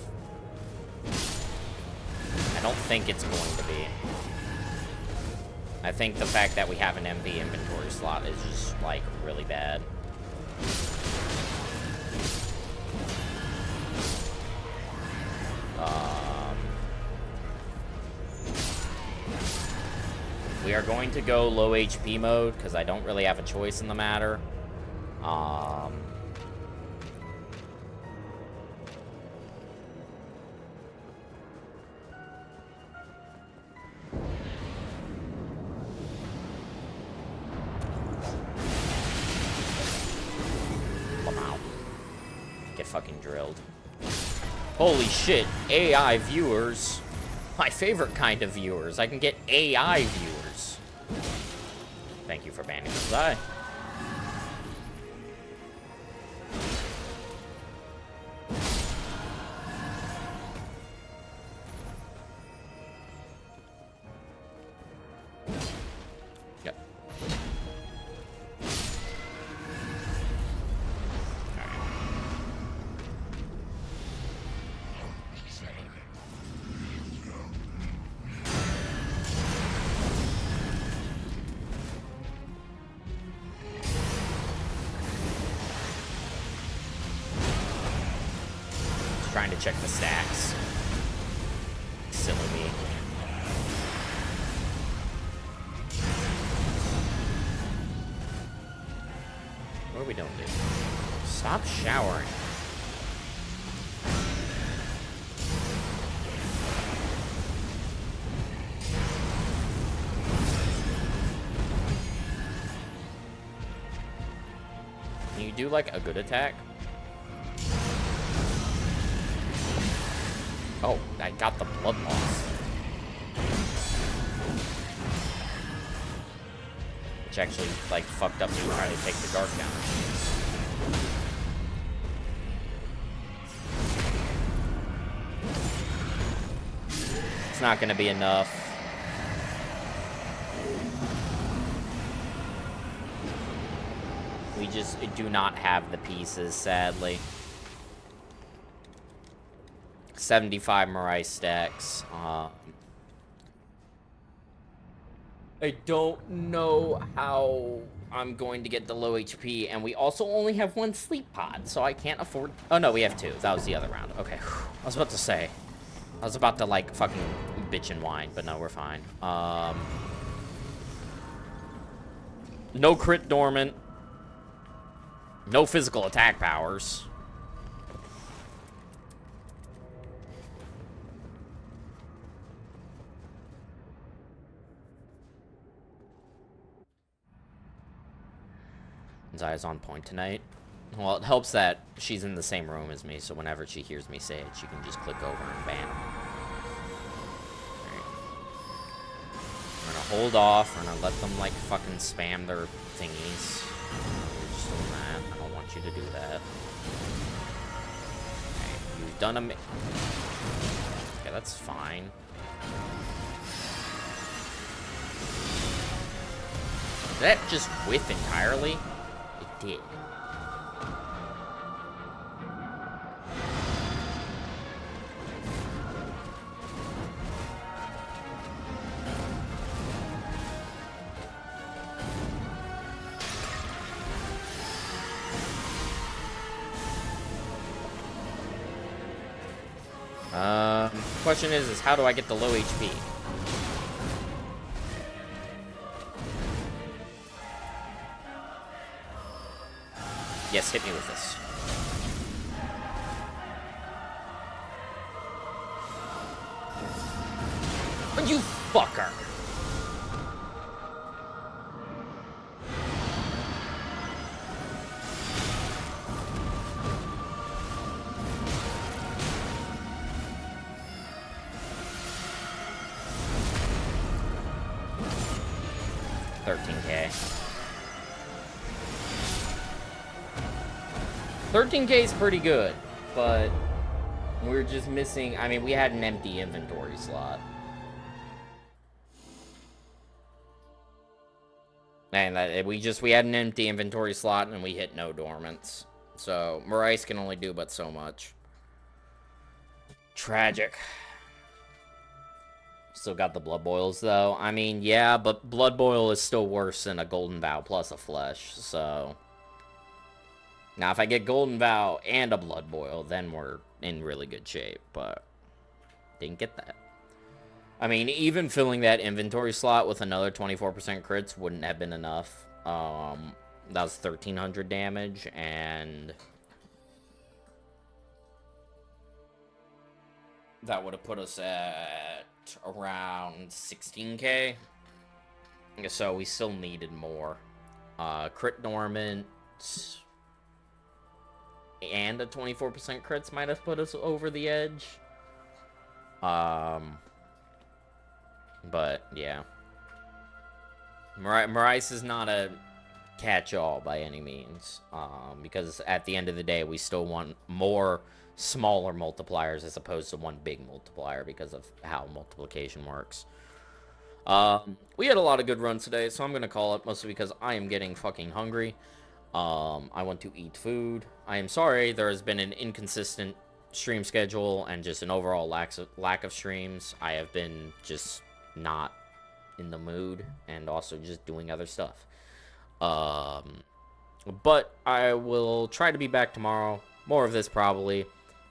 I don't think it's going to be. I think the fact that we have an empty inventory slot is just, like, really bad. We are going to go low HP mode because I don't really have a choice in the matter. Get fucking drilled. Holy shit, AI viewers. My favorite kind of viewers. I can get AI viewers. Thank you for banning this guy. trying to check the stacks. Silly me. What are we doing, dude? Stop showering. Can you do, like, a good attack? Oh, I got the blood loss. Which actually, like, fucked up me trying to take the guard down. It's not gonna be enough. We just do not have the pieces, sadly. 75 Mirai stacks. I don't know how I'm going to get the low HP, and we also only have one sleep pod, so I can't afford... Oh, no, we have two. That was the other round. Okay. I was about to say. I was about to, like, fucking bitch and whine, but no, we're fine. No crit dormant. No physical attack powers. Zaya's on point tonight. Well, it helps that she's in the same room as me, so whenever she hears me say it, she can just click over and bam. Alright. We're gonna hold off. We're gonna let them, like, fucking spam their thingies. You're just doing that. I don't want you to do that. Okay, you've done okay, that's fine. Did that just whiff entirely? Did. Question is how do I get the low HP? Yes, hit me with this. You fucker! $13K. 13K is pretty good, but we're just missing... I mean, we had an empty inventory slot. And we had an empty inventory slot, and we hit no dormants. So, Marais can only do but so much. Tragic. Still got the blood boils, though. I mean, yeah, but blood boil is still worse than a golden vow plus a flesh, so... Now, if I get Golden Vow and a Blood Boil, then we're in really good shape, but didn't get that. I mean, even filling that inventory slot with another 24% crits wouldn't have been enough. That was 1,300 damage, and that would have put us at around 16K. So we still needed more. Crit Dormant... and a 24% crits might have put us over the edge. But, yeah. Marais is not a catch-all by any means. Because at the end of the day, we still want more smaller multipliers as opposed to one big multiplier because of how multiplication works. We had a lot of good runs today, so I'm going to call it, mostly because I am getting fucking hungry. I want to eat food. I am sorry there has been an inconsistent stream schedule and just an overall lack of streams. I have been just not in the mood and also just doing other stuff. But I will try to be back tomorrow. More of this probably.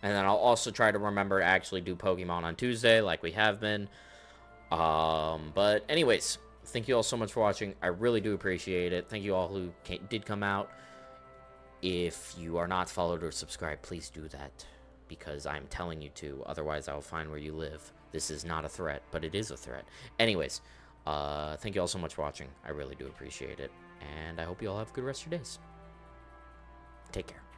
And then I'll also try to remember to actually do Pokemon on Tuesday, like we have been. But anyways, thank you all so much for watching. I really do appreciate it. Thank you all who did come out. If you are not followed or subscribed, please do that, because I'm telling you to. Otherwise, I'll find where you live. This is not a threat, but it is a threat. Anyways, thank you all so much for watching. I really do appreciate it. And I hope you all have a good rest of your days. Take care.